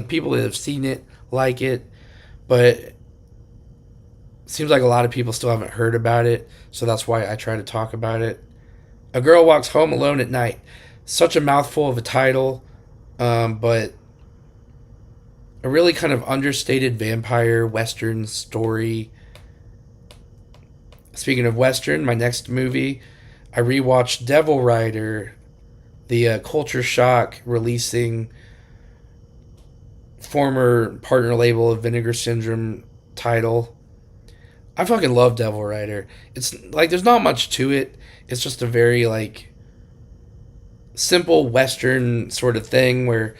people that have seen it like it, but it seems like a lot of people still haven't heard about it. So that's why I try to talk about it. A Girl Walks Home Alone at Night. Such a mouthful of a title, but a really kind of understated vampire western story. Speaking of western, my next movie, I rewatched Devil Rider, the Culture Shock releasing former partner label of Vinegar Syndrome title. I fucking love Devil Rider. It's like there's not much to it. It's just a very like simple western sort of thing where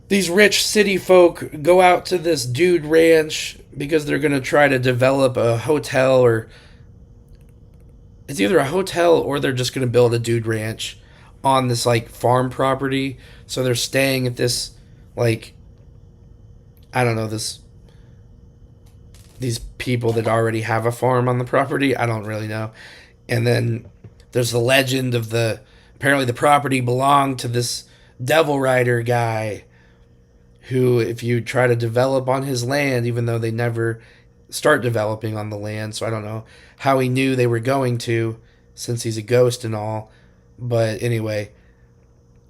these rich city folk go out to this dude ranch because they're going to try to develop a hotel, or it's either a hotel or they're just going to build a dude ranch on this like farm property. So they're staying at this like I don't know, these people that already have a farm on the property. I don't really know. And then there's the legend of apparently the property belonged to this Devil Rider guy who, if you try to develop on his land, even though they never start developing on the land, so I don't know how he knew they were going to, since he's a ghost and all, But anyway,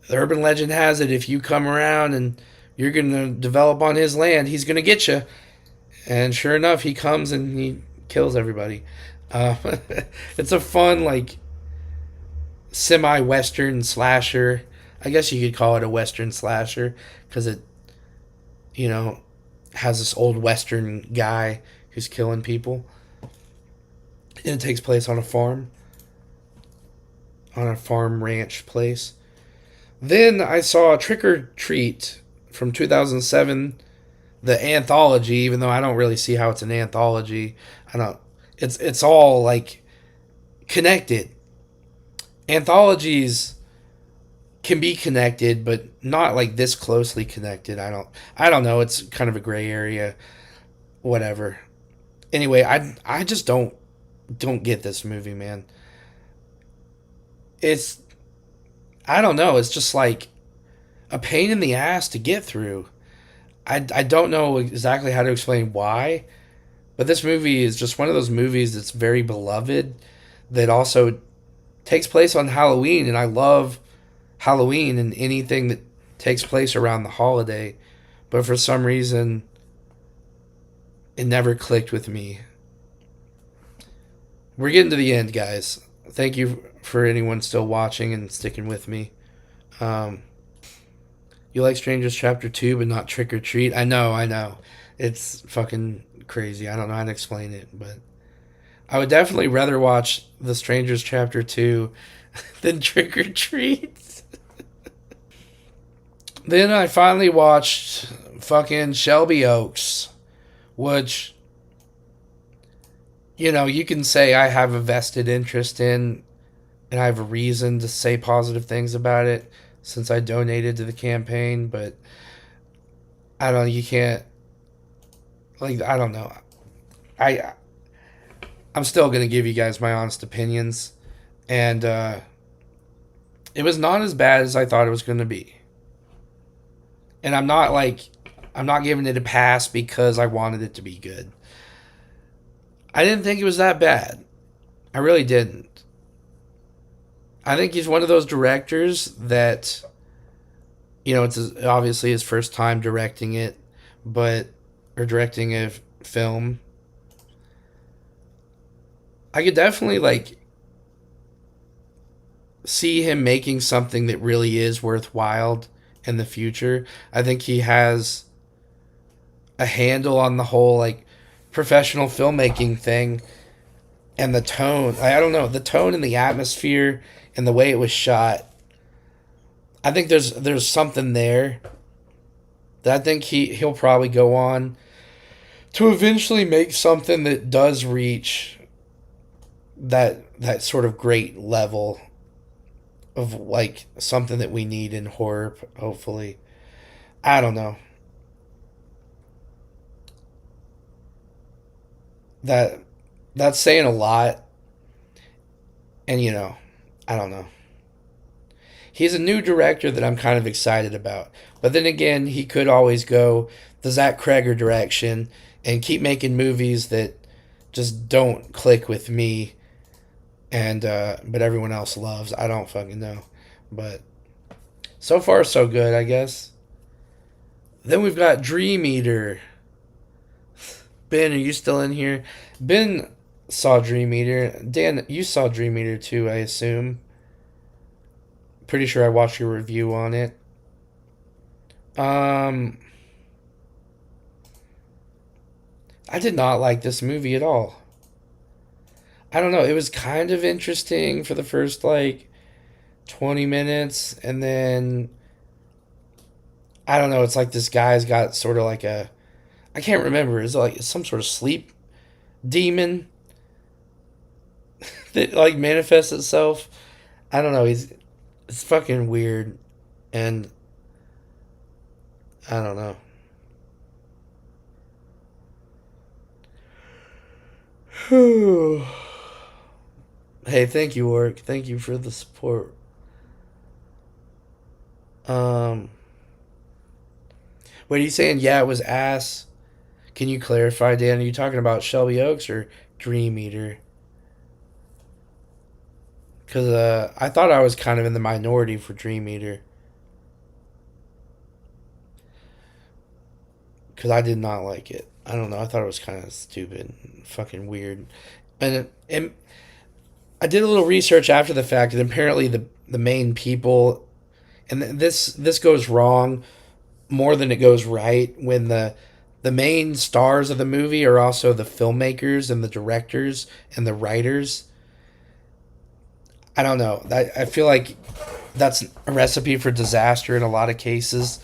the urban legend has it if you come around and you're going to develop on his land, he's going to get you. And sure enough, he comes and he kills everybody. Uh, it's a fun, like, semi western slasher. I guess you could call it a western slasher because it, you know, has this old western guy who's killing people. And it takes place on a farm ranch place. Then I saw Trick or Treat from 2007, the anthology. Even though I don't really see how it's an anthology, I don't. It's all like connected. Anthologies can be connected, but not like this closely connected. I don't know. It's kind of a gray area. Whatever. Anyway, I just don't get this movie, man. It's I don't know. It's just like a pain in the ass to get through. I don't know exactly how to explain why, but this movie is just one of those movies that's very beloved that also takes place on Halloween, and I love Halloween and anything that takes place around the holiday. But for some reason, it never clicked with me. We're getting to the end, guys. Thank you for anyone still watching and sticking with me. Um, you like Strangers Chapter 2, but not Trick or Treat? I know, I know. It's fucking crazy. I don't know how to explain it, but I would definitely rather watch The Strangers Chapter 2 than Trick or Treat. Then I finally watched fucking Shelby Oaks, which, you can say I have a vested interest in, and I have a reason to say positive things about it since I donated to the campaign, but I don't, you can't, like, I don't know. I, I'm still going to give you guys my honest opinions, and it was not as bad as I thought it was going to be. And I'm not giving it a pass because I wanted it to be good. I didn't think it was that bad. I really didn't. I think he's one of those directors that, obviously his first time directing it, or directing a film. I could definitely, like, see him making something that really is worthwhile in the future. I think he has a handle on the whole, like, professional filmmaking thing, and the tone. I don't know, the tone and the atmosphere and the way it was shot. I think there's something there that I think he'll probably go on to eventually make something that does reach that sort of great level of, like, something that we need in horror, hopefully. I don't know. That that's saying a lot, and I don't know. He's a new director that I'm kind of excited about. But then again, he could always go the Zach Kreger direction and keep making movies that just don't click with me, and but everyone else loves. I don't fucking know. But so far so good, I guess. Then we've got Dream Eater. Ben, are you still in here? Ben saw Dream Eater. Dan, you saw Dream Eater too, I assume. Pretty sure I watched your review on it. Um, I did not like this movie at all. I don't know. It was kind of interesting for the first, like, 20 minutes, and then I don't know. It's like this guy's got sort of like a, I can't remember. Is it like some sort of sleep demon that, like, manifests itself? I don't know. It's fucking weird, and I don't know. Hey, thank you, Orc. Thank you for the support. Um, what are you saying? Yeah, it was ass. Can you clarify, Dan? Are you talking about Shelby Oaks or Dream Eater? Because I thought I was kind of in the minority for Dream Eater. Because I did not like it. I don't know. I thought it was kind of stupid, fucking weird. And I did a little research after the fact, and apparently the main people, and this goes wrong more than it goes right when the main stars of the movie are also the filmmakers and the directors and the writers. I don't know. I feel like that's a recipe for disaster in a lot of cases.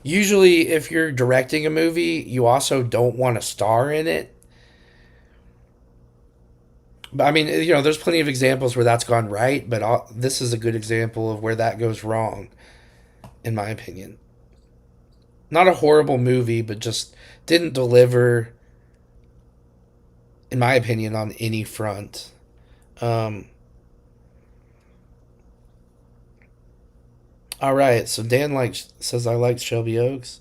Usually, if you're directing a movie, you also don't want to star in it. But I mean, there's plenty of examples where that's gone right, but this is a good example of where that goes wrong, in my opinion. Not a horrible movie, but just didn't deliver, in my opinion, on any front. Um, all right, so Dan says I liked Shelby Oaks.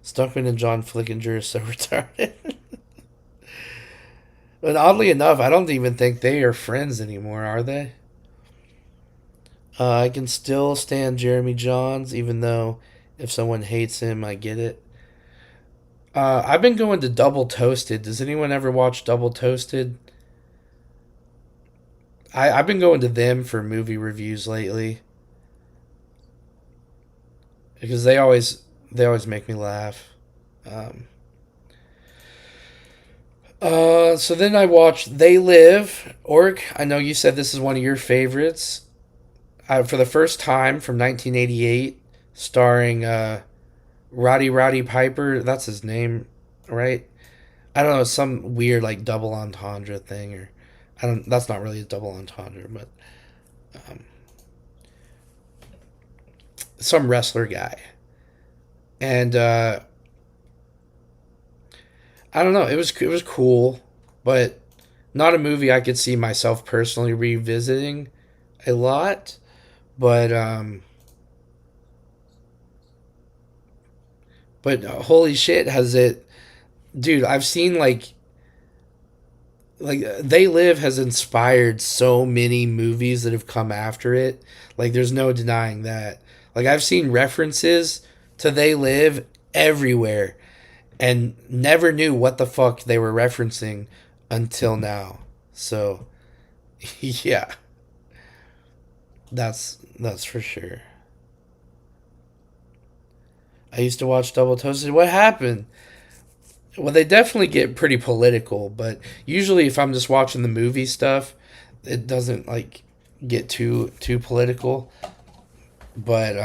Stuckman and John Flickinger are so retarded. But oddly enough, I don't even think they are friends anymore, are they? I can still stand Jeremy Johns, even though if someone hates him, I get it. I've been going to Double Toasted. Does anyone ever watch Double Toasted? I've been going to them for movie reviews lately because they always make me laugh. Um, so then I watched They Live. Orc, I know you said this is one of your favorites. For the first time from 1988, starring Roddy Piper. That's his name, right? I don't know, some weird like double entendre thing, or I don't. That's not really a double entendre, but um, some wrestler guy, and I don't know. It was cool, but not a movie I could see myself personally revisiting a lot. But holy shit, has it, dude? I've seen like They Live has inspired so many movies that have come after it. Like there's no denying that. Like I've seen references to They Live everywhere and never knew what the fuck they were referencing until now. So, yeah, that's for sure. I used to watch Double Toasted. What happened? Well, they definitely get pretty political, but usually if I'm just watching the movie stuff, it doesn't like get too political. But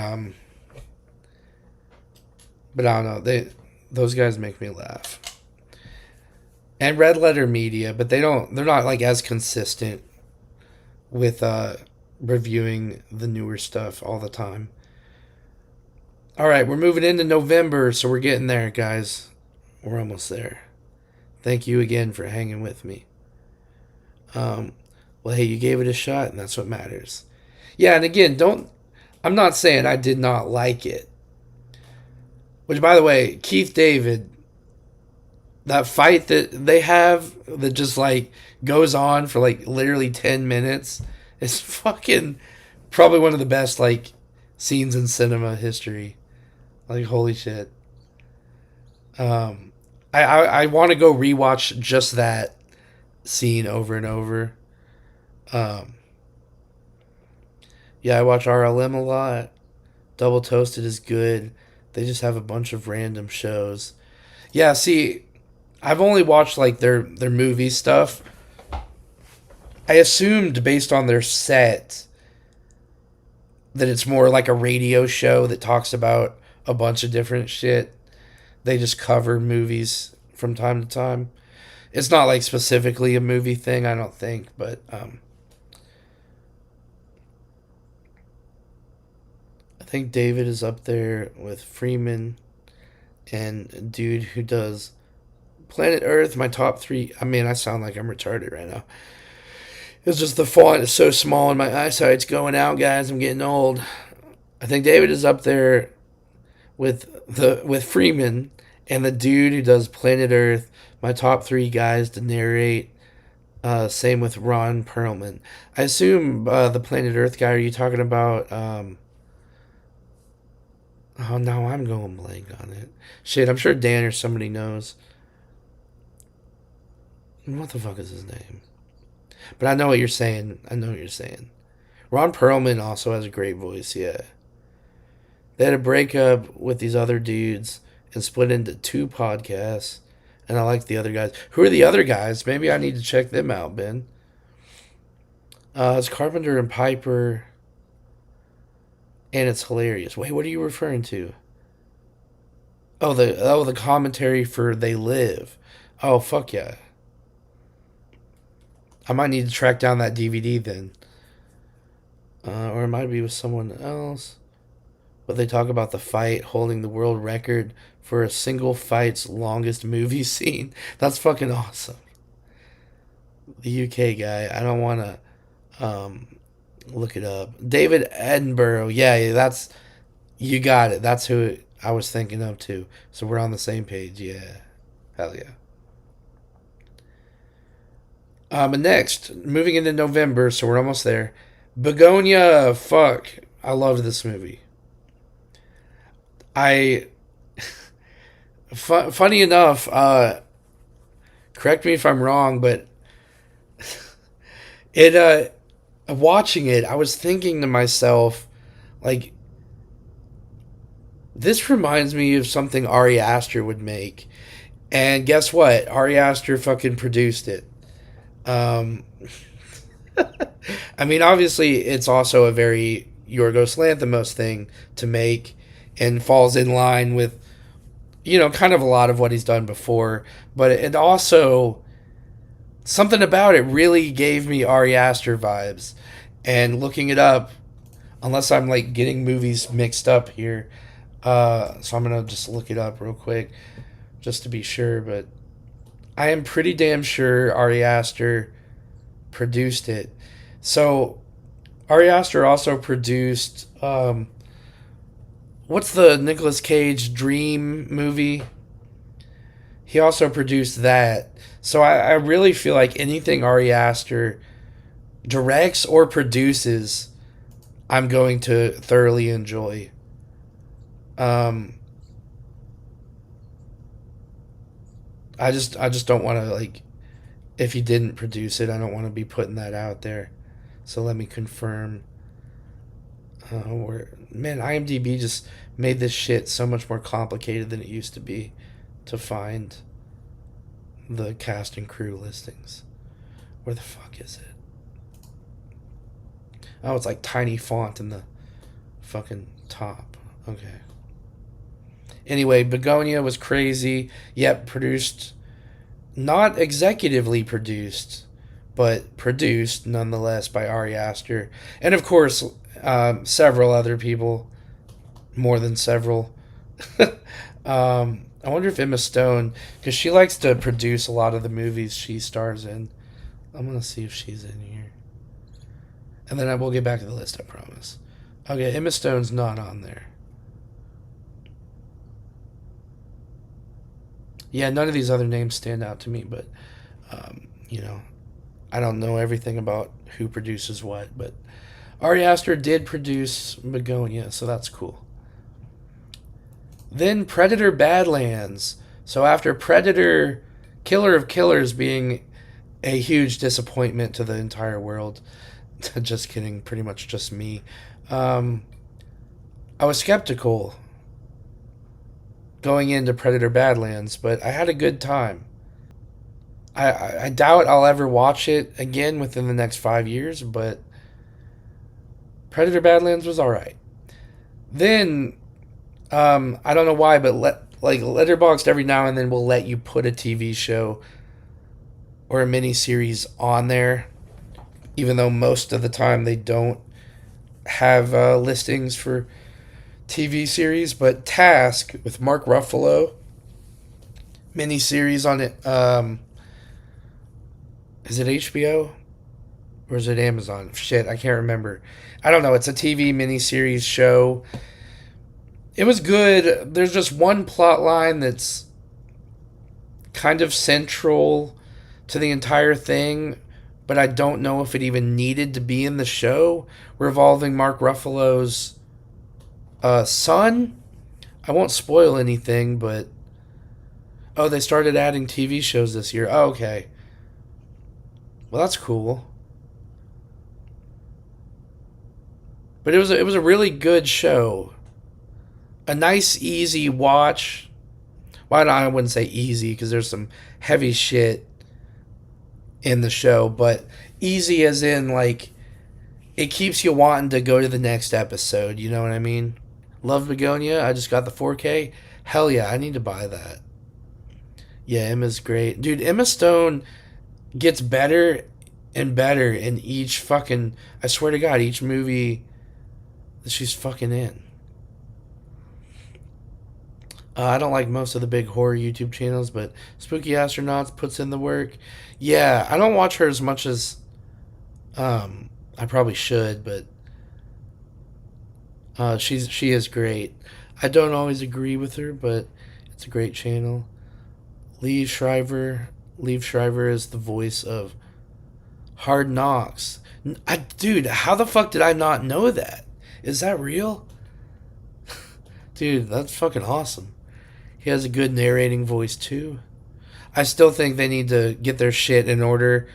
but I don't know. Those guys make me laugh. And Red Letter Media, but they're not like as consistent with reviewing the newer stuff all the time. All right, we're moving into November, so we're getting there, guys. We're almost there. Thank you again for hanging with me. Um, well, hey, you gave it a shot, and that's what matters. Yeah, and again, don't. I'm not saying I did not like it. Which, by the way, Keith David, that fight that they have that just like goes on for like literally 10 minutes is fucking probably one of the best like scenes in cinema history. Like, holy shit. Um, I want to go rewatch just that scene over and over. Um, yeah, I watch RLM a lot. Double Toasted is good. They just have a bunch of random shows. Yeah, see, I've only watched like their movie stuff. I assumed based on their set that it's more like a radio show that talks about a bunch of different shit. They just cover movies from time to time. It's not like specifically a movie thing, I don't think, but I think David is up there with Freeman and a dude who does Planet Earth. My top three. I mean, I sound like I'm retarded right now. It's just the font is so small and my eyesight's going out, guys. I'm getting old. I think David is up there with Freeman and the dude who does Planet Earth. My top three guys to narrate Same with Ron Perlman. I assume the Planet Earth guy. Are you talking about? Oh no, I'm going blank on it. Shit, I'm sure Dan or somebody knows. What the fuck is his name? But I know what you're saying. I know what you're saying. Ron Perlman also has a great voice. Yeah, they had a breakup with these other dudes and split into two podcasts. And I like the other guys. Who are the other guys? Maybe I need to check them out, Ben. It's Carpenter and Piper, and it's hilarious. Wait, what are you referring to? Oh the commentary for They Live. Oh fuck yeah! I might need to track down that DVD then, or it might be with someone else. But they talk about the fight holding the world record for a single fight's longest movie scene. That's fucking awesome. The UK guy. I don't want to look it up. David Edinburgh. Yeah, that's you got it. That's who I was thinking of too. So we're on the same page. Yeah, hell yeah. And next, moving into November, so we're almost there. Begonia. Fuck, I loved this movie. I funny enough, correct me if I'm wrong, but it watching it, I was thinking to myself, like, this reminds me of something Ari Aster would make. And guess what? Ari Aster fucking produced it. Um, I mean, obviously, it's also a very Yorgos Lanthimos thing to make and falls in line with, kind of a lot of what he's done before. But it also, something about it really gave me Ari Aster vibes. And looking it up, unless I'm like getting movies mixed up here, so I'm gonna just look it up real quick just to be sure. But I am pretty damn sure Ari Aster produced it. So Ari Aster also produced what's the Nicolas Cage Dream movie? He also produced that. So I really feel like anything Ari Aster directs or produces, I'm going to thoroughly enjoy. Um, I just don't want to like if he didn't produce it, I don't want to be putting that out there. So let me confirm. Man, IMDb just made this shit so much more complicated than it used to be to find the cast and crew listings. Where the fuck is it? Oh, it's like tiny font in the fucking top. Okay. Anyway, Begonia was crazy, yet produced, not executively produced, but produced nonetheless by Ari Aster. And of course, several other people, more than several. I wonder if Emma Stone, because she likes to produce a lot of the movies she stars in. I'm going to see if she's in here. And then I will get back to the list, I promise. Okay, Emma Stone's not on there. Yeah, none of these other names stand out to me, but, you know, I don't know everything about who produces what, but Ari Aster did produce Begonia, so that's cool. Then Predator Badlands. So after Predator Killer of Killers being a huge disappointment to the entire world, just kidding, pretty much just me, I was skeptical going into Predator Badlands, but I had a good time. I doubt I'll ever watch it again within the next 5 years, but Predator Badlands was alright. Then, I don't know why, but Letterboxd every now and then will let you put a TV show or a mini series on there, even though most of the time they don't have listings for TV series. But Task with Mark Ruffalo, mini series on it. Is it HBO or is it Amazon? Shit, I can't remember. I don't know. It's a TV miniseries show. It was good. There's just one plot line that's kind of central to the entire thing, but I don't know if it even needed to be in the show revolving Mark Ruffalo's son. I won't spoil anything, but oh, they started adding TV shows this year. Oh, okay, well that's cool. But it was a really good show, a nice easy watch. Well, I wouldn't say easy because there's some heavy shit in the show, but easy as in like it keeps you wanting to go to the next episode. You know what I mean? Love Begonia. I just got the 4K. Hell yeah, I need to buy that. Yeah, Emma's great, dude. Emma Stone gets better and better in each fucking. I swear to God, each movie that she's fucking in. I don't like most of the big horror YouTube channels, but Spooky Astronauts puts in the work. Yeah, I don't watch her as much as I probably should, but she is great. I don't always agree with her, but it's a great channel. Lee Shriver. Lee Shriver is the voice of Hard Knocks. Dude, how the fuck did I not know that? Is that real? Dude, that's fucking awesome. He has a good narrating voice too. I still think they need to get their shit in order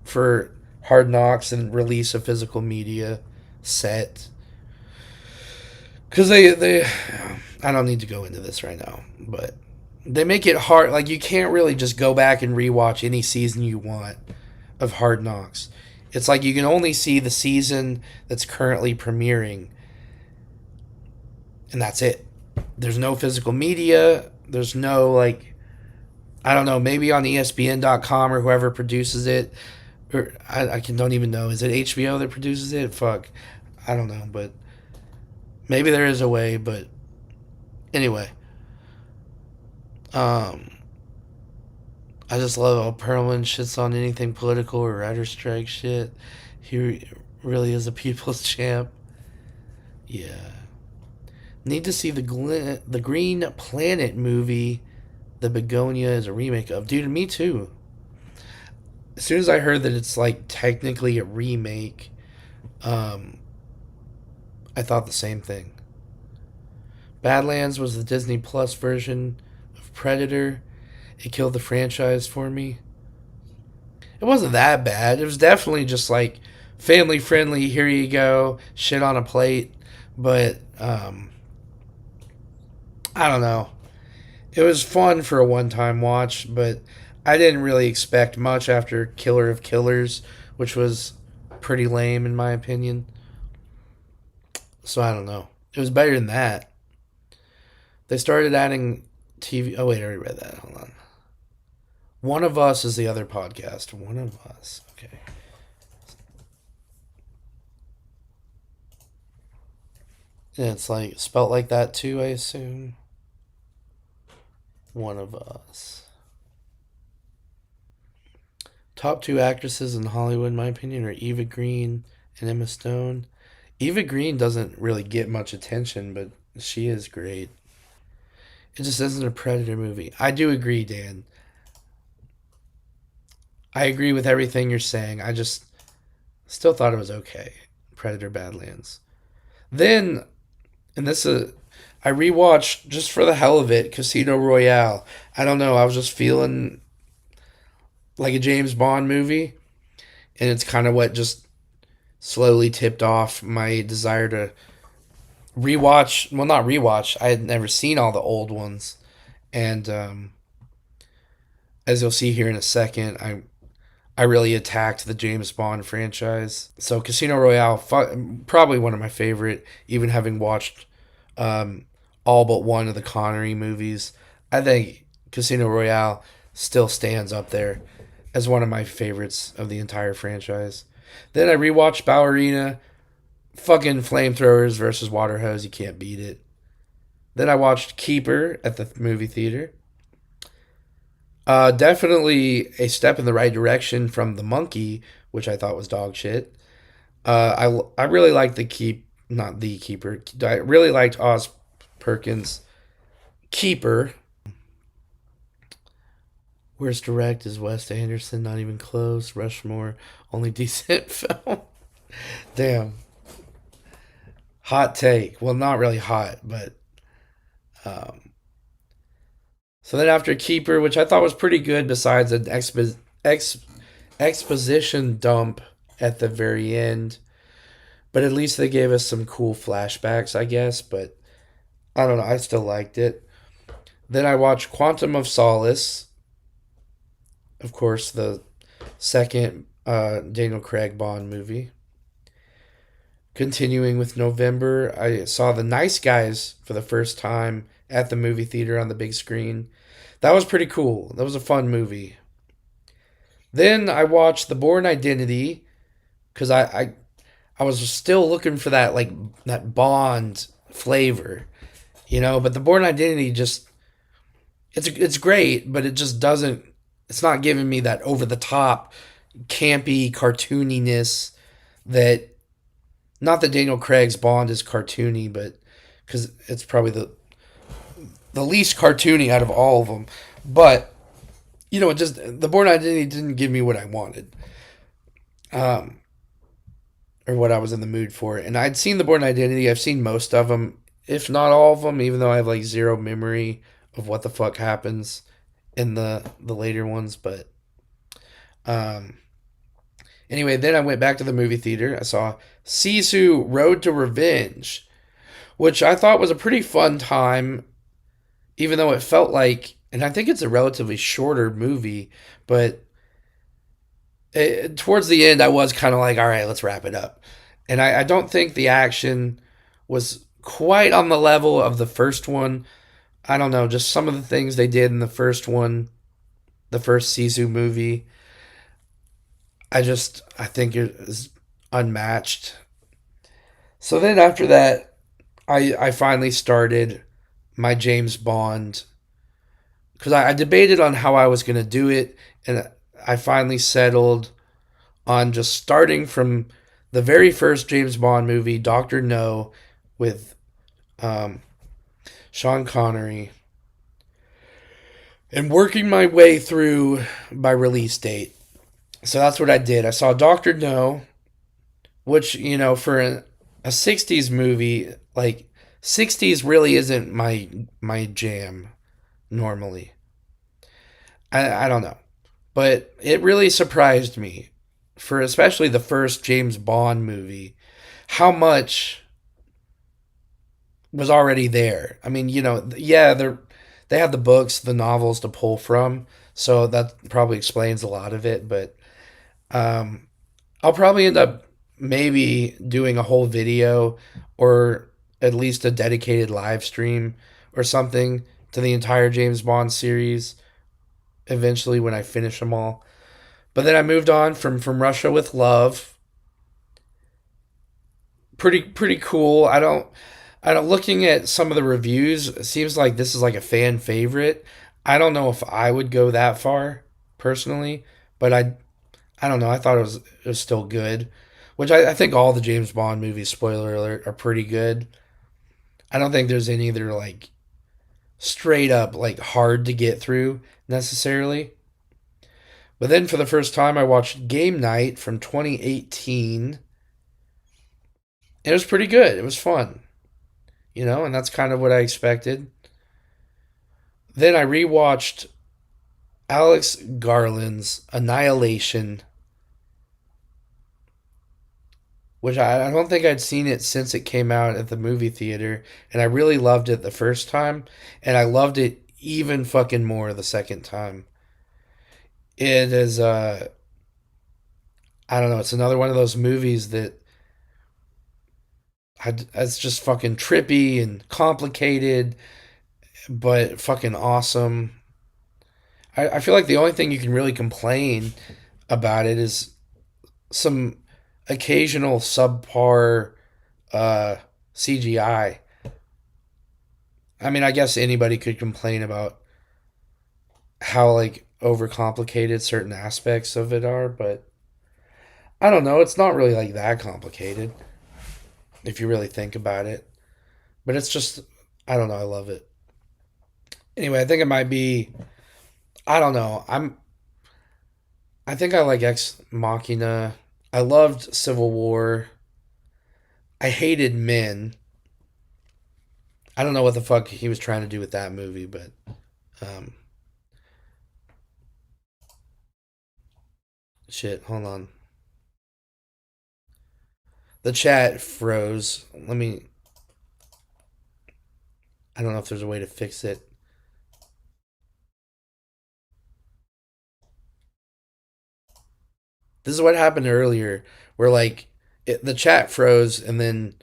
for Hard Knocks and release a physical media set. Because they, I don't need to go into this right now, but they make it hard. Like, you can't really just go back and rewatch any season you want of Hard Knocks. It's like you can only see the season that's currently premiering, and that's it. There's no physical media. There's no, like, I don't know, maybe on ESPN.com or whoever produces it. Or don't even know. Is it HBO that produces it? Fuck. I don't know, but maybe there is a way, but anyway. Um, I just love how Perlman shits on anything political or writer strike shit. He really is a people's champ. Yeah. Need to see the Green Planet movie. The Begonia is a remake of. Dude, me too. As soon as I heard that it's like technically a remake, um, I thought the same thing. Badlands was the Disney Plus version of Predator. It killed the franchise for me. It wasn't that bad. It was definitely just like family friendly. Here you go, shit on a plate. But I don't know. It was fun for a one-time watch, but I didn't really expect much after Killer of Killers, which was pretty lame in my opinion. So I don't know. It was better than that. They started adding TV. Oh wait, I already read that. Hold on. One of Us is the other podcast. One of Us. Okay. And it's like spelt like that too, I assume. One of Us. Top two actresses in Hollywood, in my opinion, are Eva Green and Emma Stone. Eva Green doesn't really get much attention, but she is great. It just isn't a Predator movie. I do agree, Dan. I agree with everything you're saying. I just still thought it was okay. Predator Badlands. Then, and this is, I rewatched just for the hell of it, Casino Royale. I don't know. I was just feeling like a James Bond movie, and it's kind of what just slowly tipped off my desire to rewatch. Well, not rewatch. I had never seen all the old ones, and as you'll see here in a second, I really attacked the James Bond franchise. So Casino Royale, probably one of my favorite, even having watched all but one of the Connery movies. I think Casino Royale still stands up there as one of my favorites of the entire franchise. Then I rewatched Ballerina. Fucking flamethrowers versus water hose. You can't beat it. Then I watched Keeper at the movie theater. Definitely a step in the right direction from The Monkey, which I thought was dog shit. I really liked not the Keeper. I really liked Oz Perkins' Keeper. Worst direct is Wes Anderson, not even close. Rushmore, only decent film. Damn. Hot take. Well, not really hot, but um, so then after Keeper, which I thought was pretty good, besides an ex- exposition dump at the very end, but at least they gave us some cool flashbacks, I guess. But I don't know. I still liked it. Then I watched Quantum of Solace, of course, the second Daniel Craig Bond movie. Continuing with November, I saw The Nice Guys for the first time at the movie theater on the big screen. That was pretty cool. That was a fun movie. Then I watched The Bourne Identity because I was still looking for that like that Bond flavor, you know. But The Bourne Identity just it's great, but it just doesn't. It's not giving me that over the top, campy cartooniness that. Not that Daniel Craig's Bond is cartoony, but because it's probably the least cartoony out of all of them. But you know, it just the Bourne Identity didn't give me what I wanted, um, or what I was in the mood for. And I'd seen the Bourne Identity. I've seen most of them, if not all of them, even though I have like zero memory of what the fuck happens in the later ones. But um, anyway, then I went back to the movie theater. I saw Sisu Road to Revenge, which I thought was a pretty fun time, even though it felt like, and I think it's a relatively shorter movie, but towards the end, I was kind of like, all right, let's wrap it up. And I don't think the action was quite on the level of the first one. I don't know, just some of the things they did in the first one, the first Sisu movie. I think it is unmatched. So then after that, I finally started my James Bond because I debated on how I was going to do it, and I finally settled on just starting from the very first James Bond movie, Doctor No, with um, Sean Connery, and working my way through by release date. So that's what I did. I saw Doctor No, which you know for a '60s movie, like '60s really isn't my jam normally. I don't know. But it really surprised me for especially the first James Bond movie how much was already there. I mean, you know, yeah, they have the books, the novels to pull from, so that probably explains a lot of it, but um I'll probably end up maybe doing a whole video or at least a dedicated live stream or something to the entire James Bond series eventually when I finish them all. But then I moved on from Russia with Love. Pretty cool. I don't looking at some of the reviews, it seems like this is like a fan favorite. I don't know if I would go that far personally, but I don't know. I thought it was still good, which I think all the James Bond movies, spoiler alert, are pretty good. I don't think there's any that are like straight up like hard to get through necessarily. But then for the first time, I watched Game Night from 2018. It was pretty good. It was fun, you know, and that's kind of what I expected. Then I rewatched Alex Garland's Annihilation, which I don't think I'd seen it since it came out at the movie theater, and I really loved it the first time, and I loved it even fucking more the second time. It is, I don't know, it's another one of those movies that it's just fucking trippy and complicated, but fucking awesome. I feel like the only thing you can really complain about it is some occasional subpar uh, CGI. I mean, I guess anybody could complain about how like overcomplicated certain aspects of it are, but I don't know. It's not really like that complicated if you really think about it. But it's just, I don't know. I love it. Anyway, I think it might be I don't know. I think I like Ex Machina. I loved Civil War. I hated Men. I don't know what the fuck he was trying to do with that movie, but um, shit. Hold on, the chat froze. Let me. I don't know if there's a way to fix it. This is what happened earlier, where like the chat froze and then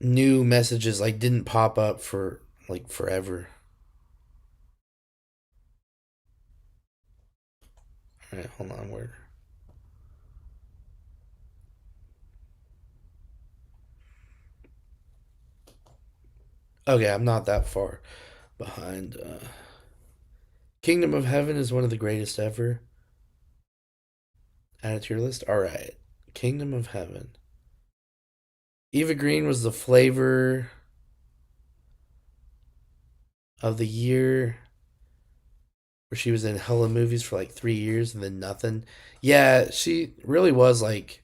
new messages like didn't pop up for like forever. All right, hold on. Where? Okay, I'm not that far behind. Kingdom of Heaven is one of the greatest ever. Add it to your list. All right, Kingdom of Heaven. Eva Green was the flavor of the year, where she was in hella movies for like 3 years and then nothing. Yeah, she really was like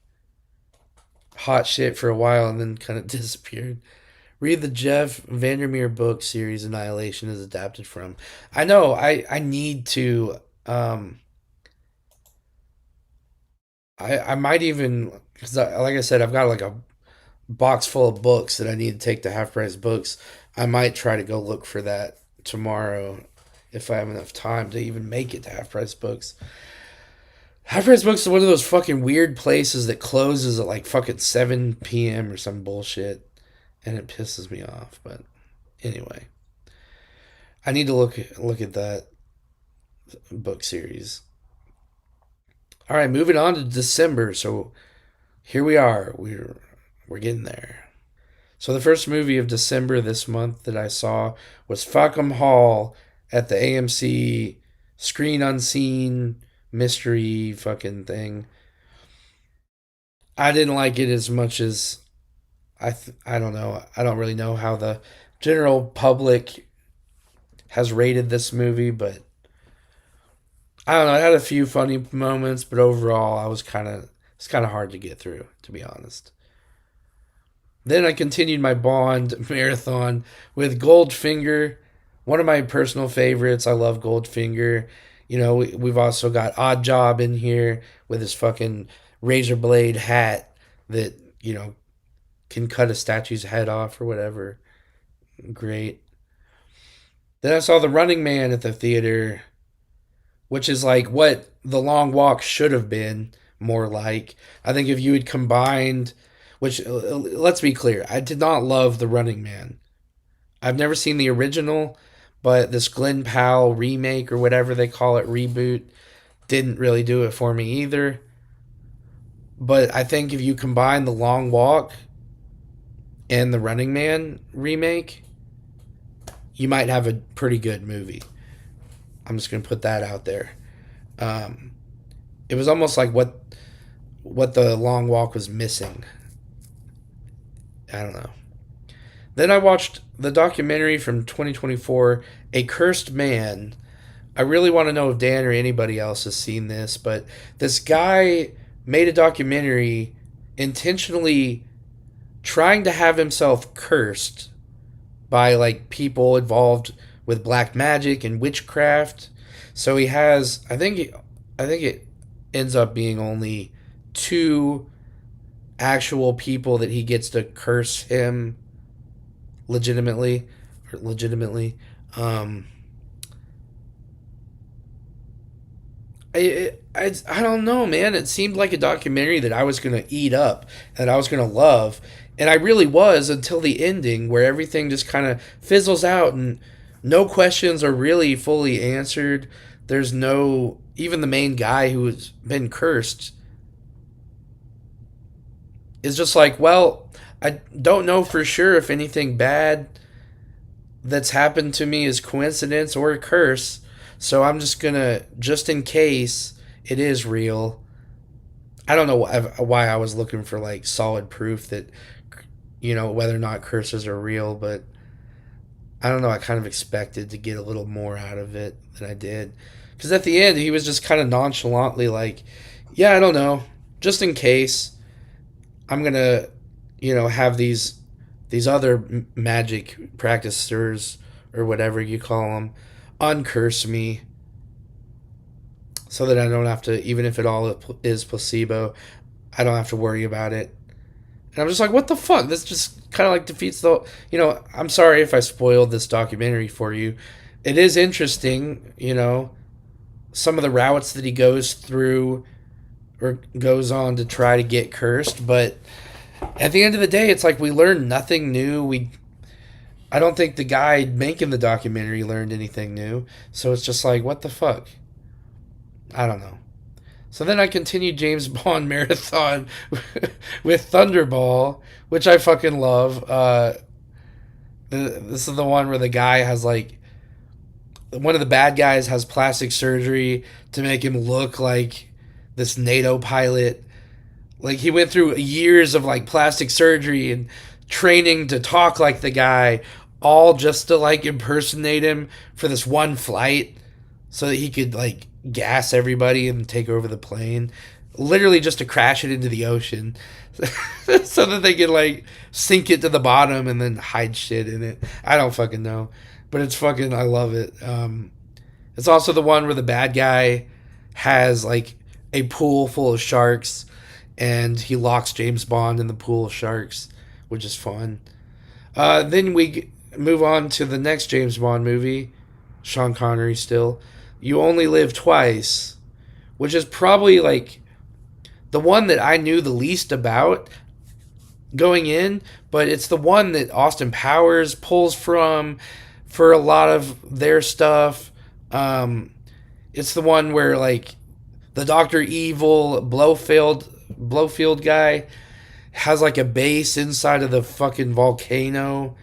hot shit for a while and then kind of disappeared. Read the Jeff Vandermeer book series Annihilation is adapted from. I know I need to I might even because like I said I've got like a box full of books that I need to take to Half Price Books. I might try to go look for that tomorrow if I have enough time to even make it to Half Price Books. Half Price Books is one of those fucking weird places that closes at like fucking 7 p.m. or some bullshit, and it pisses me off. But anyway, I need to look at that book series. All right, moving on to December. So here we are. We're getting there. So the first movie of December this month that I saw was Falcom Hall at the AMC Screen Unseen mystery fucking thing. I didn't like it as much as I don't know. I don't really know how the general public has rated this movie, but I don't know. It had a few funny moments, but overall, I was kind of it's kind of hard to get through, to be honest. Then I continued my Bond marathon with Goldfinger, one of my personal favorites. I love Goldfinger. You know, we've also got Odd Job in here with his fucking razor blade hat that, you know, can cut a statue's head off or whatever. Great. Then I saw The Running Man at the theater, which is like what The Long Walk should have been more like. I think if you had combined, which let's be clear, I did not love The Running Man. I've never seen the original, but this Glenn Powell remake or whatever they call it, reboot, didn't really do it for me either. But I think if you combine The Long Walk and The Running Man remake, you might have a pretty good movie. I'm just gonna put that out there. Um, it was almost like what the Long Walk was missing. I don't know. Then I watched the documentary from 2024, A Cursed Man. I really want to know if Dan or anybody else has seen this, but this guy made a documentary intentionally trying to have himself cursed by like people involved with black magic and witchcraft. So he has I think it ends up being only two actual people that he gets to curse him legitimately or legitimately. Um, I don't know, man. It seemed like a documentary that I was gonna eat up, that I was gonna love, and I really was until the ending, where everything just kind of fizzles out and no questions are really fully answered. There's no even the main guy who has been cursed is just like, well, I don't know for sure if anything bad that's happened to me is coincidence or a curse. So I'm just gonna, just in case it is real. I don't know why I was looking for like solid proof that, you know, whether or not curses are real, but I don't know. I kind of expected to get a little more out of it than I did. Because at the end, he was just kind of nonchalantly like, yeah, I don't know. Just in case, I'm going to, have these other magic practicers or whatever you call them uncurse me so that I don't have to, even if it all is placebo, I don't have to worry about it. And I'm just like, what the fuck? This just kind of like defeats the. I'm sorry if I spoiled this documentary for you. It is interesting, some of the routes that he goes through or goes on to try to get cursed. But at the end of the day, it's like we learned nothing new. I don't think the guy making the documentary learned anything new. So it's just like, what the fuck? I don't know. So then I continued James Bond marathon with Thunderball, which I fucking love. This is the one where the guy has like one of the bad guys has plastic surgery to make him look like this NATO pilot. Like he went through years of like plastic surgery and training to talk like the guy, all just to like impersonate him for this one flight so that he could like gas everybody and take over the plane, literally just to crash it into the ocean so that they could like sink it to the bottom and then hide shit in it. I don't fucking know, but it's fucking, I love it. It's also the one where the bad guy has like a pool full of sharks and he locks James Bond in the pool of sharks, which is fun. Then we move on to the next James Bond movie, Sean Connery still. You Only Live Twice, which is probably like the one that I knew the least about going in, but it's the one that Austin Powers pulls from for a lot of their stuff. It's the one where like the Dr. Evil Blowfield guy has like a base inside of the fucking volcano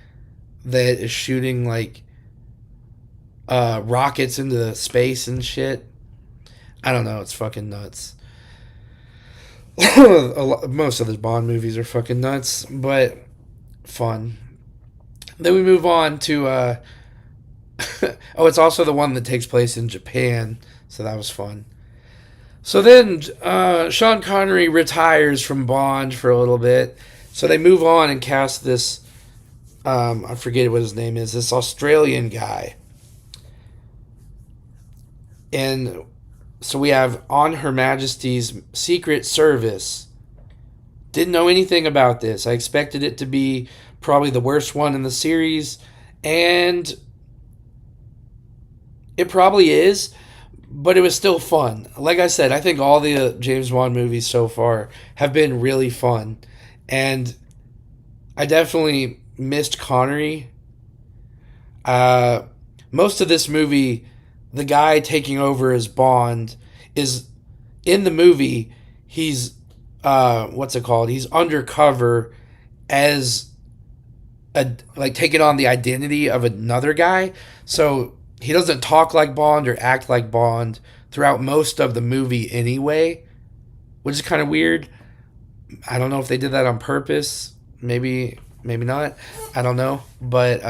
that is shooting like rockets into space and shit. I don't know. It's fucking nuts. Most of the Bond movies are fucking nuts, but fun. Then we move on to. Oh, it's also the one that takes place in Japan, so that was fun. So then Sean Connery retires from Bond for a little bit. So they move on and cast this. I forget what his name is. This Australian guy. And so we have On Her Majesty's Secret Service. Didn't know anything about this. I expected it to be probably the worst one in the series. And it probably is. But it was still fun. Like I said, I think all the James Bond movies so far have been really fun. And I definitely missed Connery. Most of this movie, the guy taking over as Bond is in the movie. He's what's it called? He's undercover as like taking on the identity of another guy. So he doesn't talk like Bond or act like Bond throughout most of the movie anyway, which is kind of weird. I don't know if they did that on purpose. Maybe not. I don't know, but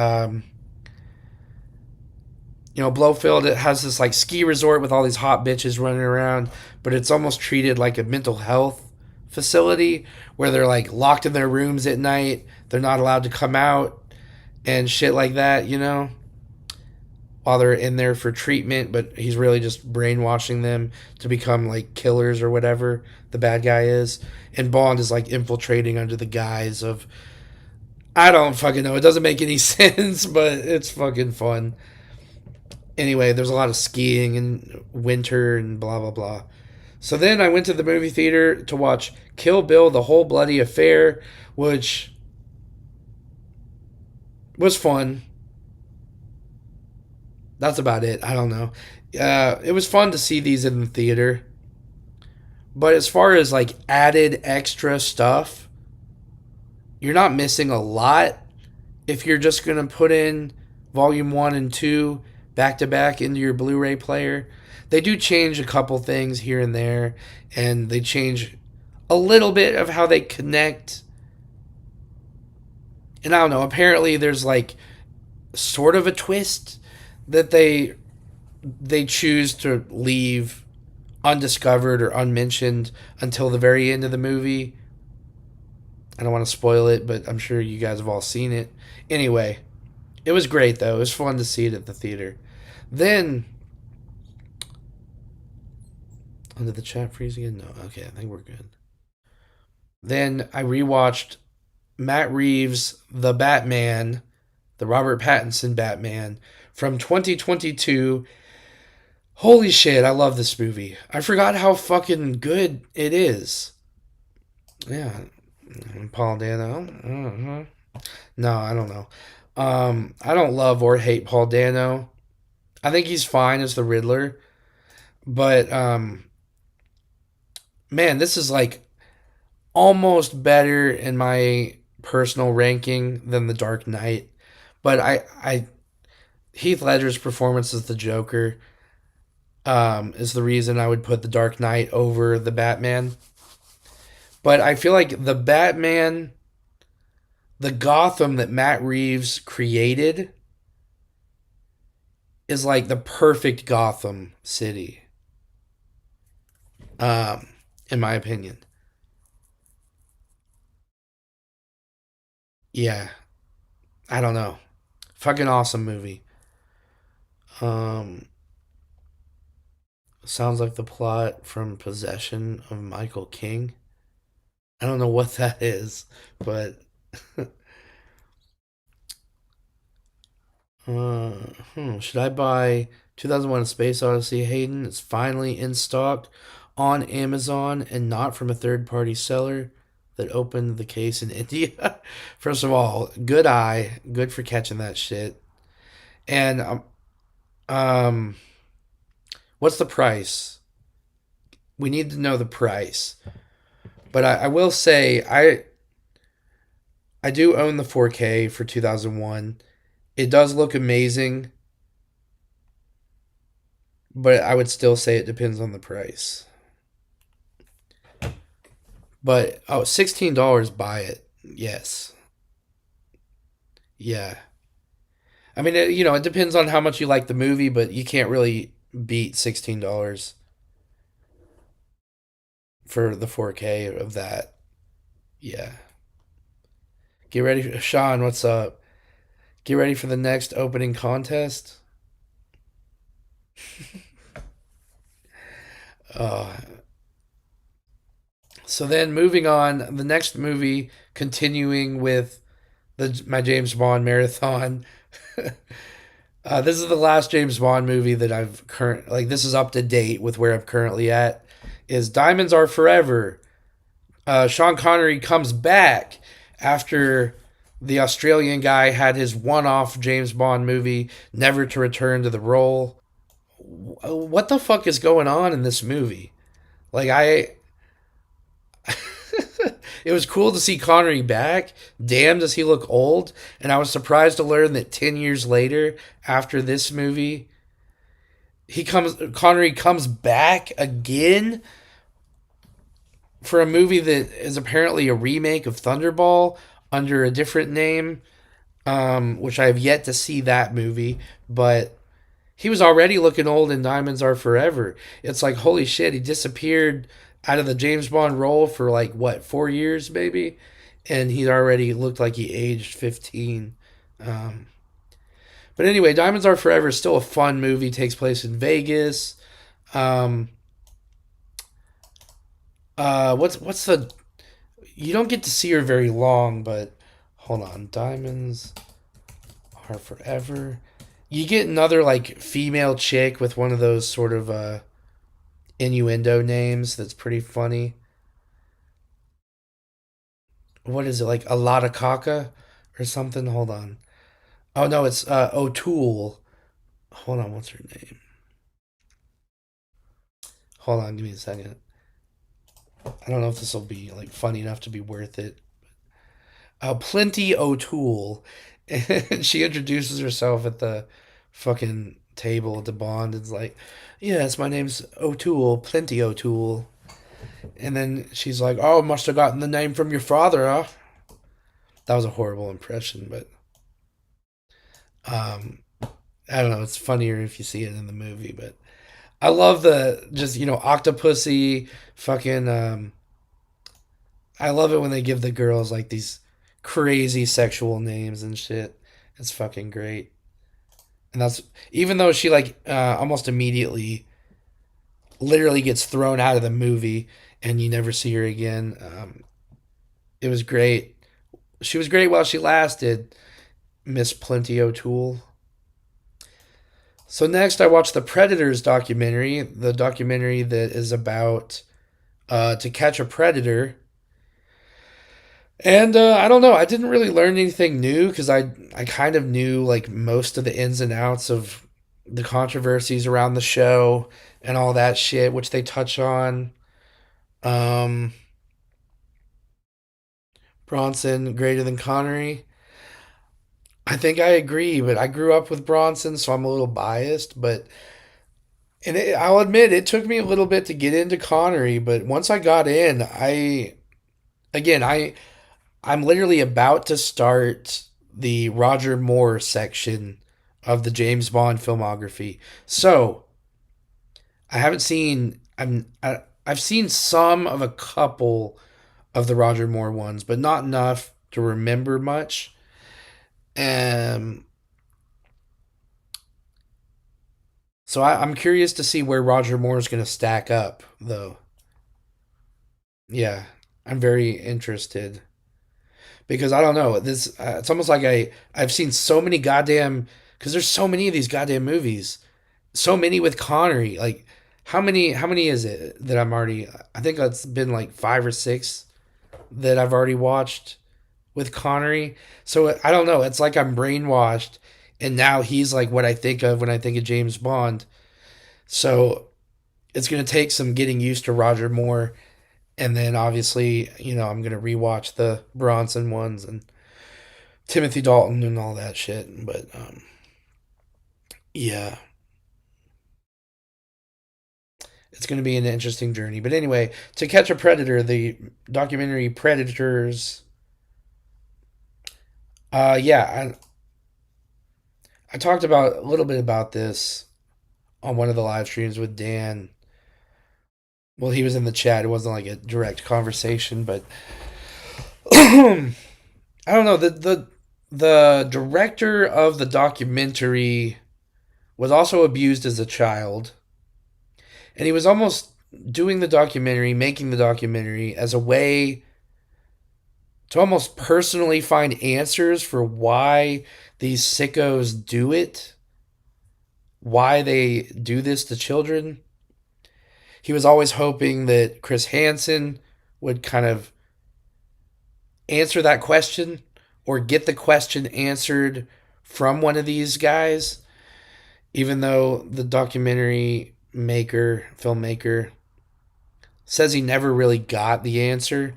Blowfield, it has this like ski resort with all these hot bitches running around, but it's almost treated like a mental health facility where they're like locked in their rooms at night. They're not allowed to come out and shit like that, while they're in there for treatment, but he's really just brainwashing them to become like killers or whatever the bad guy is. And Bond is like infiltrating under the guise of, I don't fucking know. It doesn't make any sense, but it's fucking fun. Anyway, there's a lot of skiing and winter and blah, blah, blah. So then I went to the movie theater to watch Kill Bill, The Whole Bloody Affair, which was fun. That's about it. I don't know. It was fun to see these in the theater. But as far as like added extra stuff, you're not missing a lot if you're just going to put in Volume 1 and 2 back to back into your Blu-ray player. They do change a couple things here and there, and they change a little bit of how they connect. And I don't know, apparently there's like sort of a twist that they choose to leave undiscovered or unmentioned until the very end of the movie. I don't want to spoil it, but I'm sure you guys have all seen it. Anyway, it was great though. It was fun to see it at the theater. Then, did the chat freeze again? No. Okay, I think we're good. Then I rewatched Matt Reeves' The Batman, the Robert Pattinson Batman from 2022. Holy shit, I love this movie. I forgot how fucking good it is. Yeah, Paul Dano. No, I don't know. I don't love or hate Paul Dano. I think he's fine as the Riddler, but man, this is like almost better in my personal ranking than The Dark Knight. But I Heath Ledger's performance as the Joker is the reason I would put The Dark Knight over the Batman. But I feel like the Batman, the Gotham that Matt Reeves created, is like the perfect Gotham City, um, in my opinion. Yeah, I don't know. Fucking awesome movie. Um, Sounds like the plot from Possession of Michael King. I don't know what that is, but uh, should I buy 2001: A Space Odyssey, Hayden? It's finally in stock on Amazon and not from a third-party seller that opened the case in India. First of all, good eye, good for catching that shit. And um, what's the price? We need to know the price. But I will say I do own the 4K for 2001. It does look amazing, but I would still say it depends on the price. But oh, $16, buy it. Yes. Yeah. I mean, it depends on how much you like the movie, but you can't really beat $16 for the 4K of that. Yeah. Get ready for Sean, what's up? Get ready for the next opening contest. Uh, so then moving on, the next movie continuing with my James Bond marathon. This is the last James Bond movie that I've current like. This is up to date with where I'm currently at. Is Diamonds Are Forever. Sean Connery comes back after the Australian guy had his one-off James Bond movie, never to return to the role. What the fuck is going on in this movie? Like it was cool to see Connery back. Damn, does he look old? And I was surprised to learn that 10 years later, after this movie, Connery comes back again for a movie that is apparently a remake of Thunderball under a different name, which I have yet to see that movie. But he was already looking old in Diamonds Are Forever. It's like, holy shit, he disappeared out of the James Bond role for like, what, 4 years maybe? And he already looked like he aged 15. Um, but anyway, Diamonds Are Forever is still a fun movie, takes place in Vegas. Um, what's the you don't get to see her very long, but hold on, Diamonds Are Forever. You get another like female chick with one of those sort of innuendo names that's pretty funny. What is it, like a lotta caca or something? Hold on. Oh no, it's O'Toole. Hold on, what's her name? Hold on, give me a second. I don't know if this will be like funny enough to be worth it. Plenty O'Toole, and she introduces herself at the fucking table at the Bond. It's like, yes, my name's O'Toole, Plenty O'Toole. And then she's like, oh, must have gotten the name from your father, huh? That was a horrible impression, but Um, I don't know. It's funnier if you see it in the movie, but I love the just Octopussy fucking. I love it when they give the girls like these crazy sexual names and shit. It's fucking great. And that's even though she like almost immediately, literally gets thrown out of the movie, and you never see her again. It was great. She was great while she lasted, Miss Plenty O'Toole. So next, I watched the Predators documentary, the documentary that is about To Catch a Predator. And I don't know, I didn't really learn anything new because I kind of knew like most of the ins and outs of the controversies around the show and all that shit, which they touch on. Um, Bronson greater than Connery. I think I agree, but I grew up with Bronson, so I'm a little biased. But I'll admit it took me a little bit to get into Connery, but once I got in, I'm literally about to start the Roger Moore section of the James Bond filmography. So I haven't seen I've seen some of a couple of the Roger Moore ones, but not enough to remember much. Um, so I'm curious to see where Roger Moore is going to stack up, though. Yeah, I'm very interested because I don't know this. It's almost like I've seen so many goddamn because there's so many of these goddamn movies, so many with Connery. Like how many is it that I'm already? I think it's been like 5 or 6 that I've already watched with Connery. So I don't know. It's like I'm brainwashed, and now he's like what I think of when I think of James Bond. So it's gonna take some getting used to Roger Moore, and then obviously I'm gonna rewatch the Bronson ones and Timothy Dalton and all that shit. But yeah, it's gonna be an interesting journey. But anyway, To Catch a Predator, the documentary Predators. Yeah, I talked about a little bit about this on one of the live streams with Dan. Well, he was in the chat. It wasn't like a direct conversation, but I don't know. The director of the documentary was also abused as a child, and he was almost doing the documentary, making the documentary as a way to almost personally find answers for why these sickos do it, why they do this to children. He was always hoping that Chris Hansen would kind of answer that question or get the question answered from one of these guys, even though the documentary filmmaker, says he never really got the answer.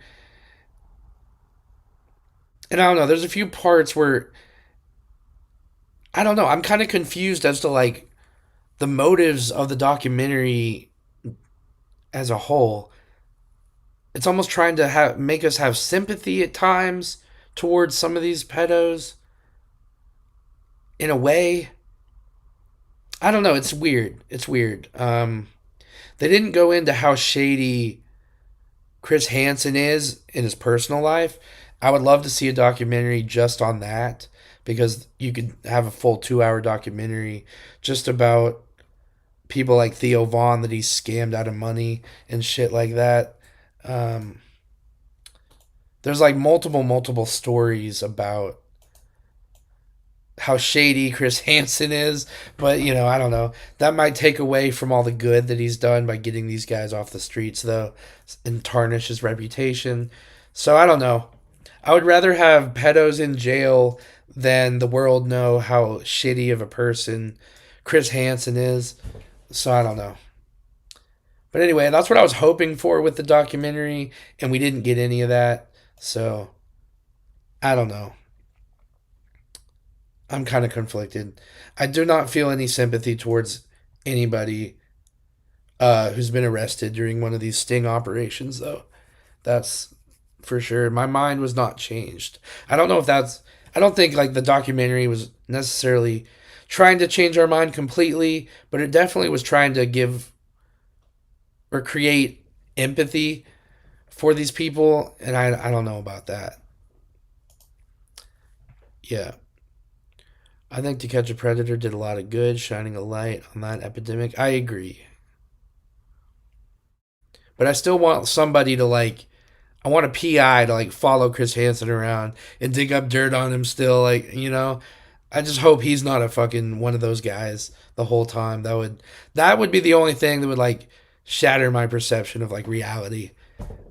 And I don't know, there's a few parts where I don't know, I'm kind of confused as to like the motives of the documentary as a whole. It's almost trying to make us have sympathy at times towards some of these pedos in a way. I don't know. It's weird. It's weird. They didn't go into how shady Chris Hansen is in his personal life. I would love to see a documentary just on that because you could have a full 2 hour documentary just about people like Theo Vaughn that he scammed out of money and shit like that. Um, there's like multiple stories about how shady Chris Hansen is, but I don't know. That might take away from all the good that he's done by getting these guys off the streets, though, and tarnish his reputation. So I don't know. I would rather have pedos in jail than the world know how shitty of a person Chris Hansen is. So I don't know. But anyway, that's what I was hoping for with the documentary, and we didn't get any of that. So I don't know. I'm kind of conflicted. I do not feel any sympathy towards anybody who's been arrested during one of these sting operations, though. That's for sure. My mind was not changed. I don't know if that's. I don't think like the documentary was necessarily trying to change our mind completely, but it definitely was trying to give or create empathy for these people, and I don't know about that. Yeah, I think To Catch a Predator did a lot of good, shining a light on that epidemic. I agree, but I still want somebody to like. I want a PI to like follow Chris Hansen around and dig up dirt on him still, like I just hope he's not a fucking one of those guys the whole time. That would be the only thing that would like shatter my perception of like reality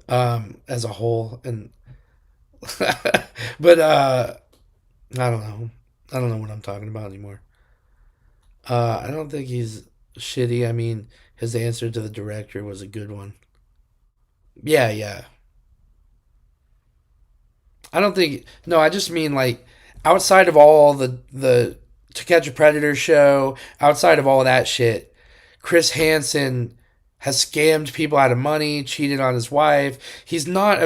as a whole. And but I don't know. I don't know what I'm talking about anymore. I don't think he's shitty. I mean, his answer to the director was a good one. Yeah, yeah. I don't think. No, I just mean like outside of all the To Catch a Predator show, outside of all that shit, Chris Hansen has scammed people out of money, cheated on his wife. He's not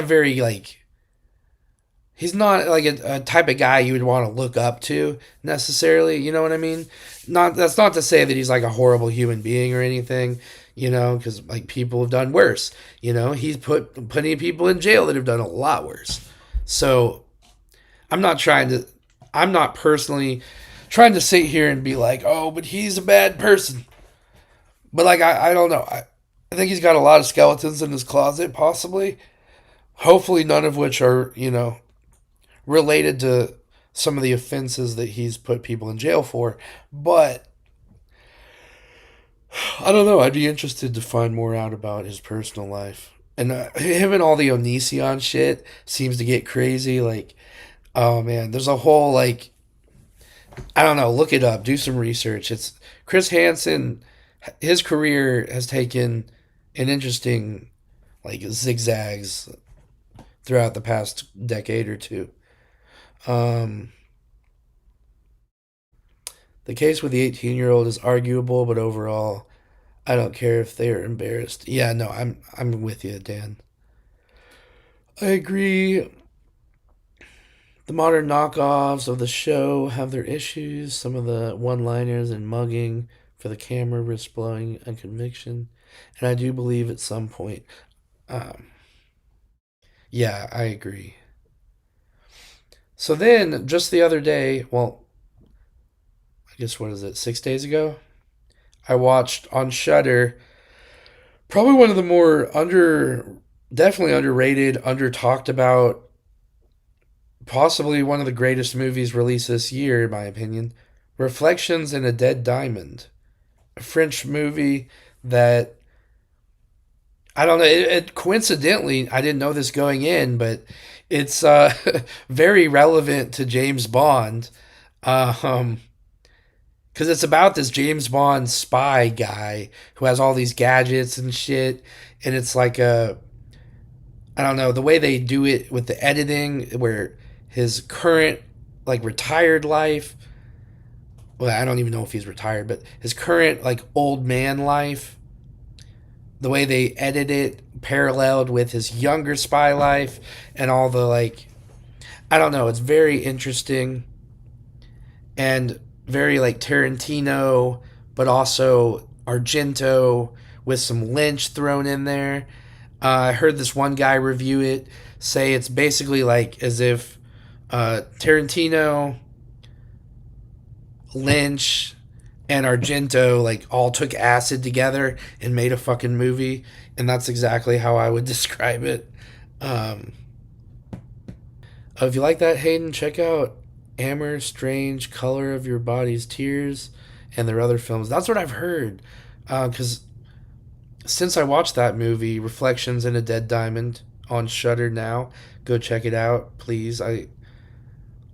like a type of guy you would want to look up to necessarily. You know what I mean? Not That's not to say that he's like a horrible human being or anything. Because like people have done worse. He's put plenty of people in jail that have done a lot worse. So I'm not trying to. I'm not personally trying to sit here and be like, oh, but he's a bad person. But like I don't know. I think he's got a lot of skeletons in his closet, possibly. Hopefully, none of which are related to some of the offenses that he's put people in jail for. But I don't know. I'd be interested to find more out about his personal life. And him and all the Onision shit seems to get crazy. Like, oh man, there's a whole like I don't know. Look it up. Do some research. It's Chris Hansen. His career has taken an interesting like zigzags throughout the past decade or two. Um, the case with the 18-year-old is arguable, but overall, I don't care if they are embarrassed. Yeah, no, I'm with you, Dan. I agree. The modern knockoffs of the show have their issues. Some of the one-liners and mugging for the camera risk blowing a conviction, and I do believe at some point. Um, yeah, I agree. So then, just the other day, well, I guess what is it, 6 days ago? I watched on Shutter probably one of the definitely underrated, under talked about, possibly one of the greatest movies released this year, in my opinion. Reflections in a Dead Diamond, a French movie that I don't know. Coincidentally, I didn't know this going in, but it's very relevant to James Bond. Um, because it's about this James Bond spy guy who has all these gadgets and shit, and it's like I don't know the way they do it with the editing, where his current like retired life. Well, I don't even know if he's retired, but his current like old man life, the way they edit it paralleled with his younger spy life, and all the like. I don't know. It's very interesting and very like Tarantino, but also Argento with some Lynch thrown in there. I heard this one guy review it say it's basically like as if Tarantino, Lynch, and Argento like all took acid together and made a fucking movie, and that's exactly how I would describe it. Um, if you like that, Hayden, check out Amber, Strange, Color of Your Body's Tears, and their other films. That's what I've heard. Because since I watched that movie, Reflections in a Dead Diamond, on Shutter now, go check it out, please. I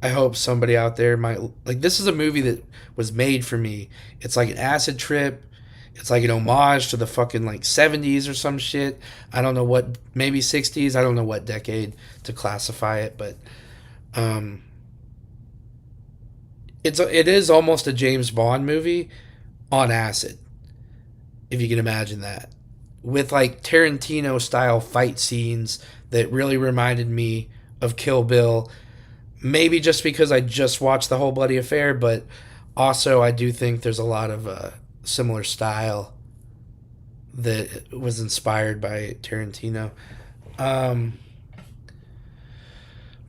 hope somebody out there might like. This is a movie that was made for me. It's like an acid trip. It's like an homage to the fucking like 70s or some shit. I don't know what, maybe 60s. I don't know what decade to classify it, but um, it is almost a James Bond movie on acid, if you can imagine that, with like Tarantino style fight scenes that really reminded me of Kill Bill, Maybe just because I just watched the whole bloody affair, but also I do think there's a lot of similar style that was inspired by Tarantino. Um,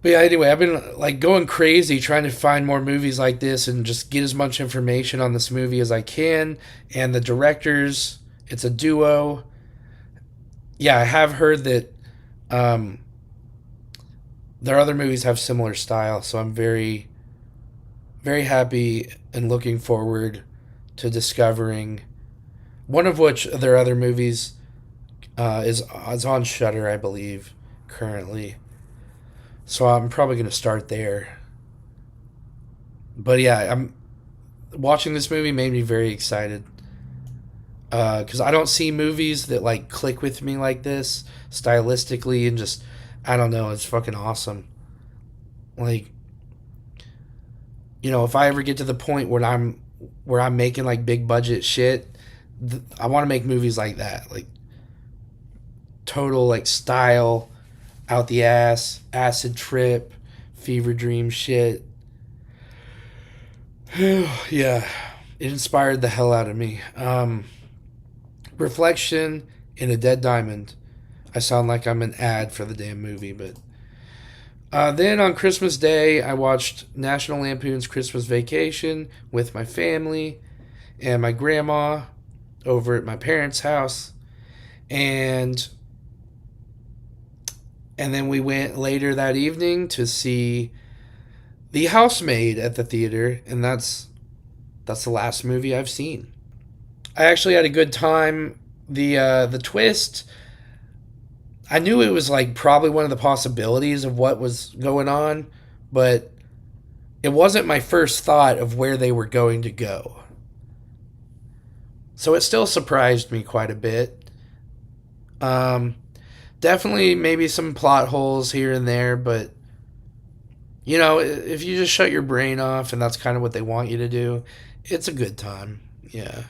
but yeah, anyway, I've been like going crazy trying to find more movies like this and just get as much information on this movie as I can. And the directors, it's a duo. Yeah, I have heard that um, their other movies have similar style, so I'm very, very happy and looking forward to discovering one of which their other movies is on Shutter, I believe, currently. So I'm probably going to start there. But yeah, I'm watching this movie made me very excited because I don't see movies that like click with me like this stylistically and just I don't know. It's fucking awesome. Like if I ever get to the point where I'm making like big budget shit, I want to make movies like that, like total like style, out the ass, acid trip, fever dream shit. Yeah, it inspired the hell out of me. Reflection in a Dead Diamond. I sound like I'm an ad for the damn movie, but then on Christmas Day, I watched National Lampoon's Christmas Vacation with my family and my grandma over at my parents' house, and then we went later that evening to see The Housemaid at the theater, and that's the last movie I've seen. I actually had a good time. The twist, I knew it was like probably one of the possibilities of what was going on, but it wasn't my first thought of where they were going to go. So it still surprised me quite a bit. Um, Definitely maybe some plot holes here and there, but if you just shut your brain off and that's kind of what they want you to do, it's a good time. Yeah.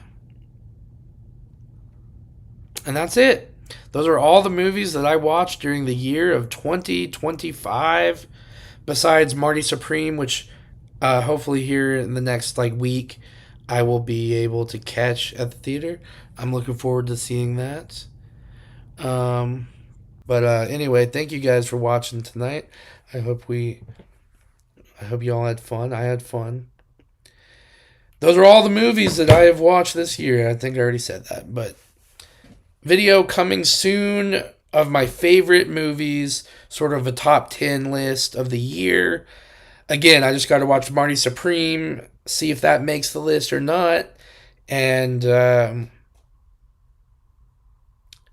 And that's it. Those are all the movies that I watched during the year of 2025, besides Marty Supreme, which hopefully here in the next like week I will be able to catch at the theater. I'm looking forward to seeing that. Um, but anyway, thank you guys for watching tonight. I hope we, I hope you all had fun. I had fun. Those are all the movies that I have watched this year. I think I already said that, but video coming soon of my favorite movies, sort of a top 10 list of the year. Again, I just got to watch Marty Supreme, see if that makes the list or not. And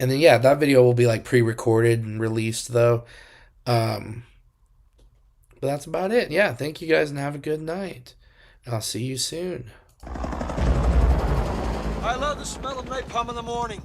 then yeah, that video will be like pre-recorded and released though. Um, but that's about it. Yeah, thank you guys and have a good night. I'll see you soon. I love the smell of napalm in the morning.